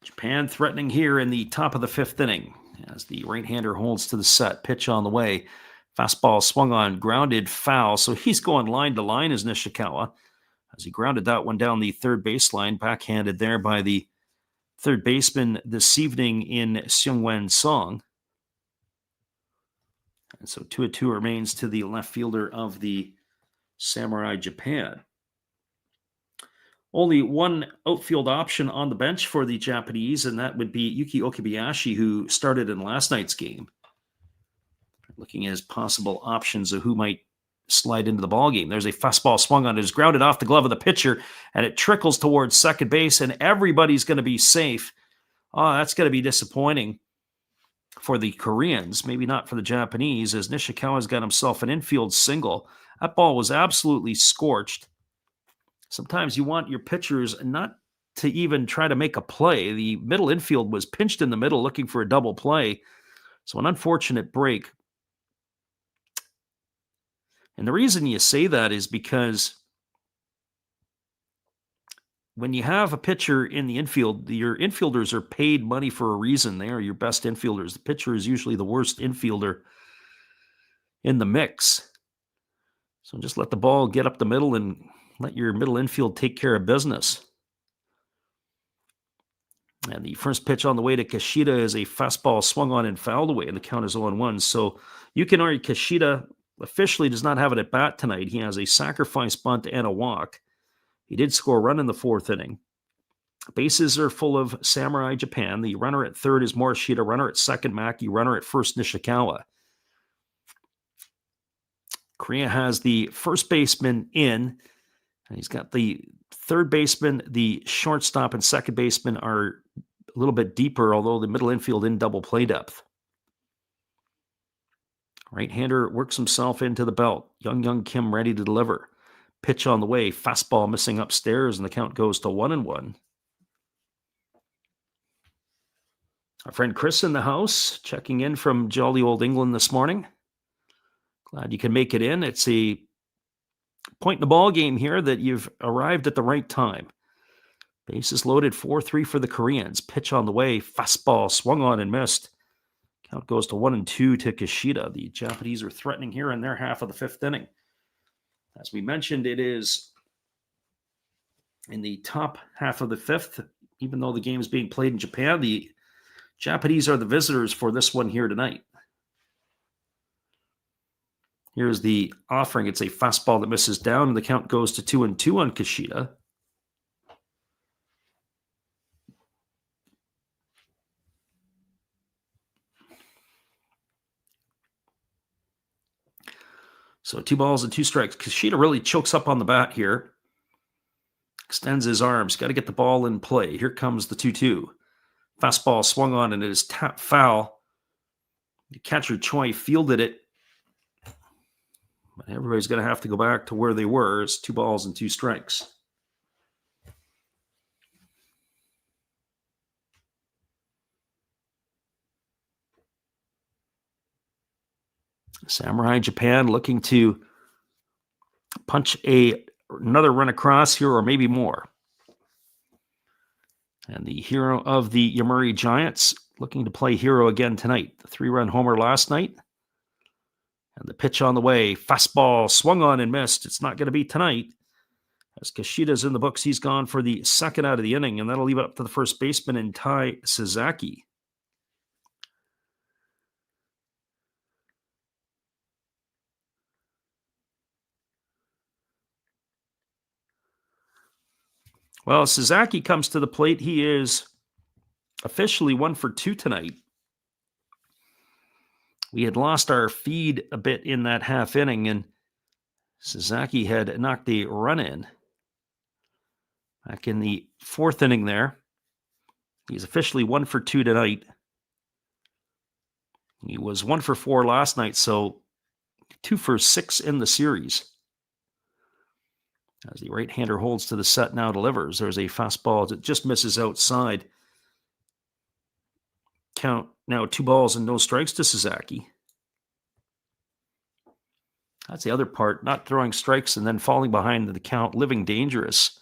Speaker 1: Japan threatening here in the top of the 5th inning as the right-hander holds to the set. Pitch on the way. Fastball swung on, grounded, foul. So he's going line to line as Nishikawa as he grounded that one down the third baseline, backhanded there by the third baseman this evening in Seung-Wen Song. And so 2-2 remains to the left fielder of the Samurai Japan. Only one outfield option on the bench for the Japanese, and that would be Yuki Okabayashi, who started in last night's game. Looking at his possible options of who might slide into the ballgame. There's a fastball swung on. It is grounded off the glove of the pitcher, and it trickles towards second base, and everybody's going to be safe. Oh, that's going to be disappointing for the Koreans, maybe not for the Japanese, as Nishikawa's got himself an infield single. That ball was absolutely scorched. Sometimes you want your pitchers not to even try to make a play. The middle infield was pinched in the middle looking for a double play. So an unfortunate break. And the reason you say that is because when you have a pitcher in the infield, your infielders are paid money for a reason. They are your best infielders. The pitcher is usually the worst infielder in the mix. So just let the ball get up the middle and let your middle infield take care of business. And the first pitch on the way to Kishida is a fastball swung on and fouled away, and the count is 0-1. So you can argue Kishida officially does not have it at bat tonight. He has a sacrifice bunt and a walk. He did score a run in the 4th inning. Bases are full of Samurai Japan. The runner at third is Morishita, runner at second Maki, runner at first Nishikawa. Korea has the first baseman in. And he's got the third baseman, the shortstop, and second baseman are a little bit deeper, although the middle infield in double play depth. Right-hander works himself into the belt. Young Kim ready to deliver. Pitch on the way. Fastball missing upstairs, and the count goes to 1-1. Our friend Chris in the house, checking in from jolly old England this morning. Glad you can make it in. It's a point in the ball game here that you've arrived at the right time. Bases loaded, 4-3 for the Koreans. Pitch on the way. Fastball swung on and missed. Count goes to 1-2 to Kishida. The Japanese are threatening here in their half of the 5th inning. As we mentioned, it is in the top half of the 5th. Even though the game is being played in Japan, the Japanese are the visitors for this one here tonight. Here's the offering. It's a fastball that misses down, and the count goes to 2-2 on Kishida. So 2 balls and 2 strikes. Kishida really chokes up on the bat here. Extends his arms. Got to get the ball in play. Here comes the 2-2. Fastball swung on, and it is tapped foul. The catcher Choi fielded it. But everybody's going to have to go back to where they were. It's 2 balls and 2 strikes. Samurai Japan looking to punch another run across here, or maybe more. And the hero of the Yomiuri Giants looking to play hero again tonight. The 3-run homer last night. And the pitch on the way. Fastball swung on and missed. It's not going to be tonight. As Kishida's in the books, he's gone for the second out of the inning, and that'll leave it up to the first baseman in Tai Sasaki. Well, Sasaki comes to the plate. He is officially 1 for 2 tonight. We had lost our feed a bit in that half inning, and Sasaki had knocked a run in back in the 4th inning there. He's officially 1 for 2 tonight. He was 1 for 4 last night, so 2 for 6 in the series. As the right-hander holds to the set, now delivers. There's a fastball that just misses outside. Count now 2 balls and no strikes to Sasaki. That's the other part, not throwing strikes and then falling behind the count, living dangerous.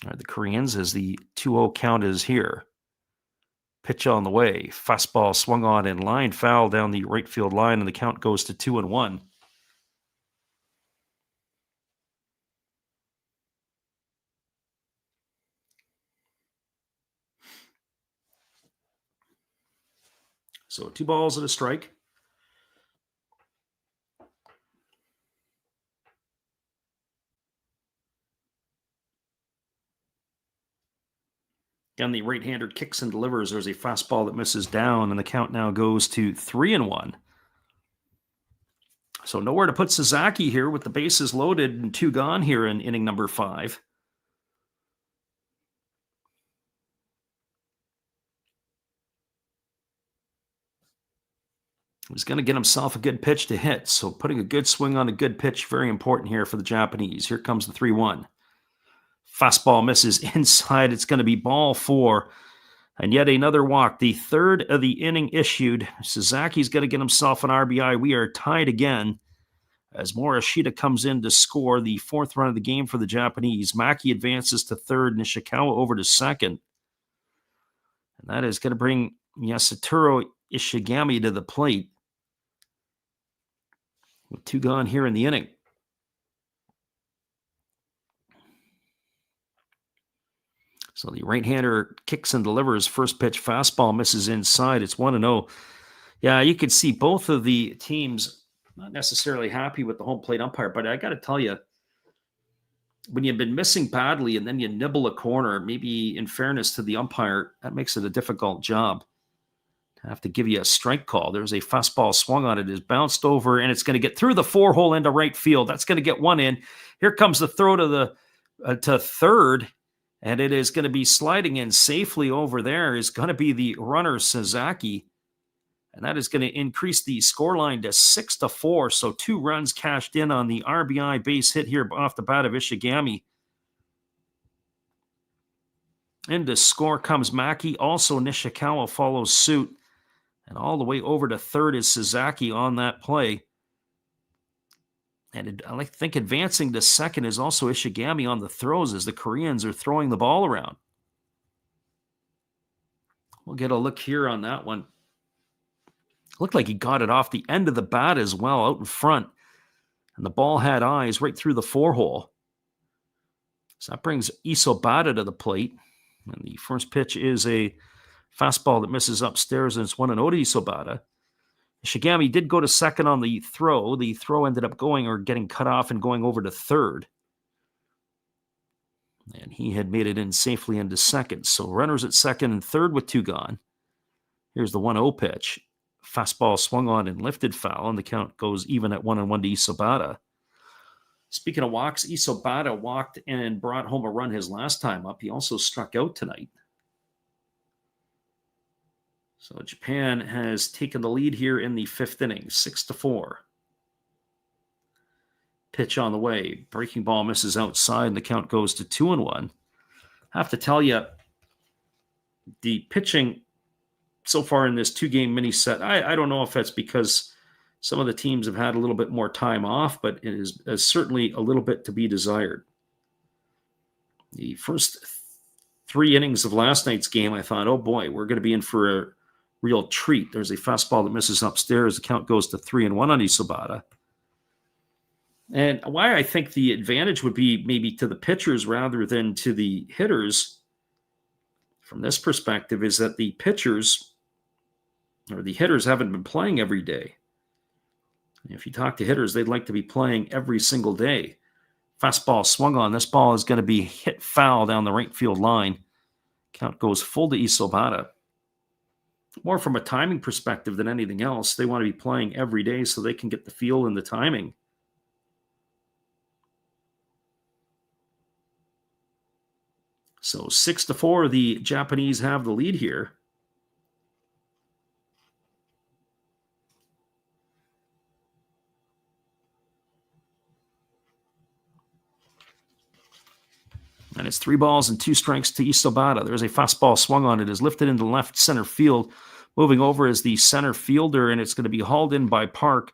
Speaker 1: All right, the Koreans, as the 2-0 count is here. Pitch on the way. Fastball swung on in line, foul down the right field line, and the count goes to 2-1. So 2 balls and a strike. Again, the right-hander kicks and delivers. There's a fastball that misses down, and the count now goes to 3-1. So nowhere to put Sasaki here with the bases loaded and 2 gone here in inning number 5. He's going to get himself a good pitch to hit. So putting a good swing on a good pitch, very important here for the Japanese. Here comes the 3-1. Fastball misses inside. It's going to be ball 4. And yet another walk. The third of the inning issued. Sasaki's going to get himself an RBI. We are tied again as Morishita comes in to score the 4th run of the game for the Japanese. Maki advances to third. Nishikawa over to second. And that is going to bring Yasutaro Ishigami to the plate. With 2 gone here in the inning. So the right-hander kicks and delivers. First pitch fastball misses inside. It's 1-0. Yeah, you could see both of the teams not necessarily happy with the home plate umpire, but I got to tell you, when you've been missing badly and then you nibble a corner, maybe in fairness to the umpire, that makes it a difficult job. I have to give you a strike call. There's a fastball swung on it. It is bounced over, and it's going to get through the 4-hole into right field. That's going to get 1 in. Here comes the throw to to third, and it is going to be sliding in safely over there. Is going to be the runner Sasaki, and that is going to increase the scoreline to 6-4. So 2 runs cashed in on the RBI base hit here off the bat of Ishigami. Into score comes Maki. Also Nishikawa follows suit. And all the way over to third is Sasaki on that play. And I think advancing to second is also Ishigami on the throws as the Koreans are throwing the ball around. We'll get a look here on that one. Looked like he got it off the end of the bat as well, out in front. And the ball had eyes right through the 4-hole. So that brings Isobata to the plate. And the first pitch is a fastball that misses upstairs, and it's 1-0 to Isobata. Ishigami did go to second on the throw. The throw ended up getting cut off and going over to third. And he had made it in safely into second. So runners at second and third with 2 gone. Here's the 1-0 pitch. Fastball swung on and lifted foul, and the count goes even at 1-1 to Isobata. Speaking of walks, Isobata walked and brought home a run his last time up. He also struck out tonight. So Japan has taken the lead here in the 5th inning, 6-4. Pitch on the way. Breaking ball misses outside, and the count goes to 2-1. I have to tell you, the pitching so far in this 2-game mini set, I don't know if that's because some of the teams have had a little bit more time off, but it is certainly a little bit to be desired. The first 3 innings of last night's game, I thought, oh boy, we're going to be in for a real treat. There's a fastball that misses upstairs. The count goes to 3-1 on Isobata. And why I think the advantage would be maybe to the pitchers rather than to the hitters from this perspective is that the pitchers or the hitters haven't been playing every day. If you talk to hitters, they'd like to be playing every single day. Fastball swung on. This ball is going to be hit foul down the right field line. Count goes full to Isobata. More from a timing perspective than anything else. They want to be playing every day so they can get the feel and the timing. So 6-4, the Japanese have the lead here. And it's 3 balls and 2 strikes to Isobata. There's a fastball swung on. It is lifted into left center field. Moving over is the center fielder, and it's going to be hauled in by Park.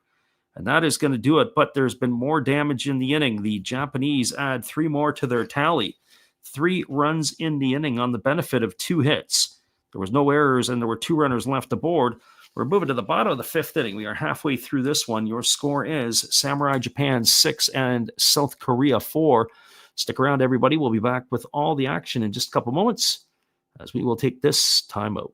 Speaker 1: And that is going to do it. But there's been more damage in the inning. The Japanese add 3 more to their tally. 3 runs in the inning on the benefit of 2 hits. There was no errors, and there were 2 runners left aboard. We're moving to the bottom of the 5th inning. We are halfway through this one. Your score is Samurai Japan 6 and South Korea 4. Stick around, everybody. We'll be back with all the action in just a couple moments as we will take this time out.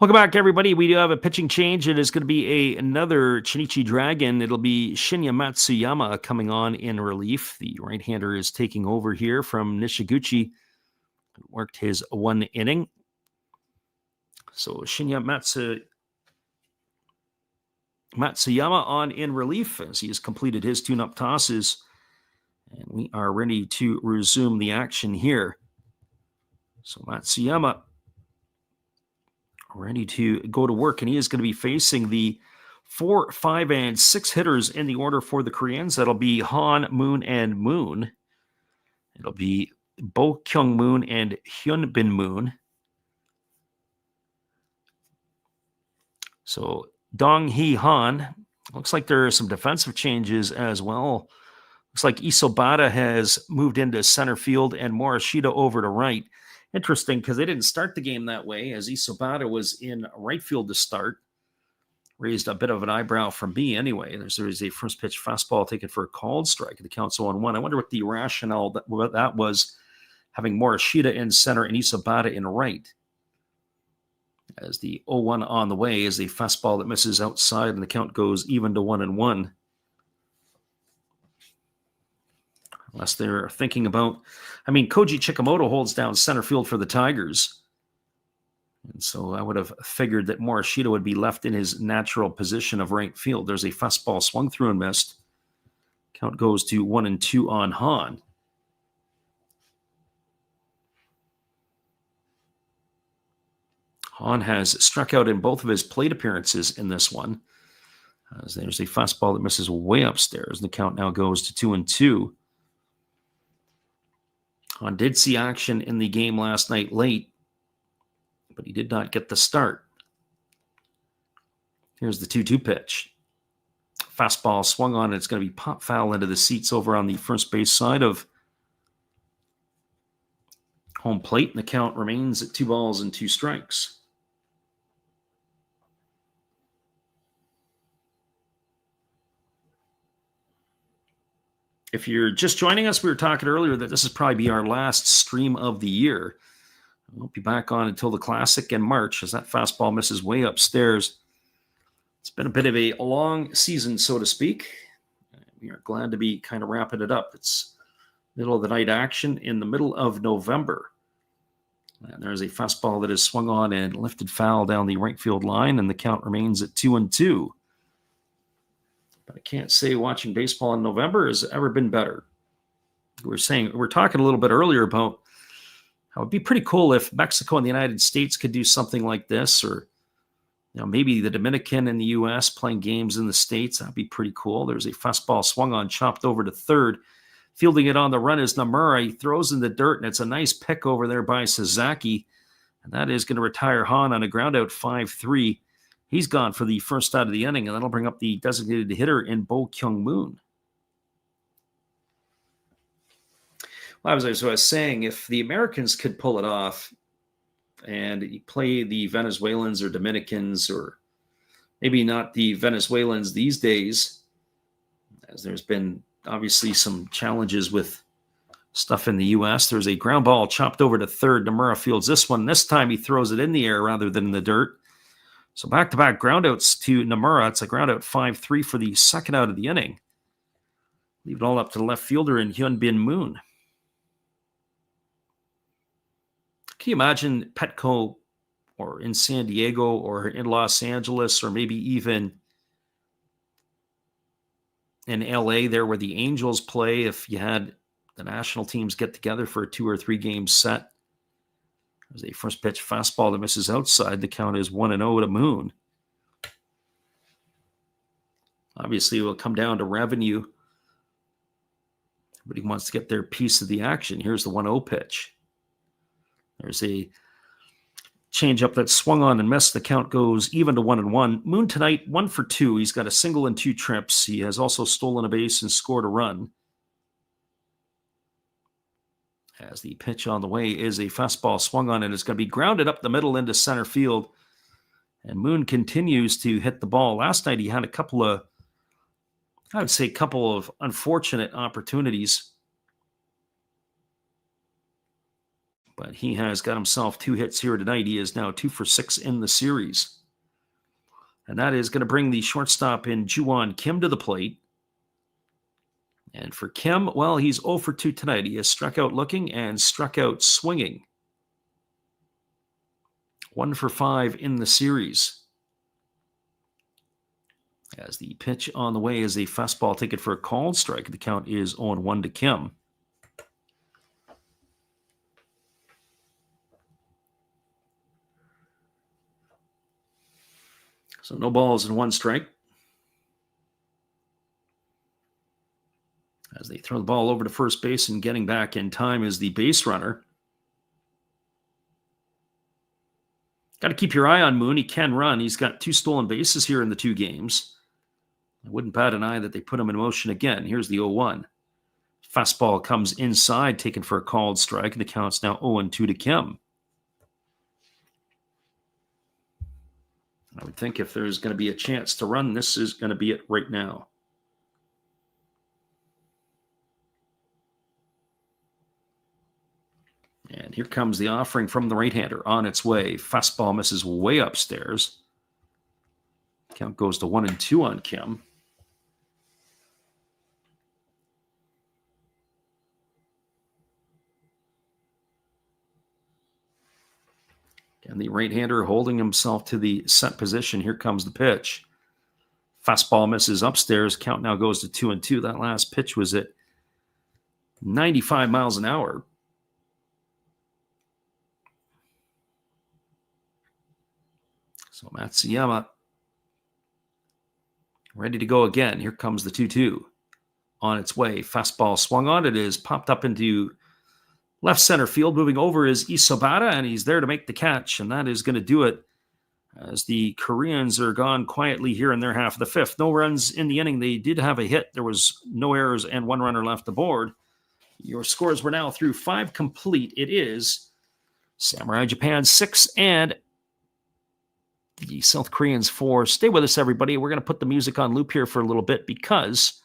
Speaker 1: Welcome back, everybody. We do have a pitching change. It is going to be another Chinichi Dragon. It'll be Shinya Matsuyama coming on in relief. The right-hander is taking over here from Nishiguchi, who worked his 1 inning. So Shinya Matsuyama on in relief as he has completed his tune-up tosses. And we are ready to resume the action here. So Matsuyama ready to go to work, and he is going to be facing the 4, 5, and 6 hitters in the order for the Koreans. That'll be Han, Moon, and Moon. It'll be Bo Kyung Moon and Hyun Bin Moon. So Dong Hee Han. Looks like there are some defensive changes as well. Looks like Isobata has moved into center field and Morishita over to right. Interesting, because they didn't start the game that way, as Isobata was in right field to start. Raised a bit of an eyebrow from me anyway. There is a first pitch fastball taken for a called strike. The count's 0-1. I wonder what the rationale that was, having Morishita in center and Isobata in right. As the 0-1 on the way is a fastball that misses outside, and the count goes even to 1-1. Unless they're thinking about, Koji Chikamoto holds down center field for the Tigers. And so I would have figured that Morishita would be left in his natural position of right field. There's a fastball swung through and missed. Count goes to 1-2 on Han. Han has struck out in both of his plate appearances in this one. As there's a fastball that misses way upstairs. The count now goes to 2-2. Han did see action in the game last night late, but he did not get the start. Here's the 2-2 pitch. Fastball swung on. It's going to be pop foul into the seats over on the first base side of home plate, and the count remains at 2 balls and 2 strikes. If you're just joining us, we were talking earlier that this is probably be our last stream of the year. We won't be back on until the Classic in March, as that fastball misses way upstairs. It's been a bit of a long season, so to speak. We are glad to be kind of wrapping it up. It's middle of the night action in the middle of November. And there's a fastball that is swung on and lifted foul down the right field line, and the count remains at 2-2. But I can't say watching baseball in November has ever been better. We're talking a little bit earlier about how it'd be pretty cool if Mexico and the United States could do something like this, or Maybe the Dominican and the U.S. playing games in the States. That'd be pretty cool. There's a fastball swung on, chopped over to third. Fielding it on the run is Nomura. He throws in the dirt, and it's a nice pick over there by Sasaki. And that is going to retire Hahn on a ground out 5-3. He's gone for the first out of the inning, and that'll bring up the designated hitter in Bo Kyung Moon. Well, as I was saying, if the Americans could pull it off and play the Venezuelans or Dominicans, or maybe not the Venezuelans these days, as there's been obviously some challenges with stuff in the U.S. There's a ground ball chopped over to third. Nomura fields this one. This time he throws it in the air rather than in the dirt. So back-to-back groundouts to Nomura. It's a groundout 5-3 for the second out of the inning. Leave it all up to the left fielder in Hyun Bin Moon. Can you imagine Petco or in San Diego or in Los Angeles or maybe even in LA there where the Angels play, if you had the national teams get together for a 2 or 3 game set? There's a first pitch fastball that misses outside. The count is 1-0 to Moon. Obviously, it will come down to revenue. Everybody wants to get their piece of the action. Here's the 1-0 pitch. There's a changeup that swung on and missed. The count goes even to 1-1. Moon tonight, 1 for 2. He's got a single and 2 trips. He has also stolen a base and scored a run. As the pitch on the way is a fastball swung on, and it's going to be grounded up the middle into center field. And Moon continues to hit the ball. Last night he had a couple of unfortunate opportunities. But he has got himself 2 hits here tonight. He is now 2 for 6 in the series. And that is going to bring the shortstop in Juwon Kim to the plate. And for Kim, well, he's 0 for 2 tonight. He has struck out looking and struck out swinging. 1 for 5 in the series. As the pitch on the way is a fastball taken for a called strike. The count is 0-1 to Kim. So no balls and 1 strike. As they throw the ball over to first base, and getting back in time is the base runner. Got to keep your eye on Moon. He can run. He's got 2 stolen bases here in the 2 games. I wouldn't bat an eye that they put him in motion again. Here's the 0-1. Fastball comes inside, taken for a called strike, and the count's now 0-2 to Kim. I would think if there's going to be a chance to run, this is going to be it right now. And here comes the offering from the right-hander on its way. Fastball misses way upstairs. Count goes to 1-2 on Kim. And the right-hander holding himself to the set position. Here comes the pitch. Fastball misses upstairs. Count now goes to 2-2. That last pitch was at 95 miles an hour. So Matsuyama ready to go again. Here comes the 2-2 on its way. Fastball swung on. It is popped up into left center field. Moving over is Isobata, and he's there to make the catch, and that is going to do it as the Koreans are gone quietly here in their half of the 5th. No runs in the inning. They did have a hit. There was no errors and 1 runner left aboard. Your scores were now through 5 complete. It is Samurai Japan 6 and the South Koreans 4. Stay with us, everybody. We're going to put the music on loop here for a little bit because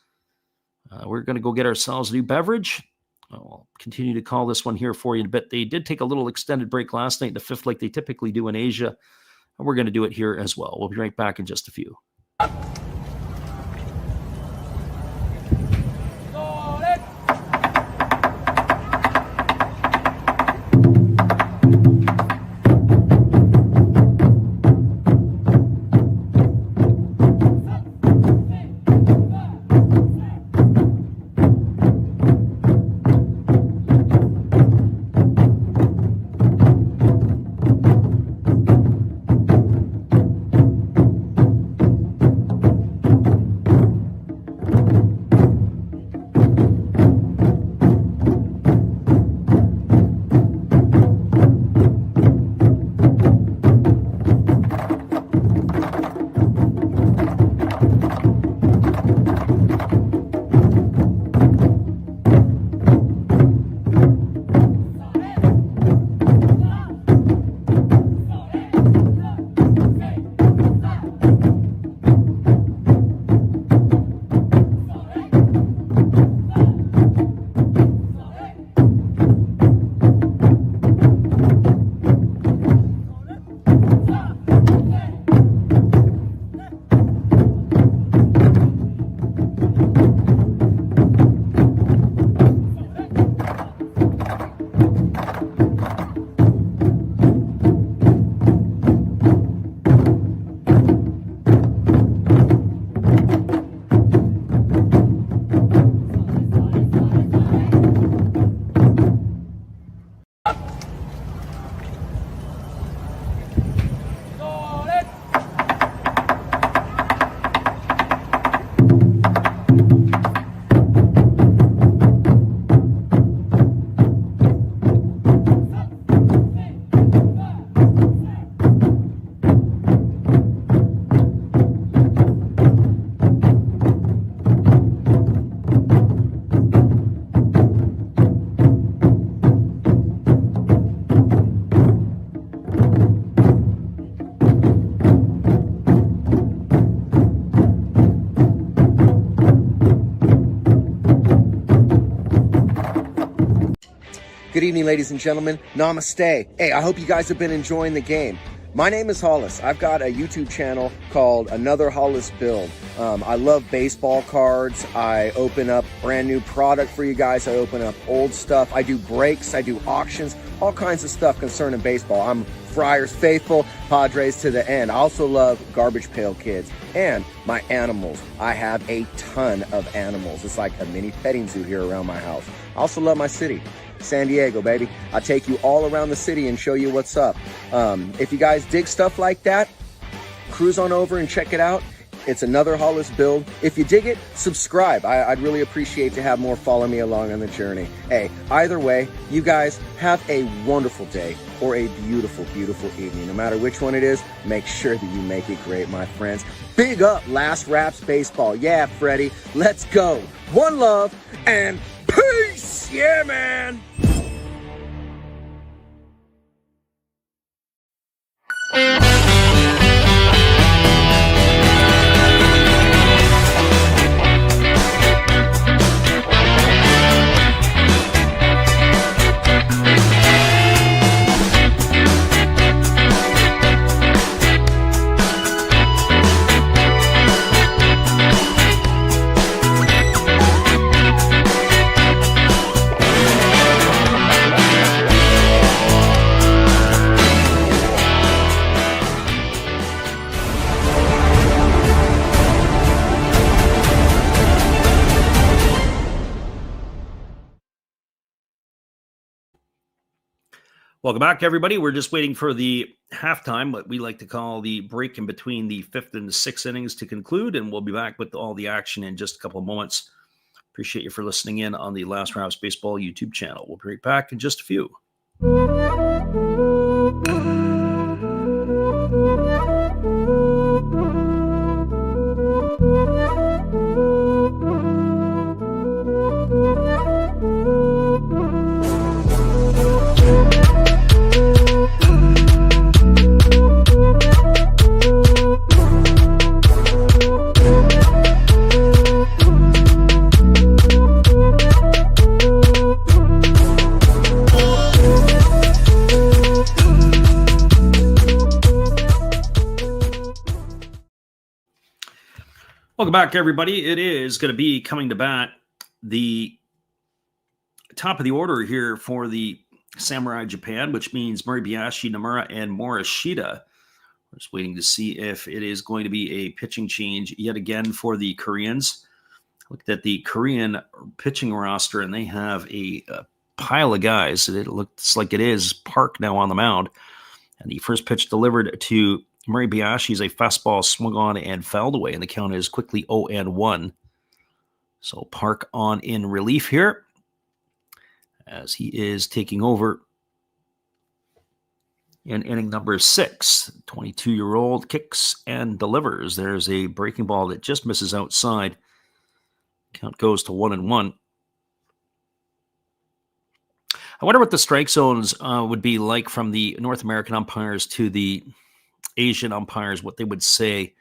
Speaker 1: we're going to go get ourselves a new beverage. I'll continue to call this one here for you in a bit. They did take a little extended break last night in the 5th like they typically do in Asia, and we're going to do it here as well. We'll be right back in just a few.
Speaker 6: Good evening, ladies and gentlemen. Namaste. Hey, I hope you guys have been enjoying the game. My name is Hollis. I've got a YouTube channel called Another Hollis Build. I love baseball cards. I open up brand new product for you guys. I open up old stuff. I do breaks. I do auctions. All kinds of stuff concerning baseball. I'm Friars faithful, Padres to the end. I also love Garbage Pail Kids and my animals. I have a ton of animals. It's like a mini petting zoo here around my house. I also love my city. San Diego, baby. I'll take you all around the city and show you what's up. If you guys dig stuff like that, cruise on over and check it out. It's Another Hollis Build. If you dig it, subscribe. I'd really appreciate to have more follow me along on the journey. Hey, either way, you guys have a wonderful day or a beautiful, beautiful evening. No matter which one it is, make sure that you make it great, my friends. Big up Last Raps Baseball. Yeah, Freddie, let's go. One love and peace. Yeah, man.
Speaker 1: Welcome back, everybody. We're just waiting for the halftime, what we like to call the break in between the fifth and the sixth innings to conclude, and we'll be back with all the action in just a couple of moments. Appreciate you for listening in on the Last Raps Baseball YouTube channel. We'll be right back in just a few. Welcome back, everybody. It is going to be coming to bat the top of the order here for the Samurai Japan, which means Moribayashi, Nomura, and Morishita. We're just waiting to see if it is going to be a pitching change yet again for the Koreans. Looked at the Korean pitching roster, and they have a pile of guys. It looks like it is Park now on the mound. And the first pitch delivered to Moribayashi is a fastball swung on and fouled away, and the count is quickly 0-1. So Park on in relief here as he is taking over in inning number 6. 22-year-old kicks and delivers. There's a breaking ball that just misses outside. Count goes to 1-1. I wonder what the strike zones would be like from the North American umpires to the Asian umpires, what they would say.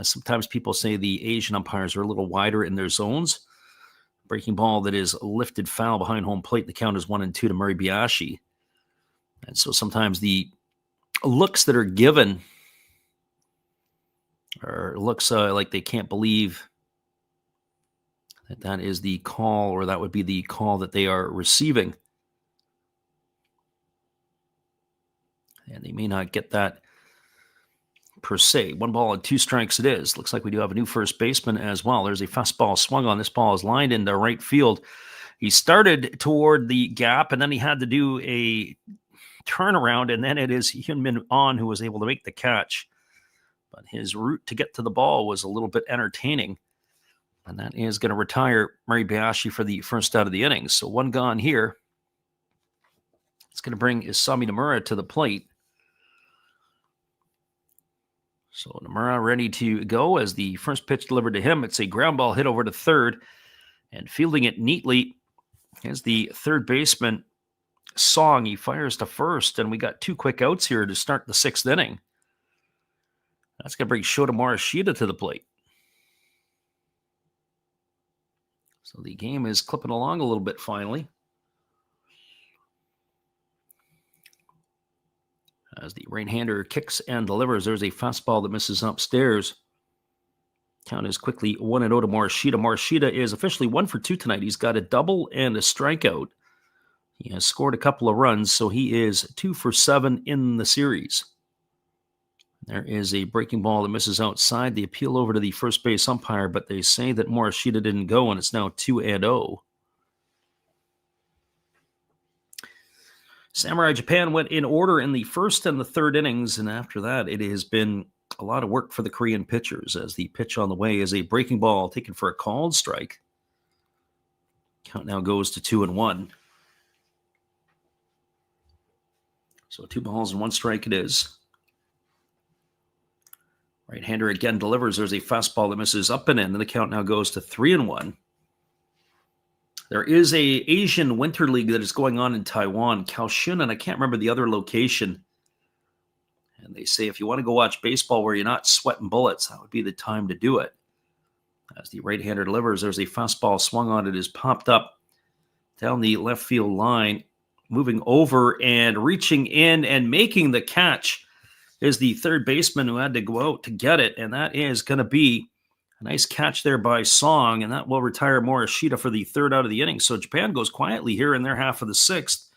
Speaker 1: Sometimes people say the Asian umpires are a little wider in their zones. Breaking ball that is lifted foul behind home plate. The count is 1-2 to Moribayashi. And so sometimes the looks that are given are looks like they can't believe that is the call, or that would be the call that they are receiving. And they may not get that per se. 1 ball and 2 strikes it is. Looks like we do have a new first baseman as well. There's a fastball swung on. This ball is lined into right field. He started toward the gap, and then he had to do a turnaround, and then it is Hyunmin On who was able to make the catch. But his route to get to the ball was a little bit entertaining. And that is going to retire Moribayashi for the first out of the innings. So 1 gone here. It's going to bring Isami Nomura to the plate. So Nomura ready to go as the first pitch delivered to him. It's a ground ball hit over to third, and fielding it neatly is the third baseman, Song. He fires to first, and we got 2 quick outs here to start the 6th inning. That's going to bring Shota Morishita to the plate. So the game is clipping along a little bit finally. As the right-hander kicks and delivers, there's a fastball that misses upstairs. Count is quickly 1-0 to Morishita. Morishita is officially 1 for 2 tonight. He's got a double and a strikeout. He has scored a couple of runs, so he is 2 for 7 in the series. There is a breaking ball that misses outside. The appeal over to the first base umpire, but they say that Morishita didn't go, and it's now 2-0. Samurai Japan went in order in the first and the third innings, and after that, it has been a lot of work for the Korean pitchers, as the pitch on the way is a breaking ball taken for a called strike. Count now goes to 2-1. So 2 balls and 1 strike it is. Right-hander again delivers. There's a fastball that misses up and in, and the count now goes to 3-1. There is a Asian Winter League that is going on in Taiwan, Kaohsiung, and I can't remember the other location. And they say if you want to go watch baseball where you're not sweating bullets, that would be the time to do it. As the right-hander delivers, there's a fastball swung on. It is popped up down the left field line, moving over and reaching in and making the catch is the third baseman who had to go out to get it, and that is going to be a nice catch there by Song, and that will retire Morishita for the third out of the inning. So Japan goes quietly here in their half of the sixth,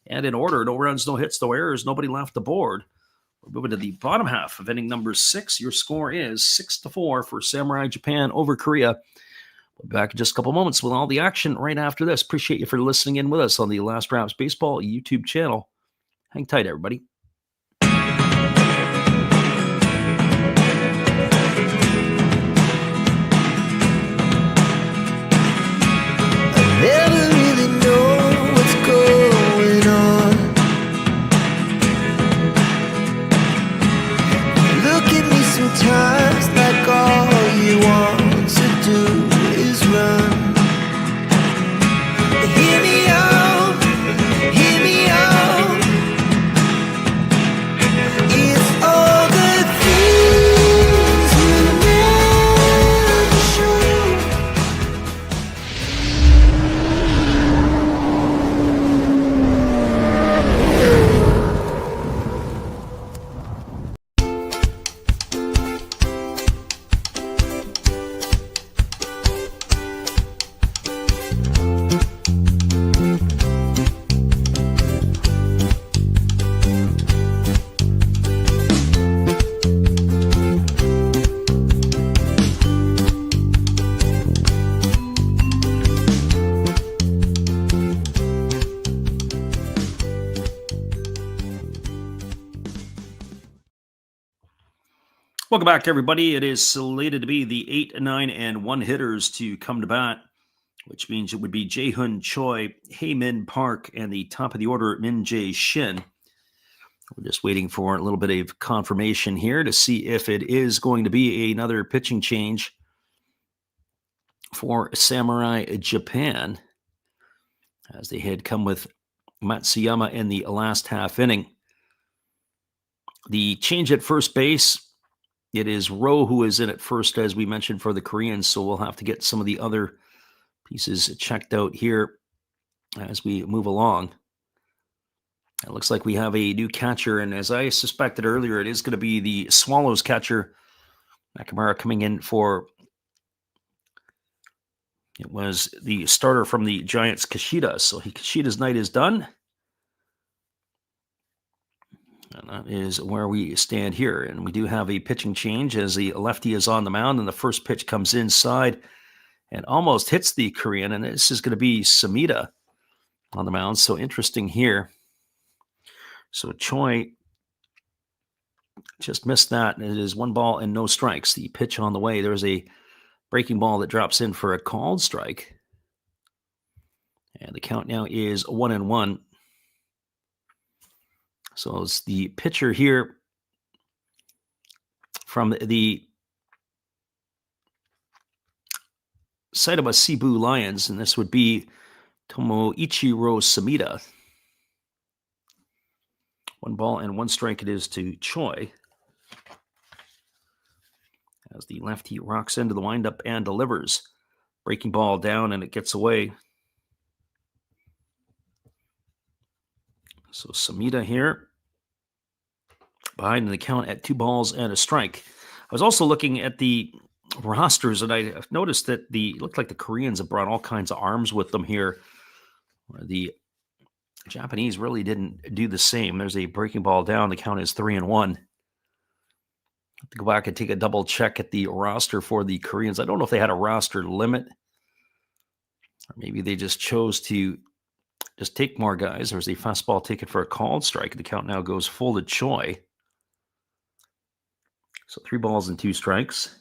Speaker 1: and in order, no runs, no hits, no errors, nobody left the board. We're moving to the bottom half of inning number 6. Your score is 6-4 for Samurai Japan over Korea. We'll be back in just a couple moments with all the action right after this. Appreciate you for listening in with us on the Last Wraps Baseball YouTube channel. Hang tight, everybody.
Speaker 7: Never really know what's going on. Look at me sometimes like all you want to do is run. Hear me out, hear me out. It's all the things you never show.
Speaker 1: Welcome back, everybody. It is slated to be the 8, 9, and 1 hitters to come to bat, which means it would be Jae-Hun Choi, Hae-Min Park, and the top of the order, Min Jae Shin. We're just waiting for a little bit of confirmation here to see if it is going to be another pitching change for Samurai Japan, as they had come with Matsuyama in the last half inning. The change at first base, it is Rowe who is in at first, as we mentioned, for the Koreans, so we'll have to get some of the other pieces checked out here as we move along. It looks like we have a new catcher, and as I suspected earlier, it is going to be the Swallows catcher, Nakamura, coming in for, it was the starter from the Giants, Kishida. So Kishida's night is done. And that is where we stand here. And we do have a pitching change as the lefty is on the mound, and the first pitch comes inside and almost hits the Korean. And this is going to be Samita on the mound. So interesting here. So Choi just missed that. And it is 1 ball and no strikes. The pitch on the way. There's a breaking ball that drops in for a called strike. And the count now is 1-1. So it's the pitcher here from the Saitama Cebu Lions, and this would be Tomoichiro Samita. 1 ball and 1 strike it is to Choi, as the lefty rocks into the windup and delivers. Breaking ball down, and it gets away. So Samita here. behind in the count at 2 balls and a strike. I was also looking at the rosters, and I noticed that it looked like the Koreans have brought all kinds of arms with them here. The Japanese really didn't do the same. There's a breaking ball down. The count is 3-1. Have to go back and take a double check at the roster for the Koreans. I don't know if they had a roster limit, or maybe they just chose to just take more guys. There's a fastball taken for a called strike. The count now goes full to Choi. So 3 balls and 2 strikes.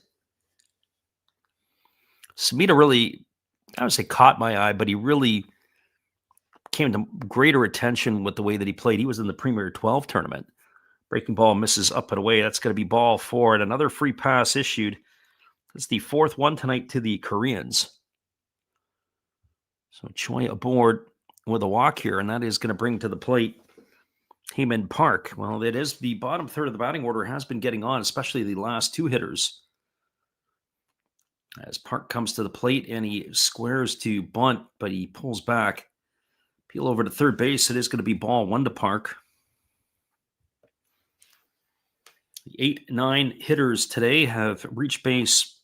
Speaker 1: Sumida really, I would say, caught my eye, but he really came to greater attention with the way that he played. He was in the Premier 12 tournament. Breaking ball misses up and away. That's going to be ball 4, and another free pass issued. That's the 4th one tonight to the Koreans. So Choi aboard with a walk here, and that is going to bring to the plate Heyman Park. Well, it is the bottom third of the batting order has been getting on, especially the last 2 hitters. As Park comes to the plate and he squares to bunt, but he pulls back. Peel over to third base. It is going to be ball 1 to Park. The 8-9 hitters today have reached base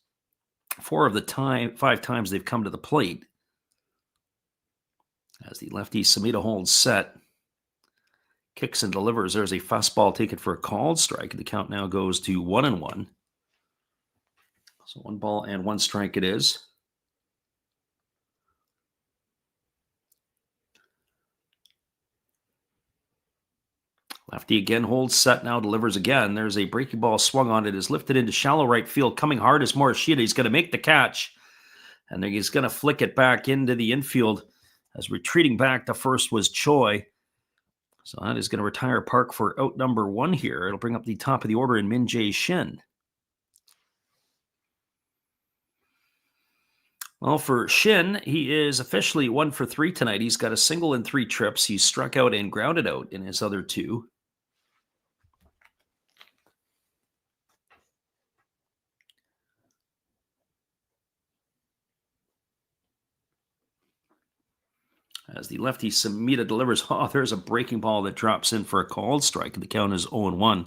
Speaker 1: 4 of the 5 times they've come to the plate. As the lefty Sumida holds set, kicks and delivers. There's a fastball taken for a called strike. The count now goes to 1-1. So 1 ball and 1 strike it is. Lefty again holds set now, delivers again. There's a breaking ball swung on. It is lifted into shallow right field. Coming hard is Morishita. He's going to make the catch. And then he's going to flick it back into the infield. As retreating back to first was Choi. So that is going to retire Park for out number 1 here. It'll bring up the top of the order in Min Jae Shin. Well, for Shin, he is officially 1 for 3 tonight. He's got a single in 3 trips. He's struck out and grounded out in his other 2. As the lefty Sumida delivers, there's a breaking ball that drops in for a called strike. The count is 0-1.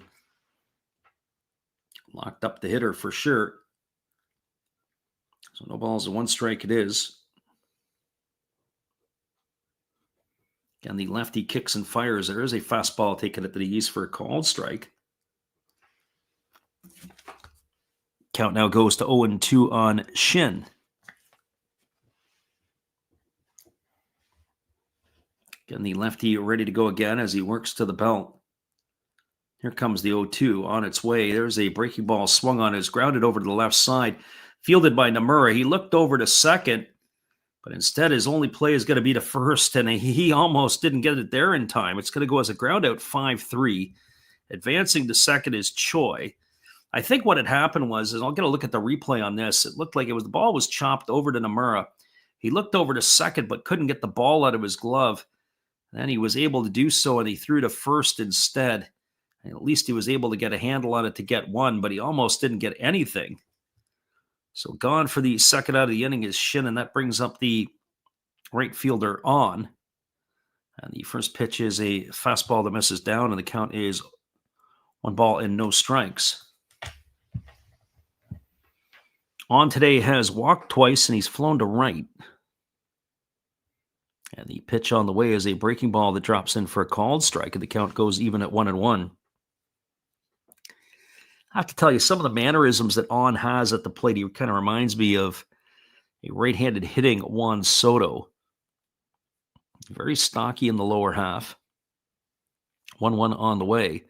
Speaker 1: Locked up the hitter for sure. So no balls and 1 strike it is. Again, the lefty kicks and fires. There is a fastball taken at the knees for a called strike. Count now goes to 0-2 on Shin. Again, the lefty ready to go again as he works to the belt. Here comes the 0-2 on its way. There's a breaking ball swung on. It's grounded over to the left side. Fielded by Nomura. He looked over to second, but instead his only play is going to be to first, and he almost didn't get it there in time. It's going to go as a ground out 5-3. Advancing to second is Choi. I think what had happened was, and I'll get a look at the replay on this, it looked like the ball was chopped over to Nomura. He looked over to second, but couldn't get the ball out of his glove. Then he was able to do so, and he threw to first instead. And at least he was able to get a handle on it to get 1, but he almost didn't get anything. So gone for the second out of the inning is Shin, and that brings up the right fielder on. And the first pitch is a fastball that misses down, and the count is 1 ball and no strikes. On today has walked twice, and he's flown to right. And the pitch on the way is a breaking ball that drops in for a called strike, and the count goes even at 1-1. I have to tell you, some of the mannerisms that On has at the plate, he kind of reminds me of a right-handed hitting Juan Soto. Very stocky in the lower half. 1-1 on the way.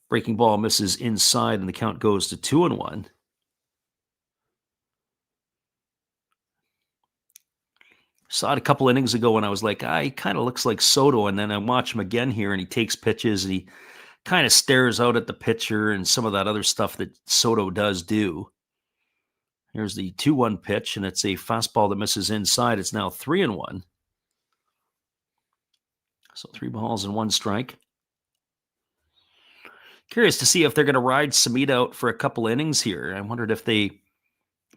Speaker 1: Breaking ball misses inside, and the count goes to 2-1. Saw it a couple innings ago when I was like, he kind of looks like Soto. And then I watch him again here, and he takes pitches, and he kind of stares out at the pitcher and some of that other stuff that Soto does do. Here's the 2-1 pitch, and it's a fastball that misses inside. It's now 3-1. So 3 balls and 1 strike. Curious to see if they're going to ride Sumida out for a couple innings here. I wondered if they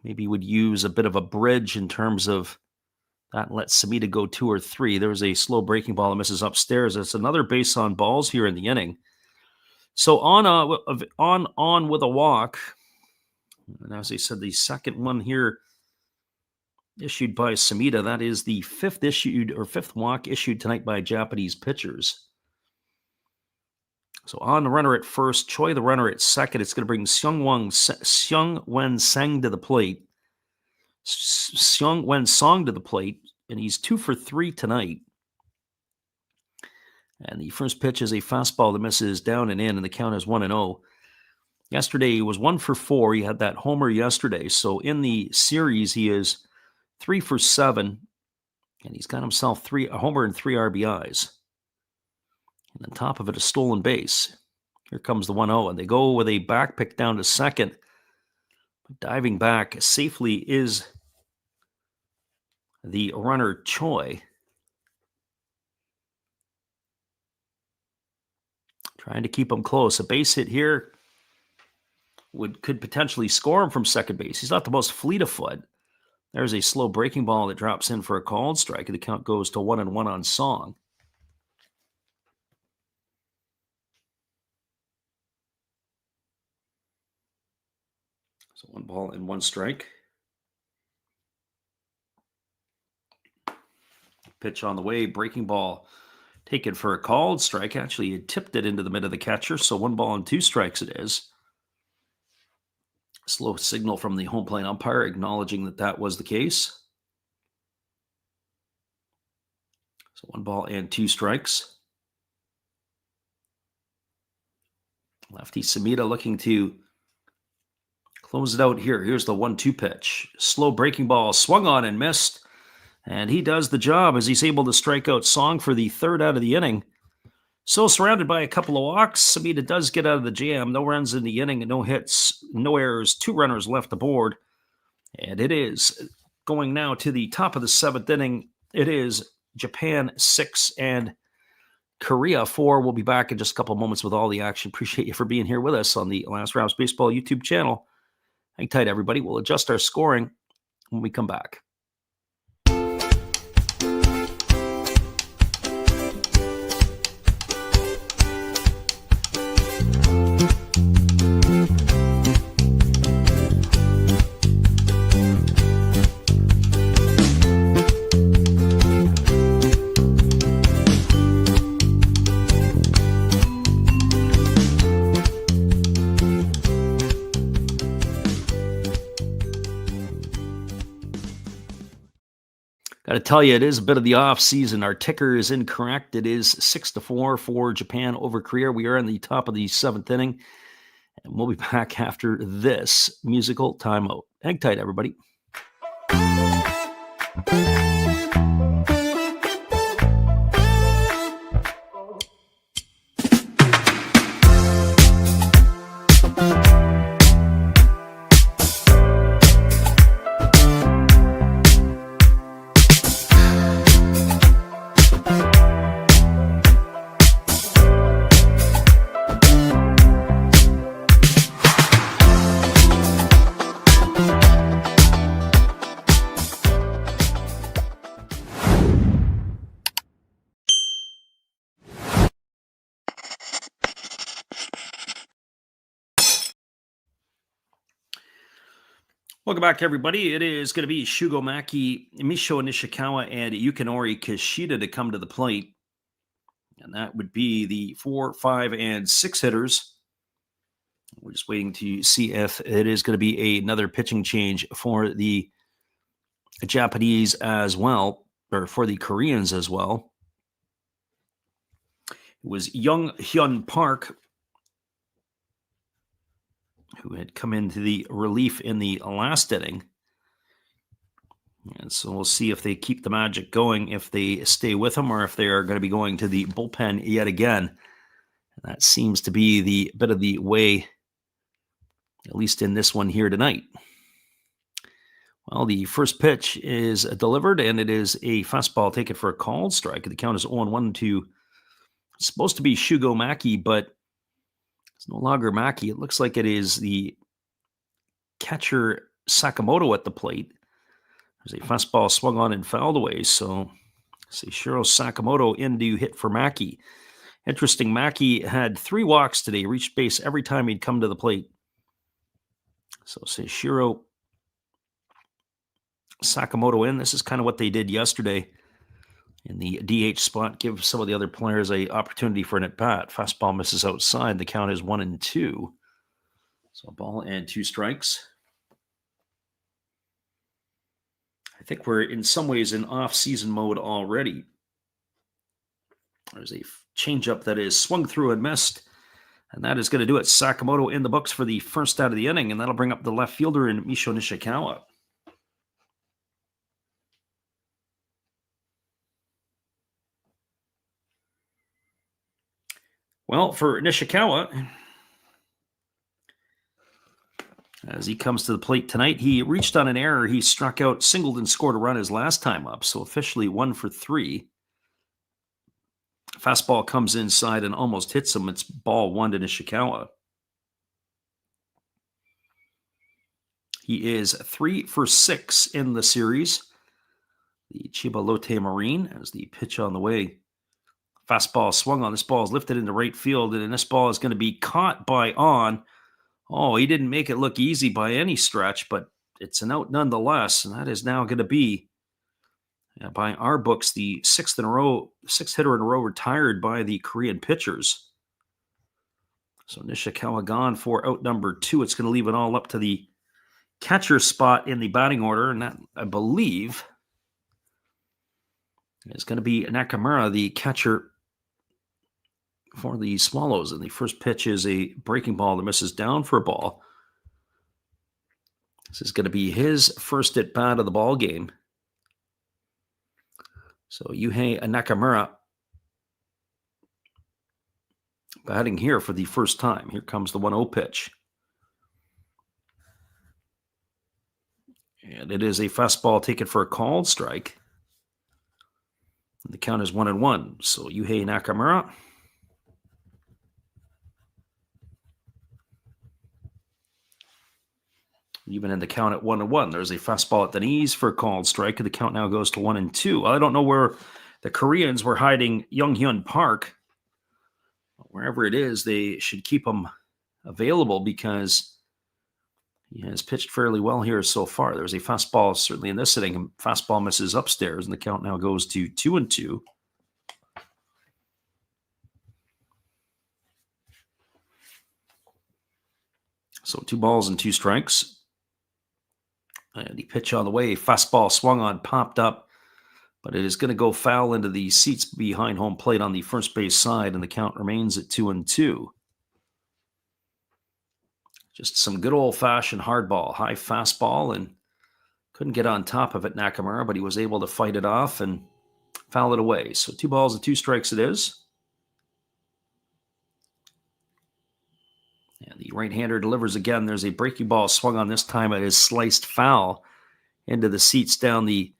Speaker 1: maybe would use a bit of a bridge in terms of that and let Sumida go 2 or 3. There was a slow breaking ball that misses upstairs. It's another base on balls here in the inning. So on with a walk. And as I said, the second one here issued by Samita. That is the fifth walk issued tonight by Japanese pitchers. So on the runner at first, Choi the runner at second. It's going to bring Seung Wen Sang to the plate. Seung Wen Song to the plate, and he's 2 for 3 tonight. And the first pitch is a fastball that misses down and in, and the count is 1-0. Yesterday, he was 1 for 4. He had that homer yesterday. So in the series, he is 3 for 7, and he's got himself a homer and 3 RBIs. And on top of it, a stolen base. Here comes the 1-0, and they go with a back pick down to second. Diving back safely is the runner, Choi. Trying to keep him close. A base hit here could potentially score him from second base. He's not the most fleet of foot. There's a slow breaking ball that drops in for a called strike. The count goes to 1-1 on Song. So 1 ball and 1 strike. Pitch on the way, breaking ball taken for a called strike. Actually, he tipped it into the mid of the catcher, so 1 ball and 2 strikes it is. Slow signal from the home plate umpire acknowledging that was the case. So 1 ball and 2 strikes. Lefty Samita looking to close it out here. Here's the 1-2 pitch. Slow breaking ball swung on and missed. And he does the job as he's able to strike out Song for the 3rd out of the inning. So surrounded by a couple of walks, Samita does get out of the jam. No runs in the inning, no hits, no errors, 2 runners left aboard. And it is going now to the top of the 7th inning. It is Japan 6 and Korea 4. We'll be back in just a couple of moments with all the action. Appreciate you for being here with us on the Last Raps Baseball YouTube channel. Hang tight, everybody. We'll adjust our scoring when we come back. Got to tell you, it is a bit of the off season. Our ticker is incorrect. It is 6-4 for Japan over Korea. We are in the top of the 7th inning, and we'll be back after this musical timeout. Hang tight, everybody. Welcome back, everybody. It is going to be Shugo Maki, Misho Nishikawa, and Yukinori Kishida to come to the plate. And that would be the 4, 5, and 6 hitters. We're just waiting to see if it is going to be another pitching change for the Japanese as well, or for the Koreans as well. It was Young Hyun Park who had come into the relief in the last inning. And so we'll see if they keep the magic going, if they stay with him, or if they are going to be going to the bullpen yet again. And that seems to be the bit of the way, at least in this one here tonight. Well, the first pitch is delivered, and it is a fastball taken for a called strike. The count is 0-1 to supposed to be Shugo Maki, but it's no longer Maki. It looks like it is the catcher Sakamoto at the plate. There's a fastball swung on and fouled away. So Seishiro Sakamoto in to hit for Maki. Interesting, Mackey had 3 walks today, reached base every time he'd come to the plate. So Seishiro Sakamoto in. This is kind of what they did yesterday in the DH spot. Give some of the other players a opportunity for an at-bat. Fastball misses outside. The count is 1-2. So a ball and 2 strikes. I think we're in some ways in off-season mode already. There's a changeup that is swung through and missed. And that is going to do it. Sakamoto in the books for the first out of the inning, and that'll bring up the left fielder in Misho Nishikawa. Well, for Nishikawa, as he comes to the plate tonight, he reached on an error. He struck out, singled, and scored a run his last time up, so officially 1 for 3. Fastball comes inside and almost hits him. It's ball 1 to Nishikawa. He is 3 for 6 in the series. The Chiba Lotte Marine as the pitch on the way. Fastball swung on. This ball is lifted into right field, and this ball is going to be caught by On. Oh, he didn't make it look easy by any stretch, but it's an out nonetheless, and that is now going to be, by our books, the sixth hitter in a row retired by the Korean pitchers. So Nishikawa gone for out number 2. It's going to leave it all up to the catcher spot in the batting order, and that, I believe, is going to be Nakamura, the catcher for the Swallows. And the first pitch is a breaking ball that misses down for a ball. This is going to be his first at bat of the ball game. So Yuhei Nakamura batting here for the first time. Here comes the 1-0 pitch. And it is a fastball taken for a called strike. And the count is 1-1. So Yuhei Nakamura even in the count at 1-1. There's a fastball at the knees for a called strike, and the count now goes to 1-2. I don't know where the Koreans were hiding Younghyun Park. Wherever it is, they should keep him available because he has pitched fairly well here so far. There's a fastball certainly in this inning. And fastball misses upstairs, and the count now goes to 2-2. So 2 balls and 2 strikes. And the pitch on the way, fastball swung on, popped up, but it is going to go foul into the seats behind home plate on the first base side, and the count remains at 2-2. Just some good old-fashioned hardball, high fastball, and couldn't get on top of it, Nakamura, but he was able to fight it off and foul it away. So 2 balls and 2 strikes it is. And the right-hander delivers again. There's a breaking ball swung on. This time it is sliced foul into the seats down the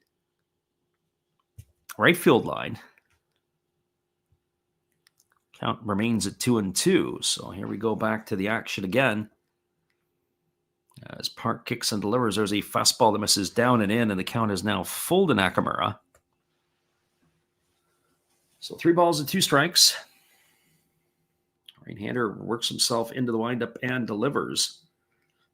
Speaker 1: right field line. Count remains at 2-2. So here we go back to the action again. As Park kicks and delivers, there's a fastball that misses down and in, and the count is now full to Nakamura. So 3 balls and 2 strikes. Right-hander works himself into the windup and delivers.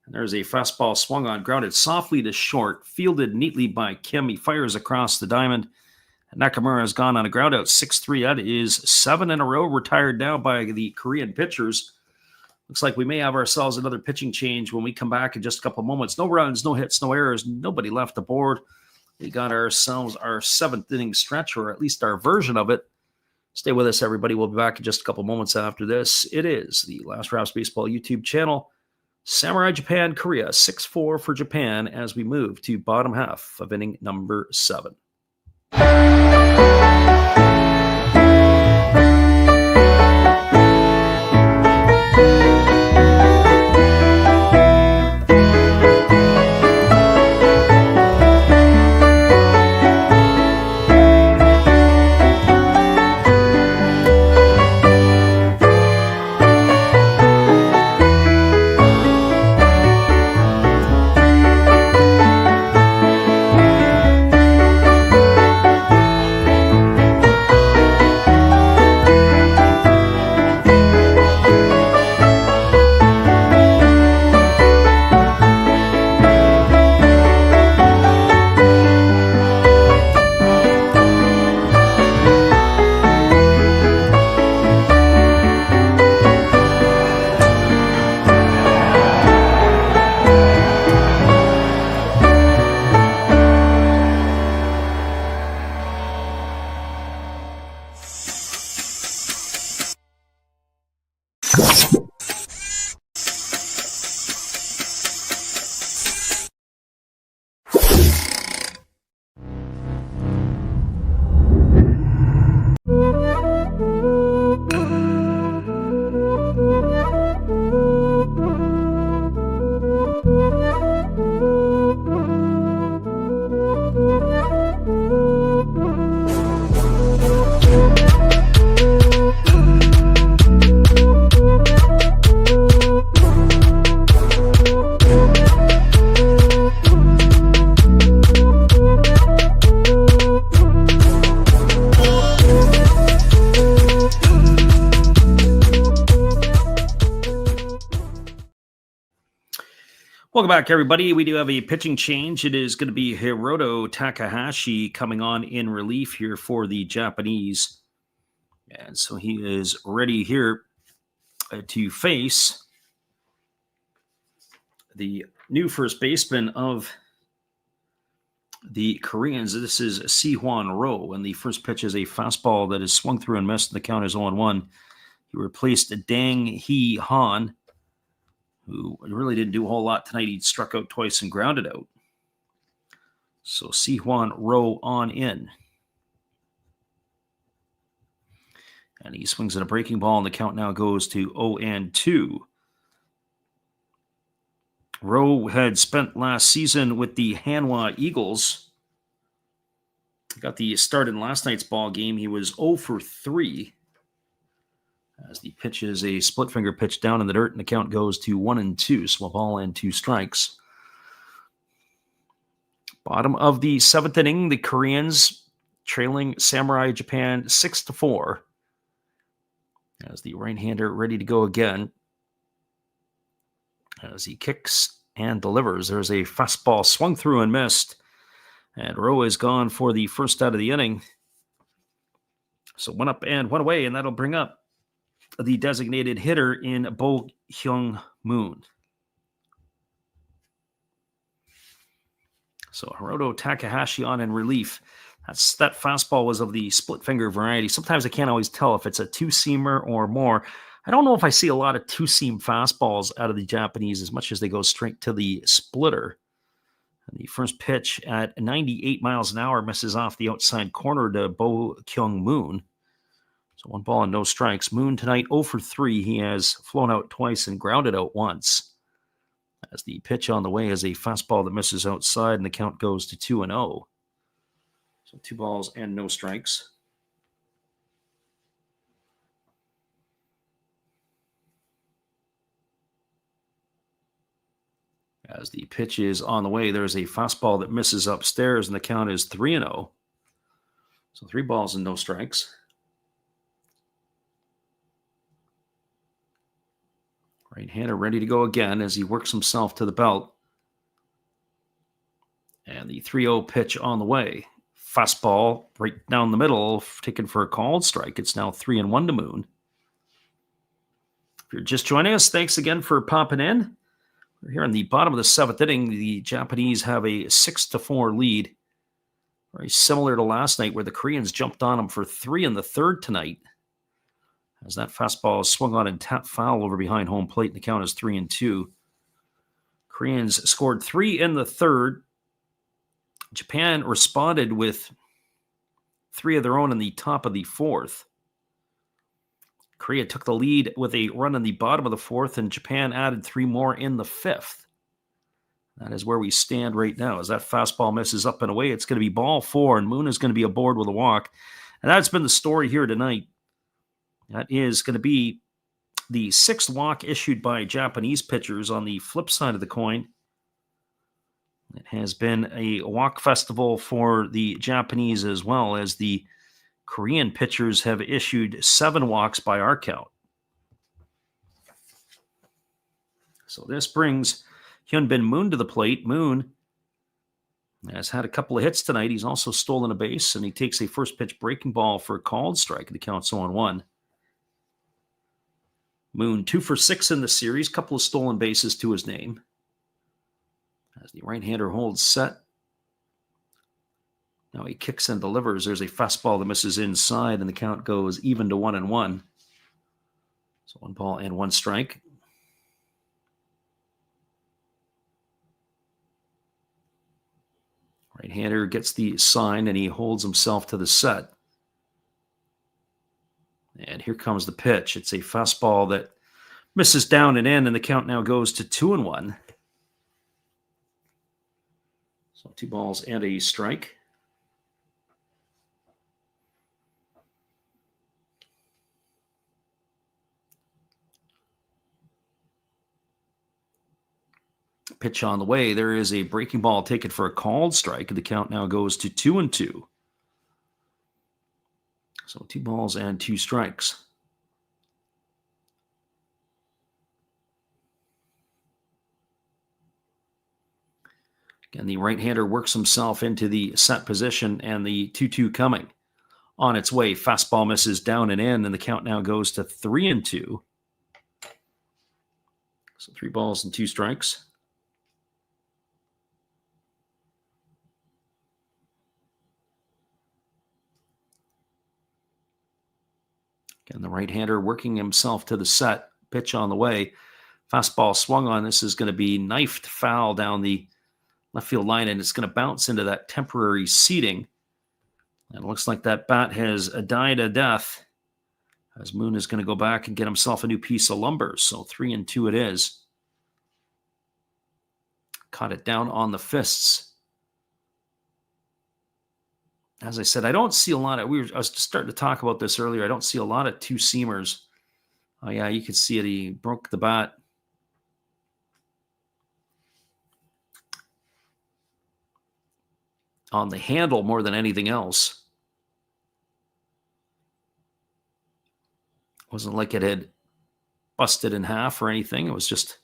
Speaker 1: And there's a fastball swung on, grounded softly to short, fielded neatly by Kim. He fires across the diamond. And Nakamura has gone on a ground out 6-3. That is 7 in a row retired now by the Korean pitchers. Looks like we may have ourselves another pitching change when we come back in just a couple of moments. No runs, no hits, no errors, nobody left the board. We got ourselves our 7th inning stretch, or at least our version of it. Stay with us, everybody. We'll be back in just a couple moments after this. It is the Last Raps Baseball YouTube channel. Samurai Japan, Korea, 6-4 for Japan as we move to bottom half of inning number 7. Welcome back, everybody. We do have a pitching change. It is going to be Hiroto Takahashi coming on in relief here for the Japanese. And so he is ready here to face the new first baseman of the Koreans. This is Si-Hwan Roh, and the first pitch is a fastball that is swung through and missed. The count is 0-1. He replaced Dang Hee Han, who really didn't do a whole lot tonight. He struck out twice and grounded out. So Si-Hwan Roh on in. And he swings at a breaking ball, and the count now goes to 0-2. Roh had spent last season with the Hanwha Eagles. He got the start in last night's ball game. He was 0 for 3. As the pitch is a split finger pitch down in the dirt, and the count goes to 1-2. So a ball and 2 strikes. Bottom of the 7th inning, the Koreans trailing Samurai Japan 6-4. As the right-hander ready to go again. As he kicks and delivers, there's a fastball swung through and missed. And Roh is gone for the first out of the inning. So 1 up and 1 away, and that'll bring up the designated hitter in Bo Hyung Moon. So Hiroto Takahashi on in relief. That fastball was of the split finger variety. Sometimes I can't always tell if it's a two-seamer or more. I don't know if I see a lot of two-seam fastballs out of the Japanese as much as they go straight to the splitter. And the first pitch at 98 miles an hour misses off the outside corner to Bo Kyung Moon. So 1 ball and no strikes. Moon tonight 0 for 3. He has flown out twice and grounded out once. As the pitch on the way is a fastball that misses outside, and the count goes to 2-0. So 2 balls and no strikes. As the pitch is on the way, there's a fastball that misses upstairs, and the count is 3-0. So 3 balls and no strikes. Right-hander ready to go again as he works himself to the belt. And the 3-0 pitch on the way. Fastball right down the middle, taken for a called strike. It's now 3-1 to Moon. If you're just joining us, thanks again for popping in. We're here in the bottom of the 7th inning. The Japanese have a 6-4 lead. Very similar to last night where the Koreans jumped on them for 3 in the 3rd tonight. As that fastball is swung on and tapped foul over behind home plate, and the count is 3-2. Koreans scored 3 in the 3rd. Japan responded with 3 of their own in the top of the 4th. Korea took the lead with a run in the bottom of the 4th, and Japan added 3 more in the 5th. That is where we stand right now. As that fastball misses up and away, it's going to be ball 4, and Moon is going to be aboard with a walk. And that's been the story here tonight. That is going to be the 6th walk issued by Japanese pitchers. On the flip side of the coin, it has been a walk festival for the Japanese as well, as the Korean pitchers have issued 7 walks by our count. So this brings Hyunbin Moon to the plate. Moon has had a couple of hits tonight. He's also stolen a base, and he takes a first pitch breaking ball for a called strike. The count's 0-1. Moon 2 for 6 in the series, couple of stolen bases to his name. As the right-hander holds set. Now he kicks and delivers. There's a fastball that misses inside, and the count goes even to 1-1. So 1 ball and 1 strike. Right-hander gets the sign, and he holds himself to the set. And here comes the pitch. It's a fastball that misses down and in, and the count now goes to 2-1. So 2 balls and a strike. Pitch on the way. There is a breaking ball taken for a called strike, and the count now goes to 2-2. So 2 balls and 2 strikes. And the right-hander works himself into the set position, and the 2-2 coming. On its way, fastball misses down and in, and the count now goes to 3-2. So 3 balls and 2 strikes. Again, the right-hander working himself to the set. Pitch on the way. Fastball swung on. This is going to be knifed foul down the left field line, and it's going to bounce into that temporary seating. And it looks like that bat has died a death, as Moon is going to go back and get himself a new piece of lumber. So 3-2 it is. Caught it down on the fists. As I said, I don't see a lot of, I was just starting to talk about this earlier. I don't see a lot of 2-seamers. Oh yeah, you can see it. He broke the bat. On the handle more than anything else. It wasn't like it had busted in half or anything. It was just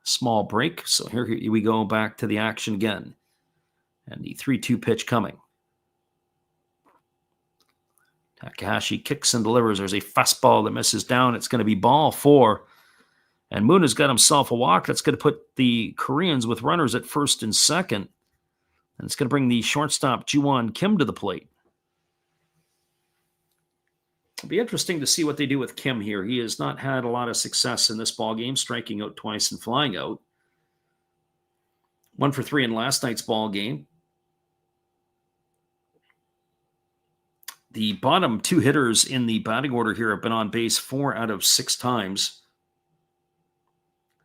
Speaker 1: a small break. So here we go back to the action again. And the 3-2 pitch coming. Takahashi kicks and delivers. There's a fastball that misses down. It's going to be ball 4. And Moon has got himself a walk. That's going to put the Koreans with runners at first and second. And it's going to bring the shortstop, Juwon Kim, to the plate. It'll be interesting to see what they do with Kim here. He has not had a lot of success in this ballgame, striking out twice and flying out. 1 for 3 in last night's ball game. The bottom 2 hitters in the batting order here have been on base 4 out of 6 times.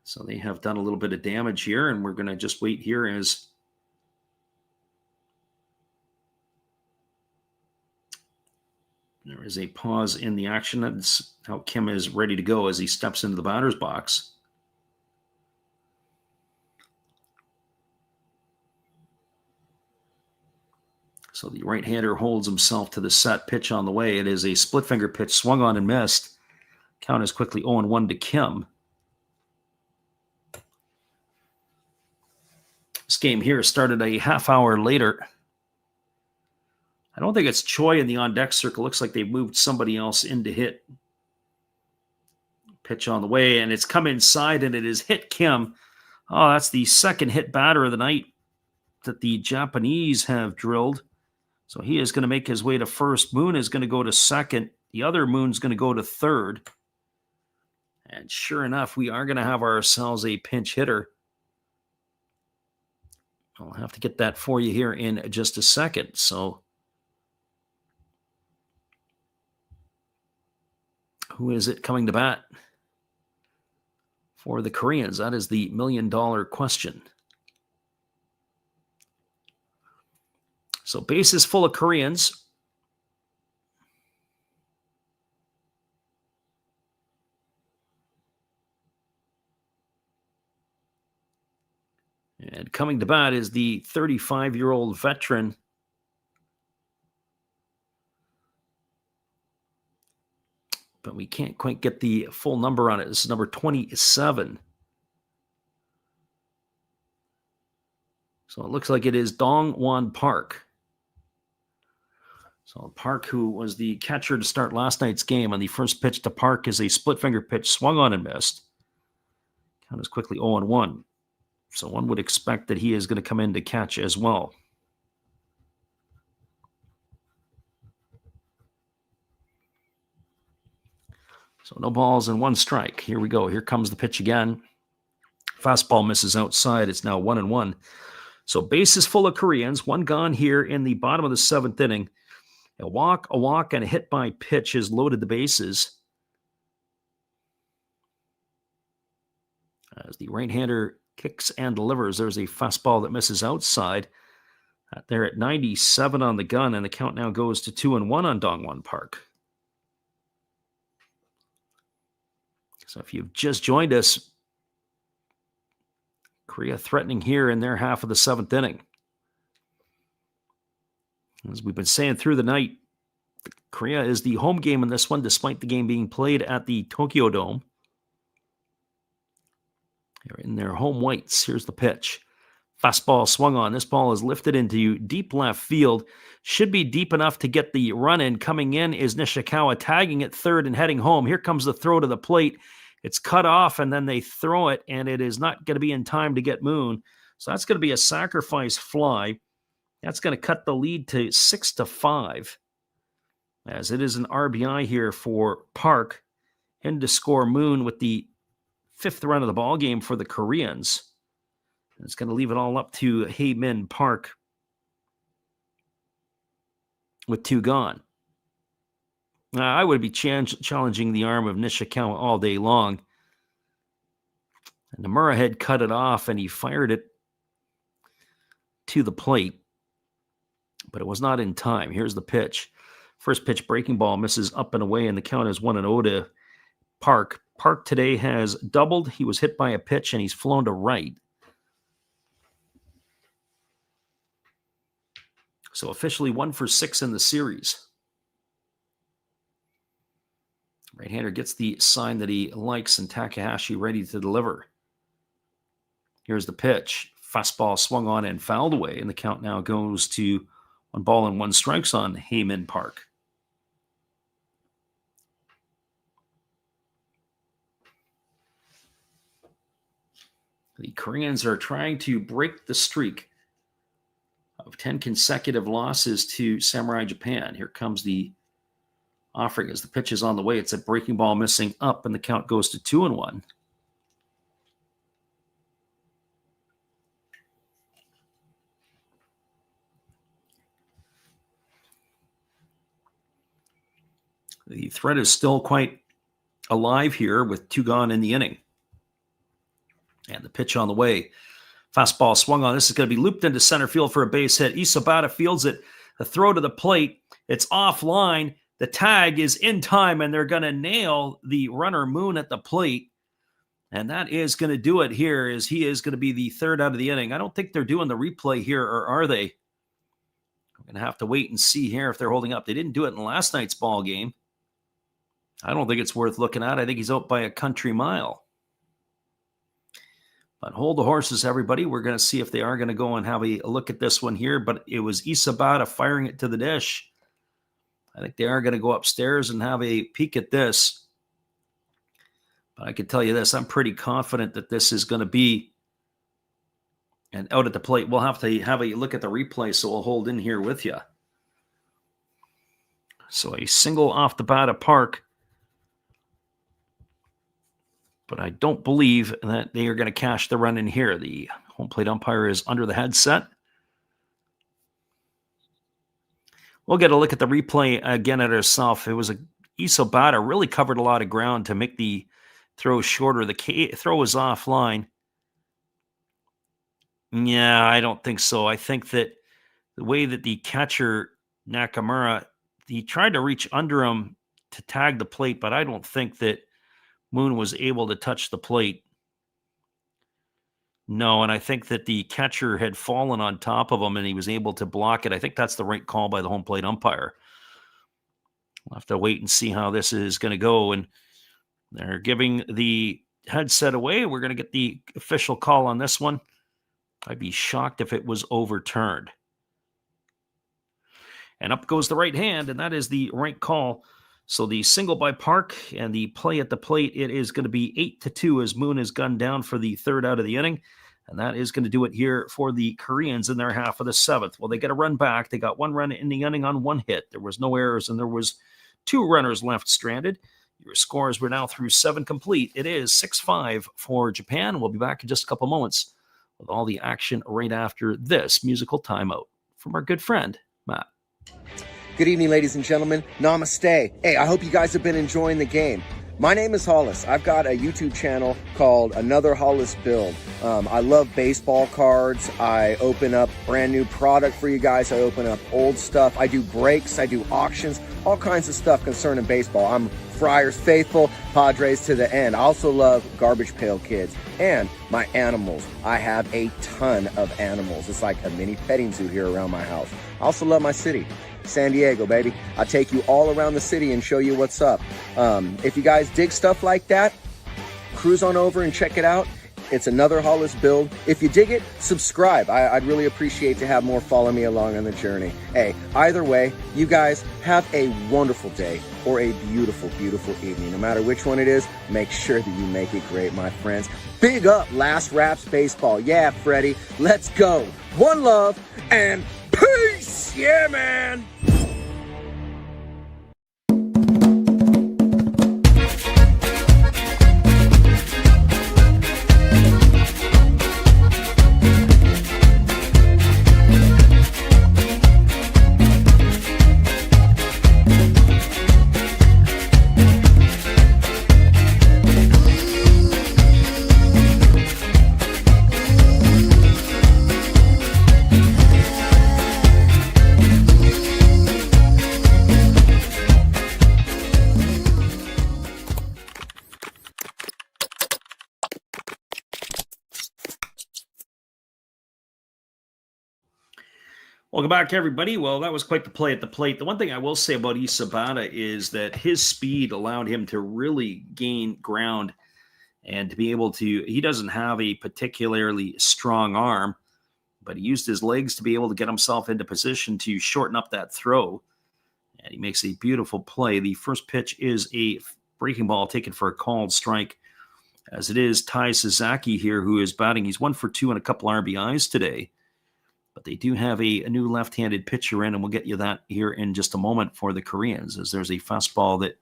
Speaker 1: So they have done a little bit of damage here, and we're going to just wait here as there is a pause in the action. That's how Kim is ready to go as he steps into the batter's box. So the right-hander holds himself to the set. Pitch on the way. It is a split finger pitch, swung on and missed. Count is quickly 0-1 to Kim. This game here started a half hour later. I don't think it's Choi in the on-deck circle. Looks like they've moved somebody else in to hit. Pitch on the way, and it's come inside, and it is hit Kim. Oh, that's the second hit batter of the night that the Japanese have drilled. So he is going to make his way to first. Moon is going to go to second. The other Moon's going to go to third. And sure enough, we are going to have ourselves a pinch hitter. I'll have to get that for you here in just a second. So who is it coming to bat for the Koreans? That is the million-dollar question. So bases full of Koreans. And coming to bat is the 35-year-old veteran, but we can't quite get the full number on it. This is number 27. So it looks like it is Dong-Won Park. So Park, who was the catcher to start last night's game, on the first pitch to Park is a split finger pitch, swung on and missed. Count is quickly 0-1. So one would expect that he is going to come in to catch as well. So no balls and 1 strike. Here we go. Here comes the pitch again. Fastball misses outside. It's now 1-1. So bases full of Koreans. 1 gone here in the bottom of the 7th inning. A walk, and a hit by pitch has loaded the bases. As the right-hander kicks and delivers, there's a fastball that misses outside. They're at 97 on the gun, and the count now goes to 2-1 on Dong-Won Park. So if you've just joined us, Korea threatening here in their half of the 7th inning. As we've been saying through the night, Korea is the home game in this one, despite the game being played at the Tokyo Dome. They're in their home whites. Here's the pitch. Fastball swung on. This ball is lifted into deep left field. Should be deep enough to get the run in. Coming in is Nishikawa, tagging at third and heading home. Here comes the throw to the plate. It's cut off, and then they throw it, and it is not going to be in time to get Moon. So that's going to be a sacrifice fly. That's going to cut the lead to 6-5, as it is an RBI here for Park. And to score Moon with the 5th run of the ball game for the Koreans. And it's going to leave it all up to Heymin Park with 2 gone. I would be challenging the arm of Nishikawa all day long. And Nomura had cut it off, and he fired it to the plate. But it was not in time. Here's the pitch. First pitch, breaking ball, misses up and away, and the count is 1-0 to Park. Park today has doubled. He was hit by a pitch, and he's flown to right. So officially 1 for 6 in the series. Right-hander gets the sign that he likes, and Takahashi ready to deliver. Here's the pitch. Fastball swung on and fouled away, and the count now goes to 1 strike on Heymin Park. The Koreans are trying to break the streak of 10 consecutive losses to Samurai Japan. Here comes the offering as the pitch is on the way. It's a breaking ball missing up, and the count goes to 2-1. The threat is still quite alive here with 2 gone in the inning. And the pitch on the way. Fastball swung on. This is going to be looped into center field for a base hit. Isobata fields it. The throw to the plate. It's offline. The tag is in time, and they're going to nail the runner Moon at the plate. And that is going to do it here, as he is going to be the 3rd out of the inning. I don't think they're doing the replay here, or are they? We're going to have to wait and see here if they're holding up. They didn't do it in last night's ball game. I don't think it's worth looking at. I think he's out by a country mile. But hold the horses, everybody. We're going to see if they are going to go and have a look at this one here. But it was Isobata firing it to the dish. I think they are going to go upstairs and have a peek at this. But I can tell you this, I'm pretty confident that this is going to be an out at the plate. We'll have to have a look at the replay, so we'll hold in here with you. So a single off the bat of Park. But I don't believe that they are going to cash the run in here. The home plate umpire is under the headset. We'll get a look at the replay again at ourselves. It was Isobata really covered a lot of ground to make the throw shorter. The throw was offline. Yeah, I don't think so. I think that the way that the catcher, Nakamura, he tried to reach under him to tag the plate, but I don't think that Moon was able to touch the plate. No, and I think that the catcher had fallen on top of him and he was able to block it. I think that's the right call by the home plate umpire. We'll have to wait and see how this is going to go. And they're giving the headset away. We're going to get the official call on this one. I'd be shocked if it was overturned. And up goes the right hand, and that is the right call. So the single by Park and the play at the plate, it is going to be 8-2 as Moon is gunned down for the 3rd out of the inning. And that is going to do it here for the Koreans in their half of the 7th. Well, they get a run back. They got 1 run in the inning on 1 hit. There was no errors, and there was 2 runners left stranded. Your scores were now through 7 complete. It is 6-5 for Japan. We'll be back in just a couple moments with all the action right after this musical timeout from our good friend, Matt.
Speaker 6: Good evening, ladies and gentlemen. Namaste. Hey, I hope you guys have been enjoying the game. My name is Hollis. I've got a YouTube channel called Another Hollis Build. I love baseball cards. I open up brand new product for you guys. I open up old stuff. I do breaks. I do auctions. All kinds of stuff concerning baseball. I'm Friars faithful, Padres to the end. I also love Garbage Pail Kids and my animals. I have a ton of animals. It's like a mini petting zoo here around my house. I also love my city. San Diego, baby. I'll take you all around the city and show you what's up. If you guys dig stuff like that, cruise on over and check it out. It's another Hollis build. If you dig it, subscribe. I'd really appreciate to have more follow me along on the journey. Hey, either way, you guys have a wonderful day or a beautiful, beautiful evening. No matter which one it is, make sure that you make it great, my friends. Big up Last Raps Baseball. Yeah, Freddie, let's go. One love and peace. Yeah, man.
Speaker 1: Welcome back, everybody. Well, that was quite the play at the plate. The one thing I will say about Isabata is that his speed allowed him to really gain ground and to be able to, he doesn't have a particularly strong arm, but he used his legs to be able to get himself into position to shorten up that throw. And he makes a beautiful play. The first pitch is a breaking ball taken for a called strike, as it is Tai Sasaki here who is batting. He's 1 for 2 and a couple RBIs today. But they do have a new left-handed pitcher in, and we'll get you that here in just a moment for the Koreans, as there's a fastball that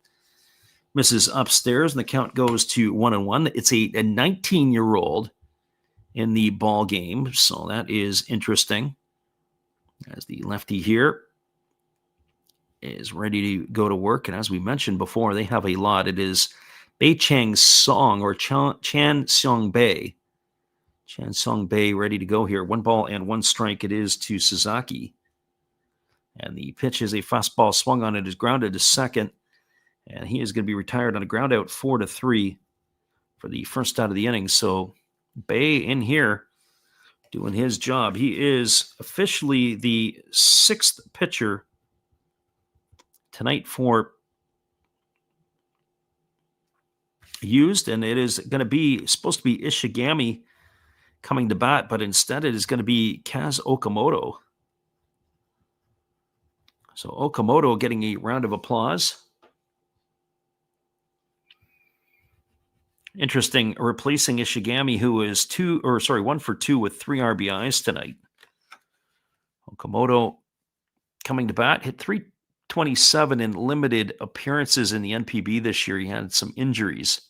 Speaker 1: misses upstairs, and the count goes to 1-1. It's a 19-year-old in the ball game, so that is interesting. As the lefty here is ready to go to work, and as we mentioned before, they have a lot. It is Bei Chang Song, or Chan Seong Bei. Chan Song Bei ready to go here. 1 ball and 1 strike it is to Sasaki. And the pitch is a fastball swung on. It is grounded to second. And he is going to be retired on a ground out 4-3 for the first out of the inning. So Bei in here doing his job. He is officially the 6th pitcher tonight for used. And it is going to be supposed to be Ishigami coming to bat, but instead it is going to be Kaz Okamoto. So Okamoto getting a round of applause. Interesting, replacing Ishigami, who is 1 for 2 with 3 RBIs tonight. Okamoto coming to bat, hit .327 in limited appearances in the NPB this year. He had some injuries.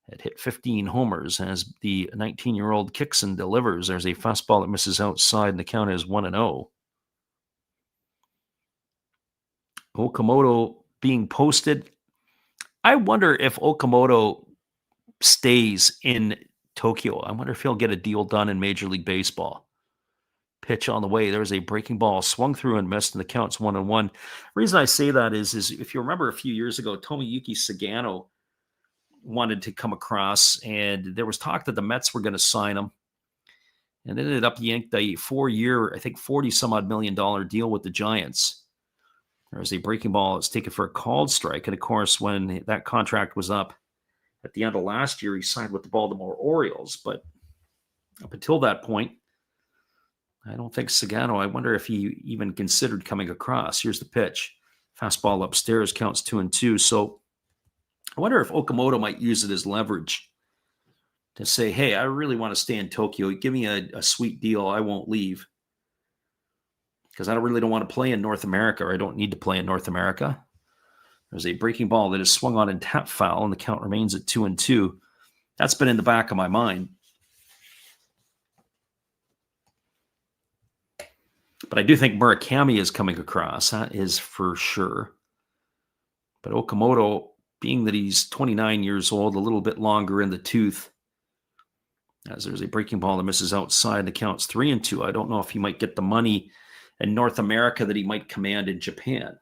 Speaker 1: It hit 15 homers as the 19-year-old kicks and delivers. There's a fastball that misses outside, and the count is 1-0. Okamoto being posted. I wonder if Okamoto stays in Tokyo. I wonder if he'll get a deal done in Major League Baseball. Pitch on the way. There's a breaking ball swung through and missed, and the count's 1-1. The reason I say that is if you remember a few years ago, Tomoyuki Sagano wanted to come across, and there was talk that the Mets were going to sign him, and ended up yanked a 4-year, I think $40-some-odd million deal with the Giants. There was a breaking ball that's taken for a called strike, and of course, when that contract was up at the end of last year, he signed with the Baltimore Orioles. But up until that point, I don't think Sagano, I wonder if he even considered coming across. Here's the pitch. Fastball upstairs, counts 2-2. So I wonder if Okamoto might use it as leverage to say, hey, I really want to stay in Tokyo. Give me a sweet deal. I won't leave. Because I really don't want to play in North America, or I don't need to play in North America. There's a breaking ball that is swung on and tap foul, and the count remains at 2-2. That's been in the back of my mind. But I do think Murakami is coming across. That is for sure. But Okamoto, being that he's 29 years old, a little bit longer in the tooth, as there's a breaking ball that misses outside, the count's 3-2. I don't know if he might get the money in North America that he might command in Japan.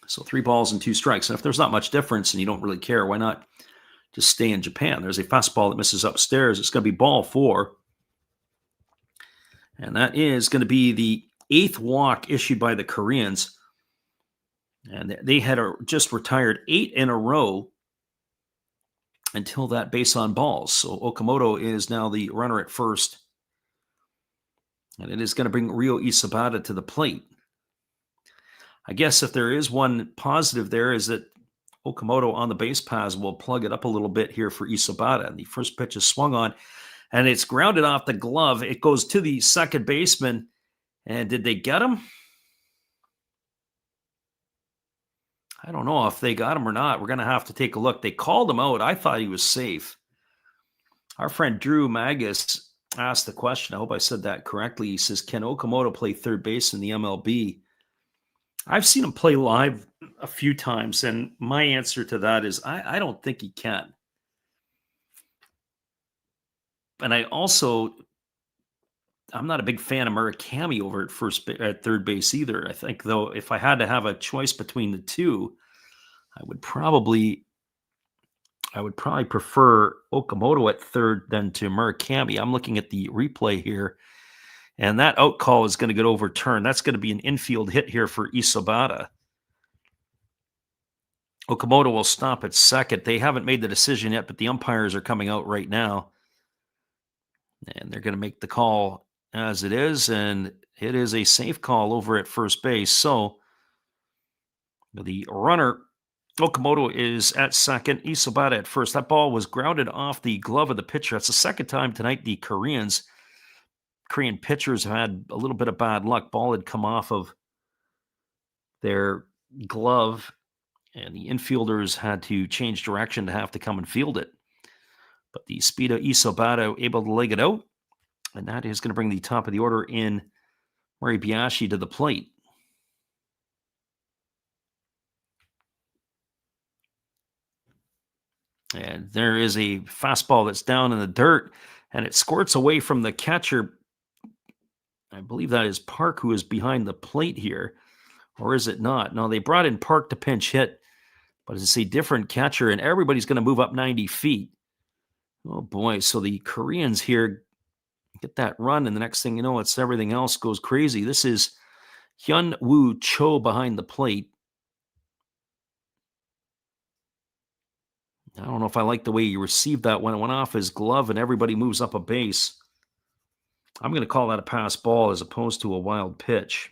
Speaker 1: So 3 balls and 2 strikes. And if there's not much difference and you don't really care, why not just stay in Japan? There's a fastball that misses upstairs. It's going to be ball 4. And that is going to be the 8th walk issued by the Koreans. And they had just retired 8 in a row until that base on balls. So Okamoto is now the runner at first. And it is going to bring Ryo Isabata to the plate. I guess if there is one positive there is that Okamoto on the base paths will plug it up a little bit here for Isabata. And the first pitch is swung on, and it's grounded off the glove. It goes to the second baseman. And did they get him? I don't know if they got him or not. We're going to have to take a look. They called him out. I thought he was safe. Our friend Drew Magus asked the question. I hope I said that correctly. He says, can Okamoto play third base in the MLB? I've seen him play live a few times, and my answer to that is I don't think he can. And I'm not a big fan of Murakami over at third base either. I think, though, if I had to have a choice between the two, I would probably prefer Okamoto at third than to Murakami. I'm looking at the replay here, and that out call is going to get overturned. That's going to be an infield hit here for Isabata. Okamoto will stop at second. They haven't made the decision yet, but the umpires are coming out right now, and they're going to make the call as it is, and it is a safe call over at first base. So the runner, Okamoto, is at second, Isabata at first. That ball was grounded off the glove of the pitcher. That's the second time tonight the Korean pitchers have had a little bit of bad luck. Ball had come off of their glove, and the infielders had to change direction to have to come and field it. But the speed of Isabata able to leg it out, and that is going to bring the top of the order in Moribayashi to the plate. And there is a fastball that's down in the dirt, and it squirts away from the catcher. I believe that is Park, who is behind the plate here. Or is it not? No, they brought in Park to pinch hit, but it's a different catcher, and everybody's going to move up 90 feet. Oh, boy. So the Koreans here get that run, and the next thing you know, everything else goes crazy. This is Hyun Woo Cho behind the plate. I don't know if I like the way he received that when it went off his glove and everybody moves up a base. I'm going to call that a pass ball as opposed to a wild pitch.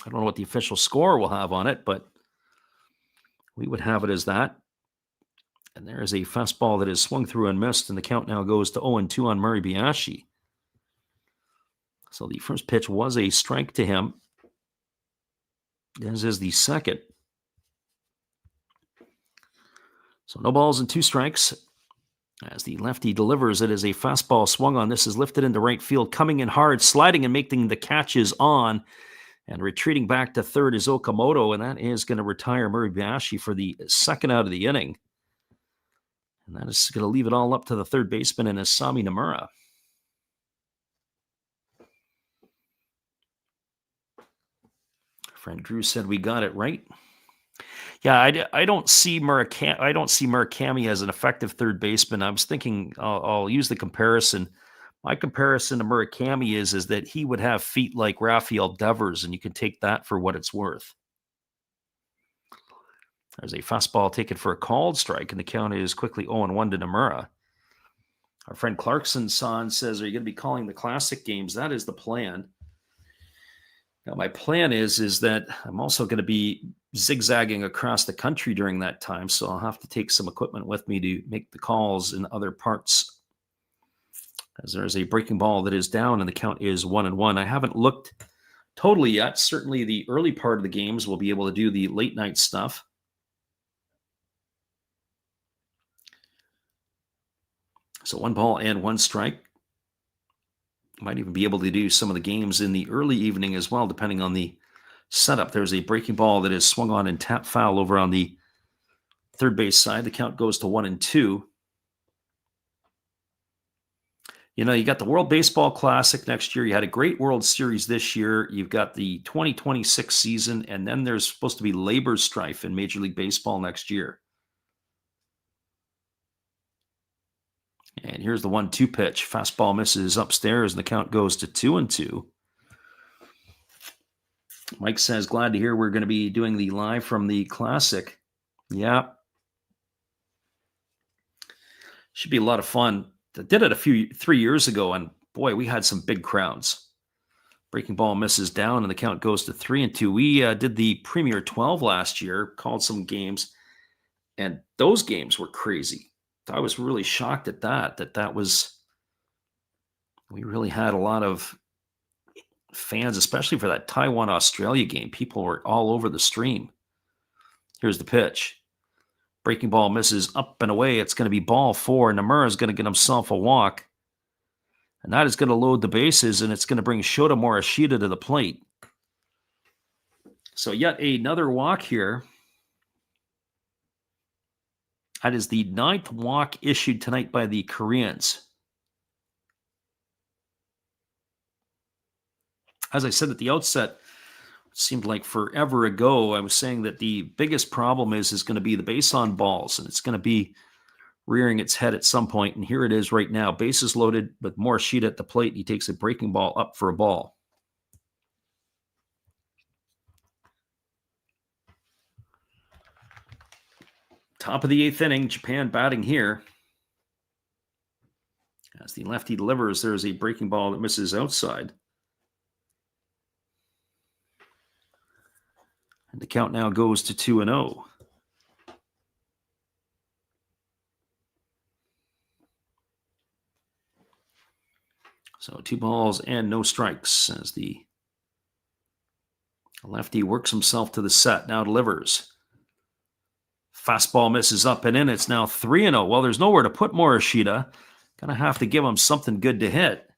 Speaker 1: I don't know what the official score will have on it, but we would have it as that. And there is a fastball that is swung through and missed, and the count now goes to 0-2 on Moribayashi. So the first pitch was a strike to him, as is the second. So no balls and 2 strikes. As the lefty delivers, it is a fastball swung on. This is lifted into right field, coming in hard, sliding and making the catches on. And retreating back to third is Okamoto, and that is going to retire Moribayashi for the second out of the inning. And that is going to leave it all up to the third baseman and Asami Nomura. Friend Drew said we got it right. Yeah, I don't see Murakami as an effective third baseman. I was thinking I'll use the comparison. My comparison to Murakami is that he would have feet like Rafael Devers, and you can take that for what it's worth. There's a fastball taken for a called strike, and the count is quickly 0-1 to Nomura. Our friend Clarkson-san says, are you going to be calling the classic games? That is the plan. Now, my plan is that I'm also going to be zigzagging across the country during that time, so I'll have to take some equipment with me to make the calls in other parts. As there's a breaking ball that is down, and the count is 1-1. I haven't looked totally yet. Certainly the early part of the games we'll be able to do the late night stuff. So 1 ball and 1 strike. Might even be able to do some of the games in the early evening as well, depending on the setup. There's a breaking ball that is swung on and tap foul over on the third base side. The count goes to 1-2. You know, you got the World Baseball Classic next year. You had a great World Series this year. You've got the 2026 season, and then there's supposed to be labor strife in Major League Baseball next year. And here's the 1-2 pitch. Fastball misses upstairs, and the count goes to 2-2. Mike says, glad to hear we're going to be doing the live from the Classic. Yeah. Should be a lot of fun. I did it 3 years ago, and boy, we had some big crowds. Breaking ball misses down, and the count goes to 3-2. We did the Premier 12 last year, called some games, and those games were crazy. I was really shocked at that was, we really had a lot of fans, especially for that Taiwan-Australia game. People were all over the stream. Here's the pitch. Breaking ball misses up and away. It's going to be ball 4. Nomura is going to get himself a walk. And that is going to load the bases, and it's going to bring Shota Morishita to the plate. So yet another walk here. That is the 9th walk issued tonight by the Koreans. As I said at the outset, it seemed like forever ago, I was saying that the biggest problem is going to be the base on balls, and it's going to be rearing its head at some point. And here it is right now. Bases loaded with Morishita at the plate. He takes a breaking ball up for a ball. Top of the 8th inning, Japan batting here. As the lefty delivers, there's a breaking ball that misses outside. And the count now goes to 2-0. So 2 balls and no strikes as the lefty works himself to the set. Now delivers. Fastball misses up and in. It's now 3-0. Well, there's nowhere to put Morishita. Gonna have to give him something good to hit.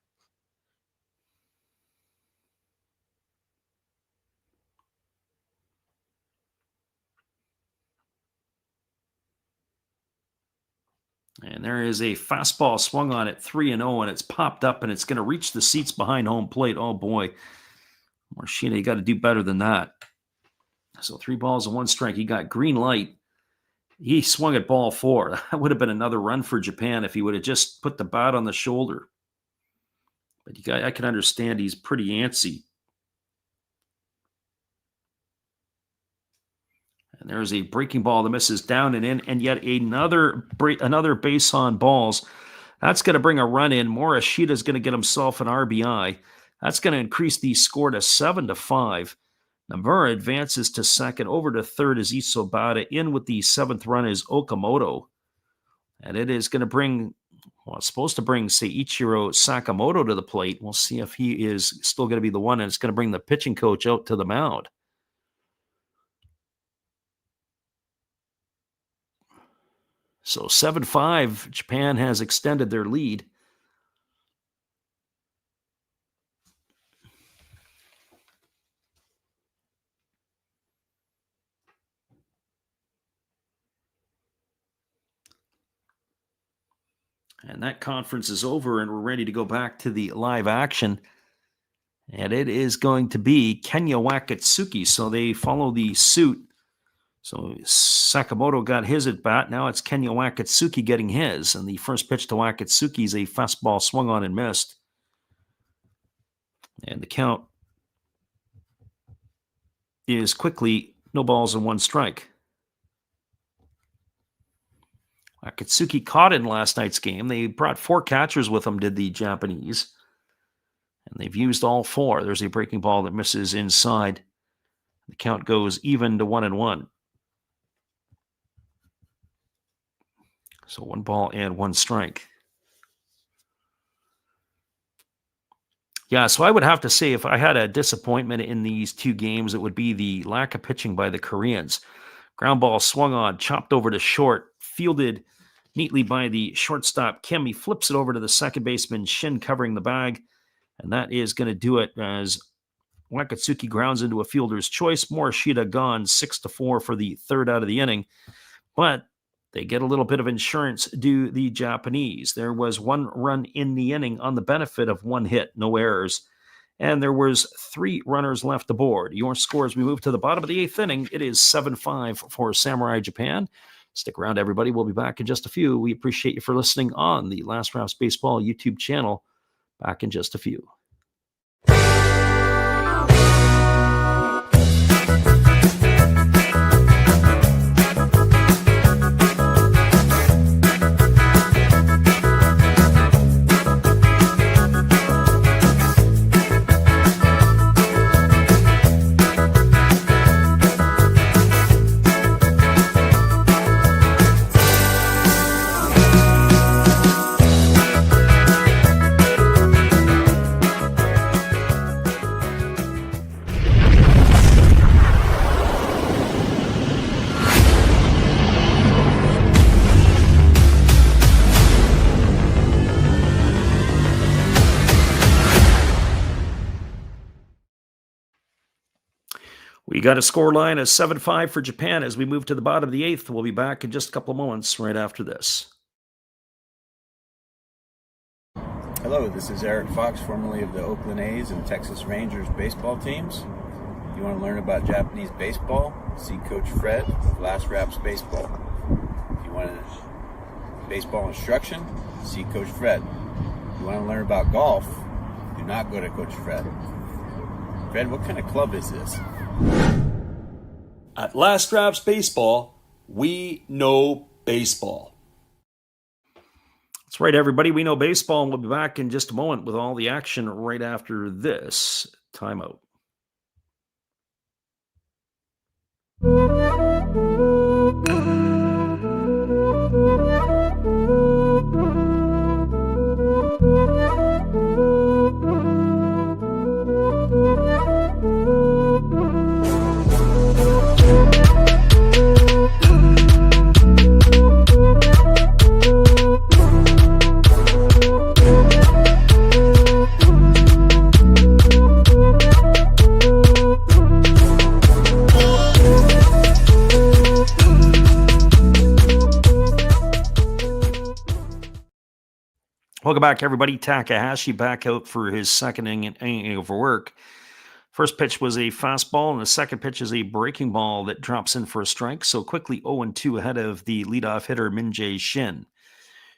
Speaker 1: And there is a fastball swung on at 3-0, and it's popped up, and it's going to reach the seats behind home plate. Oh, boy. Morishita, you got to do better than that. So 3 balls and 1 strike. He got green light. He swung at ball 4. That would have been another run for Japan if he would have just put the bat on the shoulder. But I can understand he's pretty antsy. And there's a breaking ball that misses down and in, and yet another base on balls. That's going to bring a run in. Morishita is going to get himself an RBI. That's going to increase the score to 7-5. Nomura advances to second. Over to third is Isobata. In with the 7th run is Okamoto. And it is going to bring, well, it's supposed to bring Seiichiro Sakamoto to the plate. We'll see if he is still going to be the one, and it's going to bring the pitching coach out to the mound. So 7-5, Japan has extended their lead. And that conference is over, and we're ready to go back to the live action. And it is going to be Kenya Wakatsuki. So they follow the suit. So Sakamoto got his at bat. Now it's Kenya Wakatsuki getting his. And the first pitch to Wakatsuki is a fastball swung on and missed. And the count is quickly no balls and 1 strike. Wakatsuki caught in last night's game. They brought 4 catchers with them, did the Japanese. And they've used all 4. There's a breaking ball that misses inside. The count goes even to 1-1. So 1 ball and 1 strike. Yeah, so I would have to say if I had a disappointment in these 2 games, it would be the lack of pitching by the Koreans. Ground ball swung on, chopped over to short, fielded neatly by the shortstop Kim. He flips it over to the second baseman Shin, covering the bag. And that is going to do it as Wakatsuki grounds into a fielder's choice. Morishita gone 6-4 for the 3rd out of the inning. But they get a little bit of insurance due the Japanese. There was 1 run in the inning on the benefit of 1 hit, no errors. And there was 3 runners left aboard. Your score as we move to the bottom of the 8th inning, it is 7-5 for Samurai Japan. Stick around, everybody. We'll be back in just a few. We appreciate you for listening on the Last Raps Baseball YouTube channel. Back in just a few. got a score line of 7-5 for Japan as we move to the bottom of the eighth. We'll be back in just a couple of moments right after this.
Speaker 2: Hello, this is Eric Fox, formerly of the Oakland A's and Texas Rangers baseball teams. If you want to learn about Japanese baseball, see Coach Fred of Last Raps Baseball. If you want baseball instruction, see Coach Fred. If you want to learn about golf, do not go to Coach Fred. Fred, what kind of club is this?
Speaker 3: At Last Raps Baseball, we know baseball.
Speaker 1: That's right, everybody. We know baseball, and we'll be back in just a moment with all the action right after this timeout. Welcome back, everybody. Takahashi back out for his second inning of work. First pitch was a fastball, and the second pitch is a breaking ball that drops in for a strike. So quickly 0-2 ahead of the leadoff hitter, Min-Jae Shin.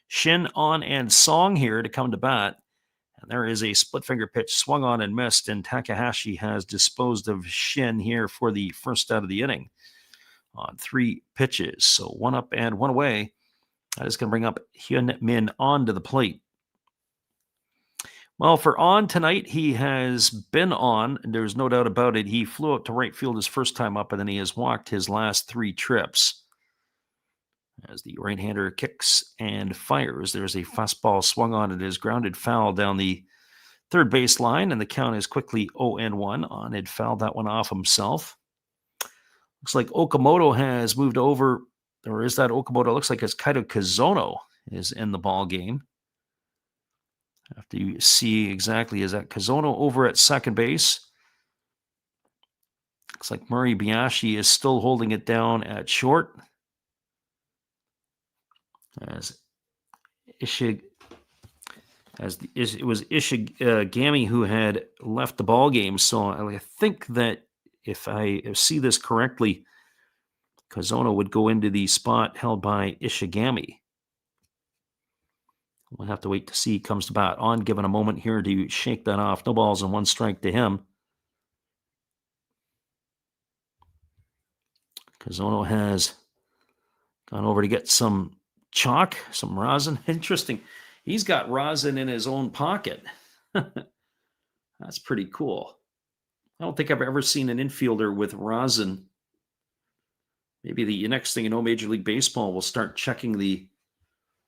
Speaker 1: Shin on and Song here to come to bat. And there is a split finger pitch swung on and missed, and Takahashi has disposed of Shin here for the first out of the inning on 3 pitches. So 1 up and 1 away. That is going to bring up Hyun Min onto the plate. Well, for On tonight, he has been on. There's no doubt about it. He flew out to right field his first time up, and then he has walked his last 3 trips. As the right-hander kicks and fires, there's a fastball swung on. It is grounded foul down the third base line, and the count is quickly 0-1. On had fouled that one off himself. Looks like Okamoto has moved over, or is that Okamoto? Looks like it's Kaito Kazono is in the ball game. Have to see exactly, is that Kazono over at second base? Looks like Murray Biashi is still holding it down at short. It was Ishigami who had left the ball game. So I think that if I see this correctly, Kazono would go into the spot held by Ishigami. We'll have to wait to see. Comes to bat. On, given a moment here to shake that off. No balls and 1 strike to him. Kazono has gone over to get some chalk, some rosin. Interesting. He's got rosin in his own pocket. That's pretty cool. I don't think I've ever seen an infielder with rosin. Maybe the next thing you know, Major League Baseball will start checking the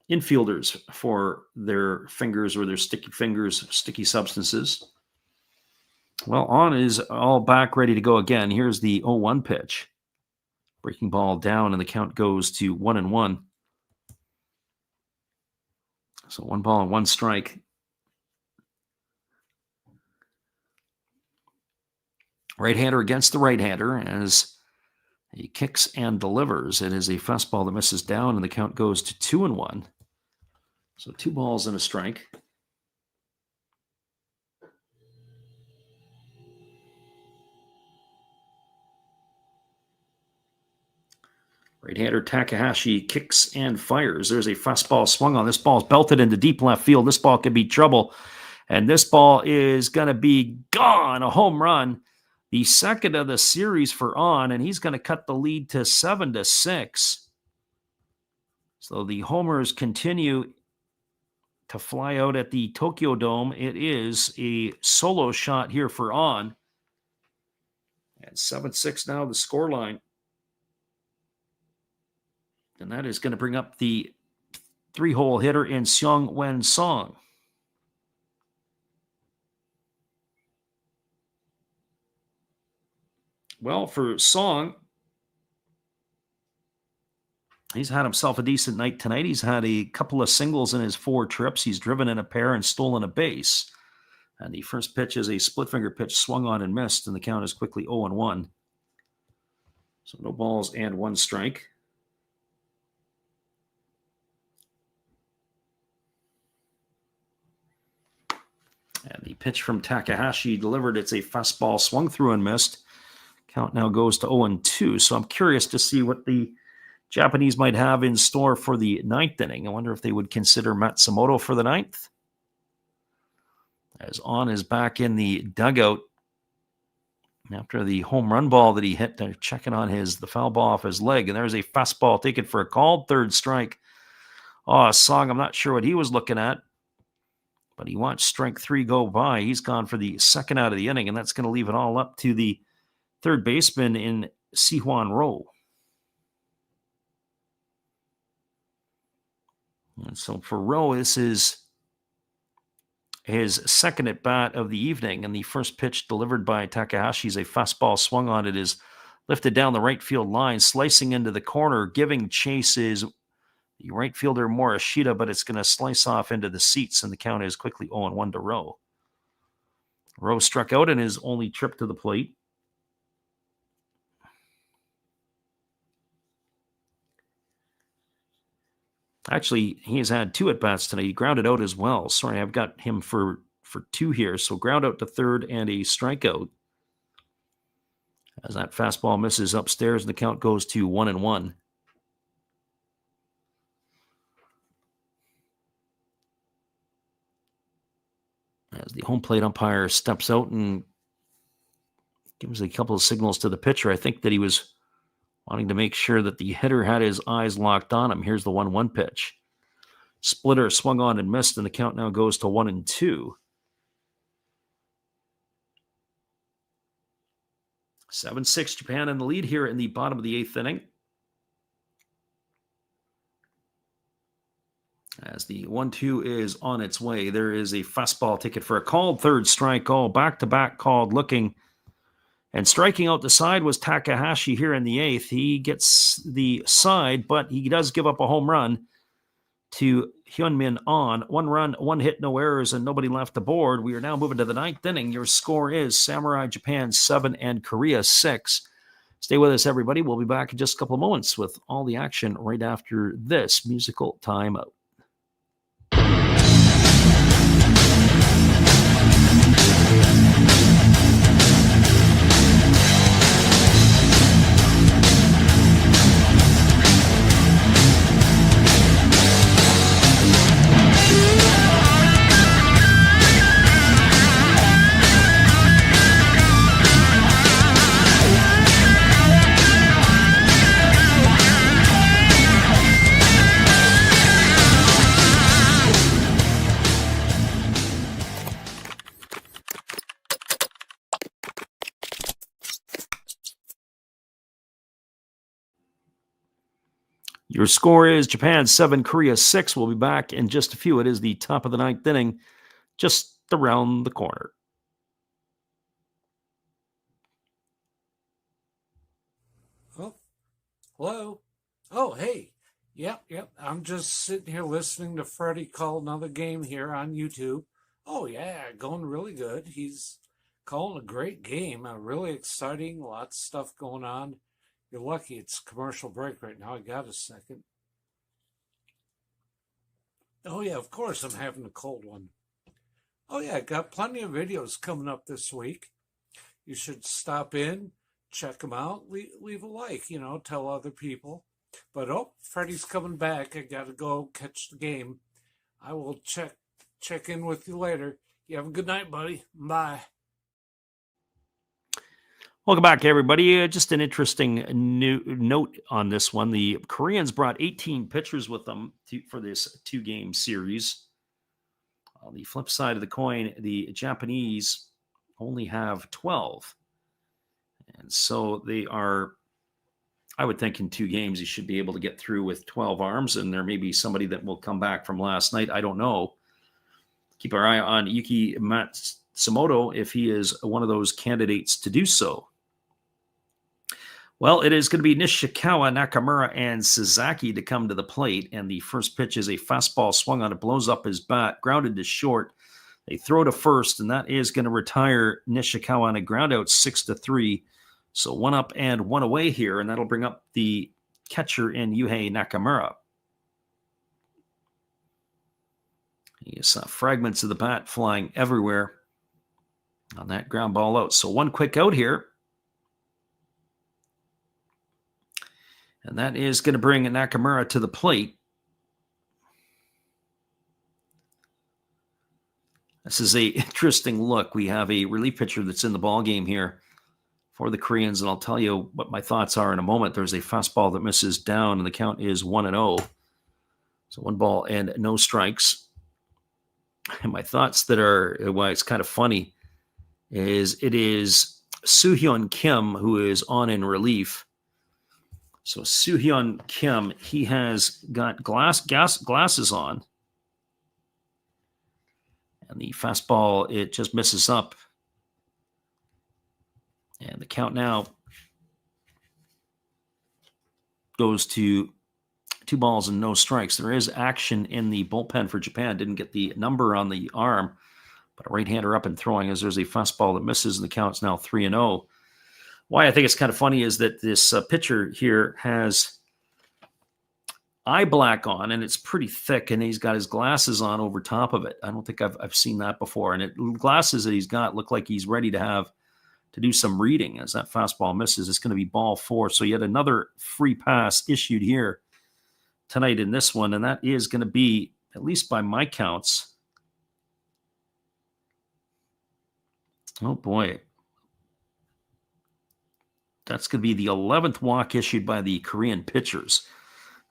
Speaker 1: infielders for their fingers or their sticky substances. Well, On is all back, ready to go again. Here's the 0-1 pitch. Breaking ball down, and the count goes to 1-1. So 1 ball and 1 strike. Right-hander against the right-hander as he kicks and delivers. It is a fastball that misses down, and the count goes to 2-1. So 2 balls and a strike. Right-hander Takahashi kicks and fires. There's a fastball swung on. This ball's belted into deep left field. This ball could be trouble. And this ball is going to be gone. A home run. The second of the series for On, and he's going to cut the lead to 7-6. So the homers continue to fly out at the Tokyo Dome. It is a solo shot here for On. And 7-6 now the scoreline. And that is going to bring up the 3-hole hitter in Seong Wen Song. Well, for Song, he's had himself a decent night tonight. He's had a couple of singles in his 4 trips. He's driven in a pair and stolen a base. And the first pitch is a split finger pitch swung on and missed, and the count is quickly 0-1. So no balls and 1 strike. And the pitch from Takahashi delivered. It's a fastball swung through and missed. Count now goes to 0-2. So I'm curious to see what the Japanese might have in store for the 9th inning. I wonder if they would consider Matsumoto for the 9th. As On is back in the dugout after the home run ball that he hit. They're checking on the foul ball off his leg. And there's a fastball taken for a called 3rd strike. Song, I'm not sure what he was looking at, but he watched strike 3 go by. He's gone for the 2nd out of the inning, and that's going to leave it all up to the 3rd baseman in Sihwan Rowe. And so for Rowe, this is his 2nd at bat of the evening, and the first pitch delivered by Takahashi is a fastball swung on. It is lifted down the right field line, slicing into the corner, giving chase is the right fielder Morishita, but it's going to slice off into the seats, and the count is quickly 0-1 to Rowe. Rowe struck out in his only trip to the plate. Actually, he has had 2 at-bats tonight. He grounded out as well. Sorry, I've got him for 2 here. So ground out to 3rd and a strikeout. As that fastball misses upstairs, the count goes to 1-1. As the home plate umpire steps out and gives a couple of signals to the pitcher, I think that he was wanting to make sure that the hitter had his eyes locked on him. Here's the 1-1 pitch. Splitter swung on and missed, and the count now goes to 1-2. 7-6 Japan in the lead here in the bottom of the 8th inning. As the 1-2 is on its way, there is a fastball ticket for a called 3rd strike. Back-to-back called looking. And striking out the side was Takahashi here in the 8th. He gets the side, but he does give up a home run to Hyunmin On. 1 run, 1 hit, no errors, and nobody left the board. We are now moving to the 9th inning. Your score is Samurai Japan 7 and Korea 6. Stay with us, everybody. We'll be back in just a couple of moments with all the action right after this musical timeout. Your score is Japan 7, Korea 6. We'll be back in just a few. It is the top of the 9th inning, just around the corner.
Speaker 4: Oh, hello. Oh, hey. Yep. I'm just sitting here listening to Freddie call another game here on YouTube. Oh, yeah, going really good. He's calling a great game, really exciting, lots of stuff going on. You're lucky it's commercial break right now. I got a second. Oh, yeah, of course I'm having a cold one. Oh, yeah, I got plenty of videos coming up this week. You should stop in, check them out, leave a like, tell other people. But, Freddie's coming back. I got to go catch the game. I will check in with you later. You have a good night, buddy. Bye.
Speaker 1: Welcome back, everybody. Just an interesting note on this one. The Koreans brought 18 pitchers with them for this 2-game series. On the flip side of the coin, the Japanese only have 12. And so they are, I would think in 2 games, you should be able to get through with 12 arms, and there may be somebody that will come back from last night. I don't know. Keep our eye on Yuki Matsumoto if he is one of those candidates to do so. Well, it is going to be Nishikawa, Nakamura, and Sasaki to come to the plate. And the first pitch is a fastball swung on. It blows up his bat, grounded to short. They throw to first, and that is going to retire Nishikawa on a ground out 6-3. So 1 up and 1 away here, and that'll bring up the catcher in Yuhei Nakamura. You saw fragments of the bat flying everywhere on that ground ball out. So 1 quick out here. And that is going to bring Nakamura to the plate. This is an interesting look. We have a relief pitcher that's in the ball game here for the Koreans, and I'll tell you what my thoughts are in a moment. There's a fastball that misses down, and the count is 1-0. So 1 ball and no strikes. And my thoughts that are why it's kind of funny is it is Soo-hyun Kim who is on in relief. So Soo-hyun Kim, he has got glasses on. And the fastball, it just misses up. And the count now goes to 2 balls and no strikes. There is action in the bullpen for Japan. Didn't get the number on the arm, but a right-hander up and throwing as there's a fastball that misses, and the count's now 3-0. Why I think it's kind of funny is that this pitcher here has eye black on, and it's pretty thick, and he's got his glasses on over top of it. I don't think I've seen that before. And glasses that he's got look like he's ready to do some reading. As that fastball misses, it's going to be ball 4. So yet another free pass issued here tonight in this one, and that is going to be, at least by my counts, oh boy, that's going to be the 11th walk issued by the Korean pitchers.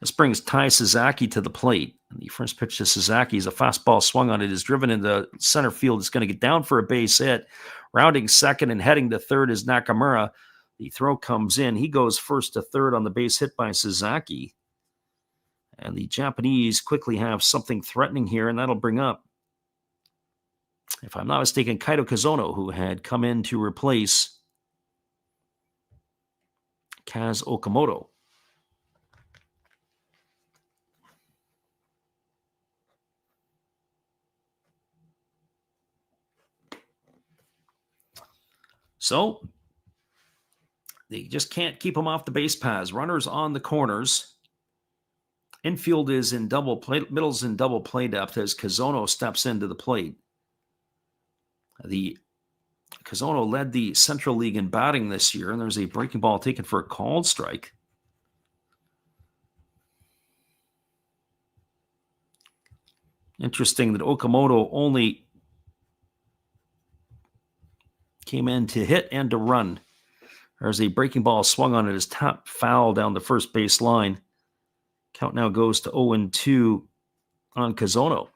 Speaker 1: This brings Tai Sasaki to the plate. And the first pitch to Sasaki is a fastball swung on it, is driven into center field. It's going to get down for a base hit. Rounding second and heading to third is Nakamura. The throw comes in. He goes first to third on the base hit by Sasaki. And the Japanese quickly have something threatening here, and that'll bring up, if I'm not mistaken, Kaito Kazono, who had come in to replace Kaz Okamoto. So they just can't keep them off the base paths. Runners on the corners. Infield is in double play, middle's in double play depth as Kazono steps into the plate. The Kazono led the Central League in batting this year, and there's a breaking ball taken for a called strike. Interesting that Okamoto only came in to hit and to run. There's a breaking ball swung on it, his top foul down the first base line. Count now goes to 0-2 on Kazono.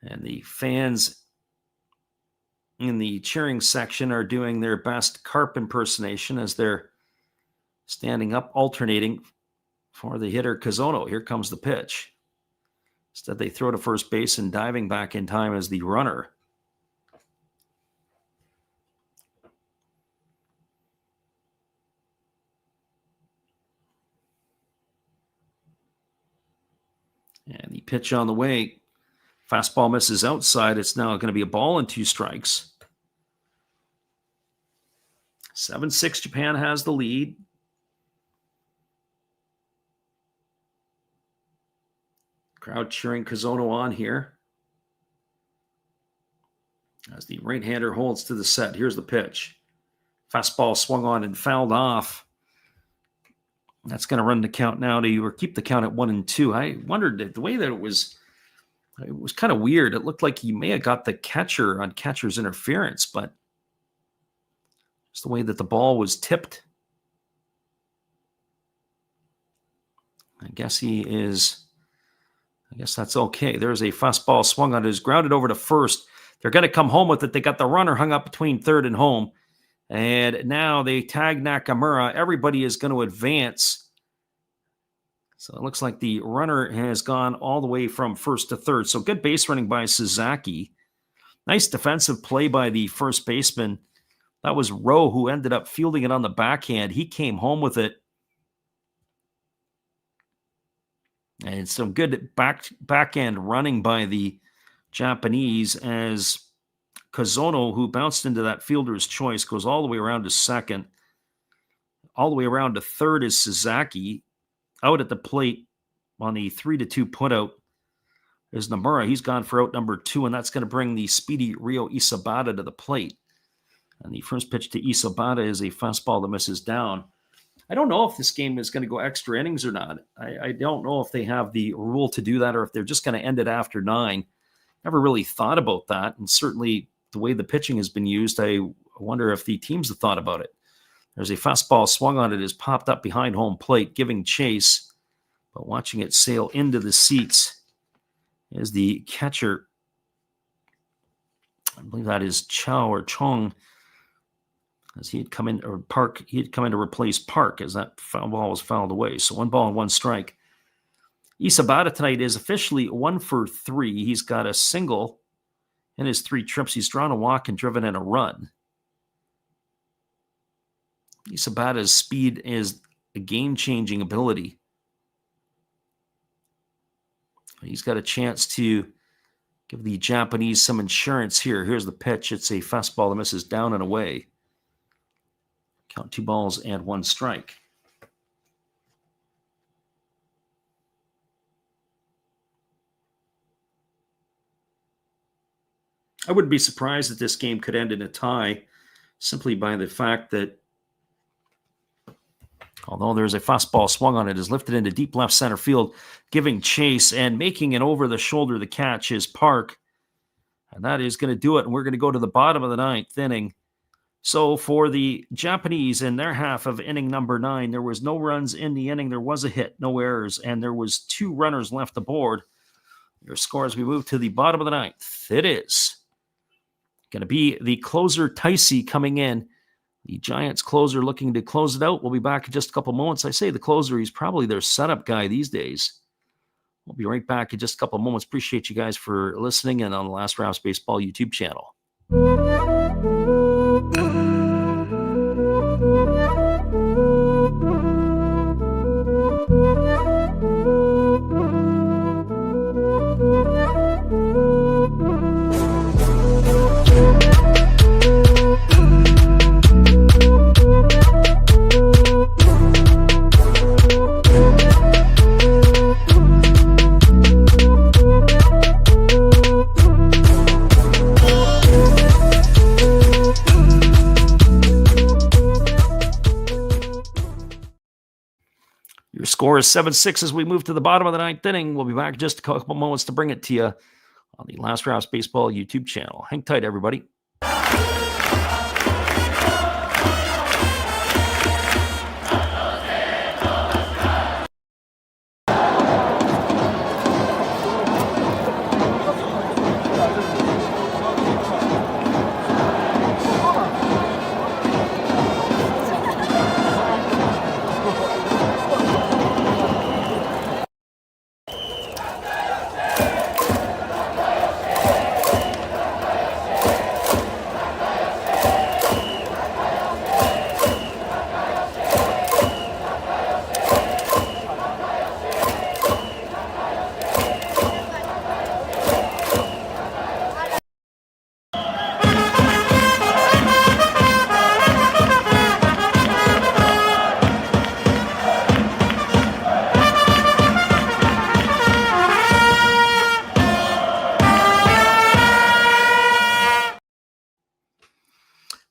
Speaker 1: And the fans in the cheering section are doing their best Carp impersonation as they're standing up, alternating for the hitter Kazono. Here comes the pitch. Instead, they throw to first base, and diving back in time as the runner. And the pitch on the way. Fastball misses outside. It's now going to be a ball and 2 strikes. 7-6, Japan has the lead. Crowd cheering Kazono on here. As the right-hander holds to the set. Here's the pitch. Fastball swung on and fouled off. That's going to run the count now to, or keep the count at 1-2. I wondered the way that it was kind of weird. It looked like he may have got the catcher on catcher's interference, but just the way that the ball was tipped. I guess that's okay. There's a fastball swung on it, is grounded over to first. They're going to come home with it. They got the runner hung up between third and home. And now they tag Nakamura. Everybody is going to advance. So it looks like the runner has gone all the way from first to third. So good base running by Sasaki. Nice defensive play by the first baseman. That was Rowe who ended up fielding it on the backhand. He came home with it. And some good back end running by the Japanese as Kazono, who bounced into that fielder's choice, goes all the way around to second. All the way around to third is Sasaki. Out at the plate on the 3-2 putout is Nomura. He's gone for out number 2, and that's going to bring the speedy Ryo Isabata to the plate. And the first pitch to Isabata is a fastball that misses down. I don't know if this game is going to go extra innings or not. I don't know if they have the rule to do that or if they're just going to end it after 9. Never really thought about that. And certainly the way the pitching has been used, I wonder if the teams have thought about it. There's a fastball swung on it, is popped up behind home plate, giving chase. But watching it sail into the seats is the catcher. I believe that is Chow or Chong, as he had come in, or Park, he had come in to replace Park as that foul ball was fouled away. So 1 ball and 1 strike. Isabata tonight is officially 1 for 3. He's got a single in his 3 trips. He's drawn a walk and driven in a run. Isabata's speed is a game-changing ability. He's got a chance to give the Japanese some insurance here. Here's the pitch. It's a fastball that misses down and away. Count 2 balls and 1 strike. I wouldn't be surprised that this game could end in a tie simply by the fact that although there's a fastball swung on it, is lifted into deep left center field, giving chase and making it over the shoulder. The catch is Park. And that is going to do it. And we're going to go to the bottom of the 9th inning. So for the Japanese in their half of inning number 9, there was no runs in the inning. There was a hit, no errors, and there was 2 runners left aboard. Your score as we move to the bottom of the 9th. It is going to be the closer, Ticey, coming in. The Giants closer looking to close it out. We'll be back in just a couple moments. I say the closer, he's probably their setup guy these days. We'll be right back in just a couple moments. Appreciate you guys for listening and on the Last Raps Baseball YouTube channel. Your score is 7-6 as we move to the bottom of the 9th inning. We'll be back in just a couple moments to bring it to you on the Last Raps Baseball YouTube channel. Hang tight, everybody.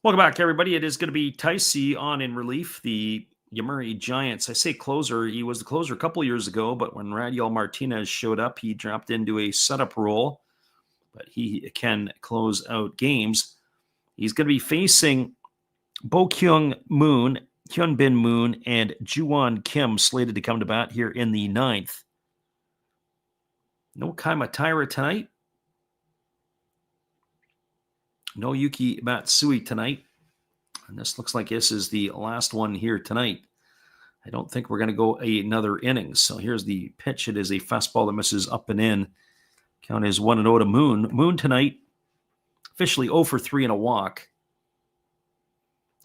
Speaker 1: Welcome back, everybody. It is going to be Ticey on in relief, the Yomiuri Giants. I say closer. He was the closer a couple years ago, but when Radiel Martinez showed up, he dropped into a setup role, but he can close out games. He's going to be facing Bo-kyung Moon, Hyunbin Moon, and Juwon Kim slated to come to bat here in the 9th. No Kaima Taira tonight. No Yuki Matsui tonight. And this looks like this is the last one here tonight. I don't think we're going to go another inning. So here's the pitch. It is a fastball that misses up and in. Count is 1-0 to Moon. Moon tonight, officially 0 for 3 and a walk.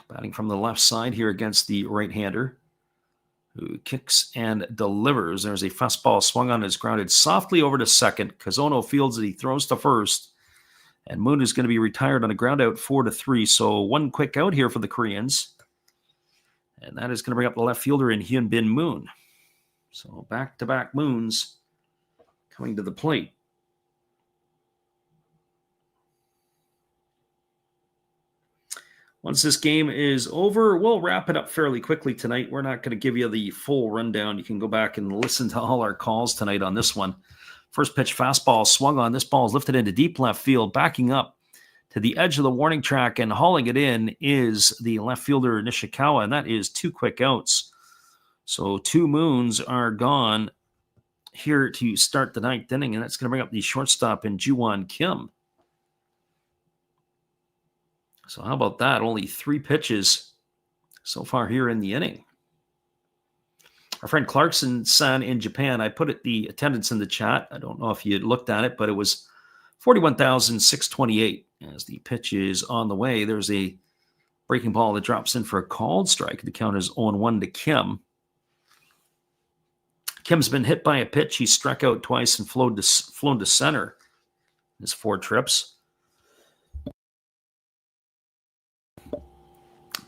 Speaker 1: Batting from the left side here against the right-hander. who kicks and delivers. There's a fastball swung on, is grounded softly over to second. Kazono fields it. He throws to first. And Moon is going to be retired on a ground out 4-3. So one quick out here for the Koreans. And that is going to bring up the left fielder in Hyun Bin Moon. So back-to-back Moons coming to the plate. Once this game is over, we'll wrap it up fairly quickly tonight. We're not going to give you the full rundown. You can go back and listen to all our calls tonight on this one. First pitch fastball swung on. This ball is lifted into deep left field. Backing up to the edge of the warning track and hauling it in is the left fielder Nishikawa, and that is 2 quick outs. So 2 Moons are gone here to start the 9th inning, and that's going to bring up the shortstop in Juwon Kim. So how about that? Only 3 pitches so far here in the inning. Our friend Clarkson-san in Japan, I put the attendance in the chat. I don't know if you looked at it, but it was 41,628 as the pitch is on the way. There's a breaking ball that drops in for a called strike. The count is 0-1 to Kim. Kim's been hit by a pitch. He struck out twice and flown to center in his 4 trips.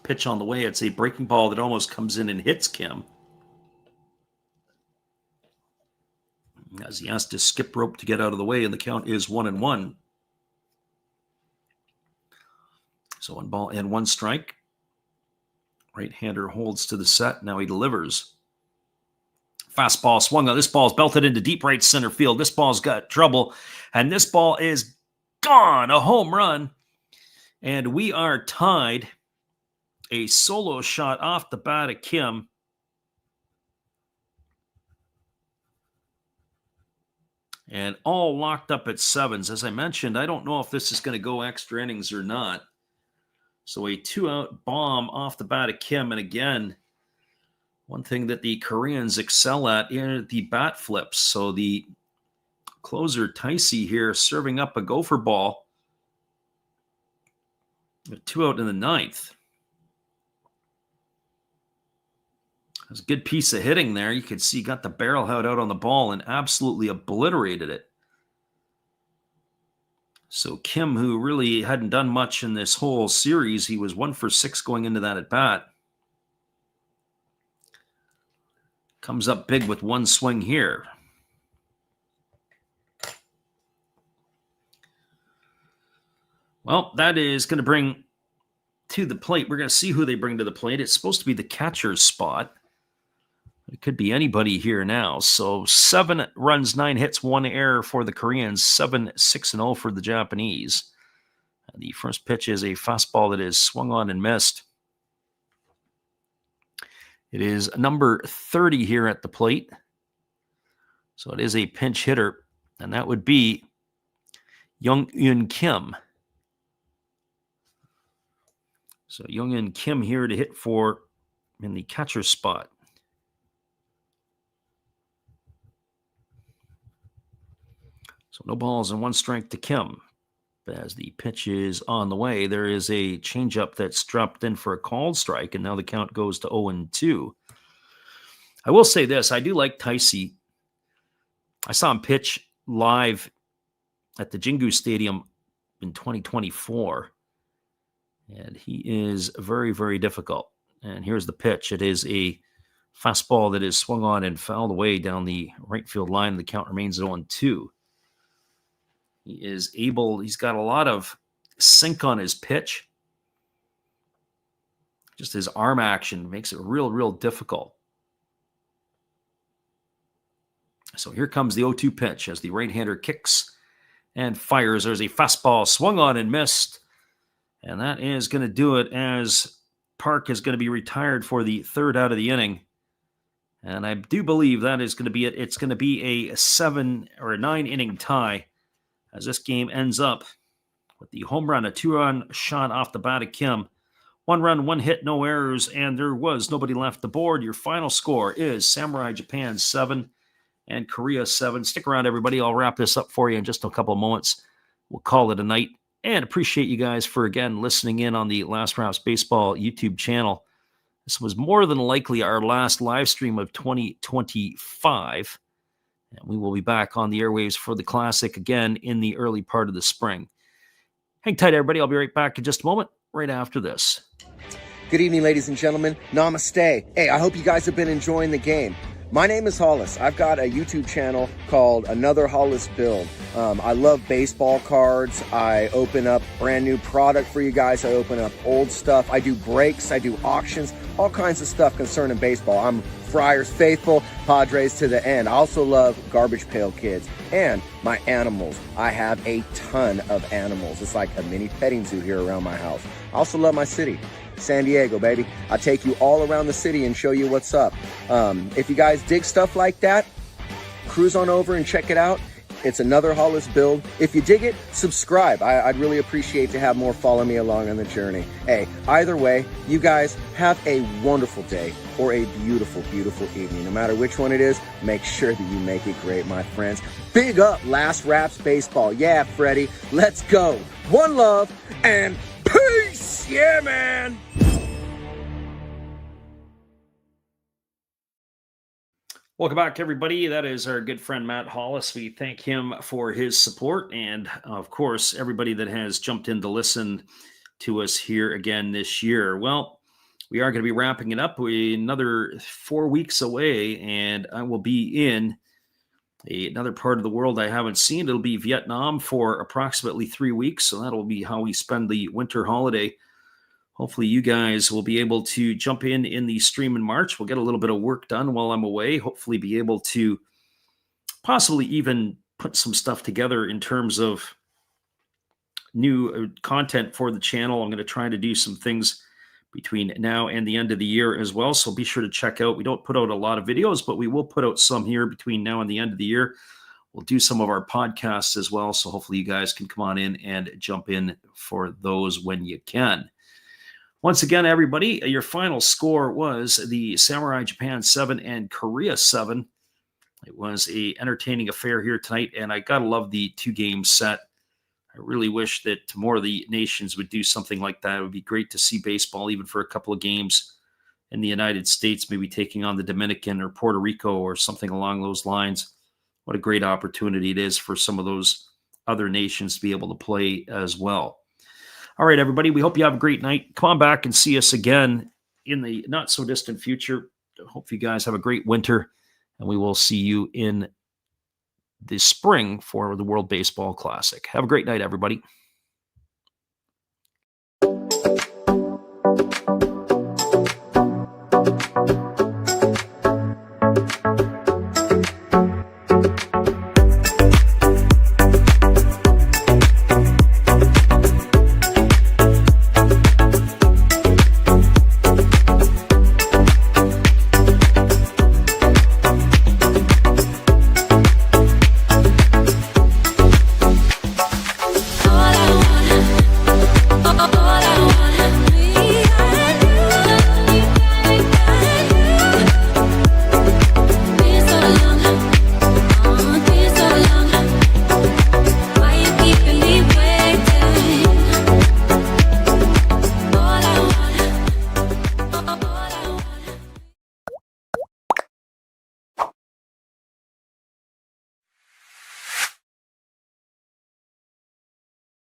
Speaker 1: Pitch on the way. It's a breaking ball that almost comes in and hits Kim, as he has to skip rope to get out of the way, and the count is 1-1. So 1 ball and 1 strike. Right-hander holds to the set. Now he delivers. Fastball swung on. This ball is belted into deep right center field. This ball's got trouble, and this ball is gone. A home run, and we are tied. A solo shot off the bat of Kim. And all locked up at 7s. As I mentioned, I don't know if this is going to go extra innings or not. So a 2-out bomb off the bat of Kim. And again, one thing that the Koreans excel at are the bat flips. So the closer, Taisi here, serving up a gopher ball. A 2-out in the 9th. There's a good piece of hitting there. You could see got the barrel out on the ball and absolutely obliterated it. So Kim, who really hadn't done much in this whole series, he was 1 for 6 going into that at bat. Comes up big with 1 swing here. Well, that is going to bring to the plate. We're going to see who they bring to the plate. It's supposed to be the catcher's spot. It could be anybody here now. So 7 runs, 9 hits, 1 error for the Koreans, 7-6-0 for the Japanese. And the first pitch is a fastball that is swung on and missed. It is number 30 here at the plate. So it is a pinch hitter, and that would be Young-Eun Kim. So Young-Eun Kim here to hit for in the catcher's spot. So no balls and 1 strike to Kim. As the pitch is on the way, there is a changeup that's dropped in for a called strike, and now the count goes to 0-2. I will say this. I do like Taisi. I saw him pitch live at the Jingu Stadium in 2024, and he is very, very difficult. And here's the pitch. It is a fastball that is swung on and fouled away down the right field line. The count remains at 0-2. He's got a lot of sink on his pitch. Just his arm action makes it real difficult. So here comes the 0-2 pitch as the right-hander kicks and fires. There's a fastball swung on and missed. And that is going to do it, as Park is going to be retired for the 3rd out of the inning. And I do believe that is going to be it. It's going to be a 7 or a 9 inning tie, as this game ends up with the home run, a 2-run shot off the bat of Kim. 1 run, 1 hit, no errors, and there was nobody left the board. Your final score is Samurai Japan 7 and Korea 7. Stick around, everybody. I'll wrap this up for you in just a couple of moments. We'll call it a night, and appreciate you guys for, again, listening in on the Last Raps Baseball YouTube channel. This was more than likely our last live stream of 2025. And we will be back on the airwaves for the Classic again in the early part of the spring. Hang tight, everybody. I'll be right back in just a moment, right after this.
Speaker 6: Good evening, ladies and gentlemen. Namaste. Hey, I hope you guys have been enjoying the game. My name is Hollis. I've got a YouTube channel called Another Hollis Build. I love baseball cards. I open up brand new product for you guys. I open up old stuff. I do breaks. I do auctions. All kinds of stuff concerning baseball. I'm Friars faithful, Padres to the end. I also love Garbage Pail Kids and my animals. I have a ton of animals. It's like a mini petting zoo here around my house. I also love my city. San Diego, baby. I'll take you all around the city and show you what's up. If you guys dig stuff like that, cruise on over and check it out. It's Another Hollis Build. If you dig it, subscribe. I'd really appreciate to have more follow me along on the journey. Hey, either way, you guys have a wonderful day or a beautiful, beautiful evening. No matter which one it is, make sure that you make it great, my friends. Big up Last Raps Baseball. Yeah, Freddie, let's go. One love and peace. Yeah, man.
Speaker 1: Welcome back, everybody. That is our good friend Matt Hollis. We thank him for his support, and of course, everybody that has jumped in to listen to us here again this year. Well, we are going to be wrapping it up. We're another 4 weeks away, and I will be in another part of the world I haven't seen. It'll be Vietnam for approximately 3 weeks, so that'll be how we spend the winter holiday. Hopefully you guys will be able to jump in the stream in March. We'll get a little bit of work done while I'm away. Hopefully be able to possibly even put some stuff together in terms of new content for the channel. I'm going to try to do some things between now and the end of the year as well. So be sure to check out. We don't put out a lot of videos, but we will put out some here between now and the end of the year. We'll do some of our podcasts as well. So hopefully you guys can come on in and jump in for those when you can. Once again, everybody, your final score was the Samurai Japan 7 and Korea 7. It was an entertaining affair here tonight, and I got to love the two-game set. I really wish that more of the nations would do something like that. It would be great to see baseball even for a couple of games in the United States, maybe taking on the Dominican or Puerto Rico or something along those lines. What a great opportunity it is for some of those other nations to be able to play as well. All right, everybody, we hope you have a great night. Come on back and see us again in the not-so-distant future. Hope you guys have a great winter, and we will see you in the spring for the World Baseball Classic. Have a great night, everybody.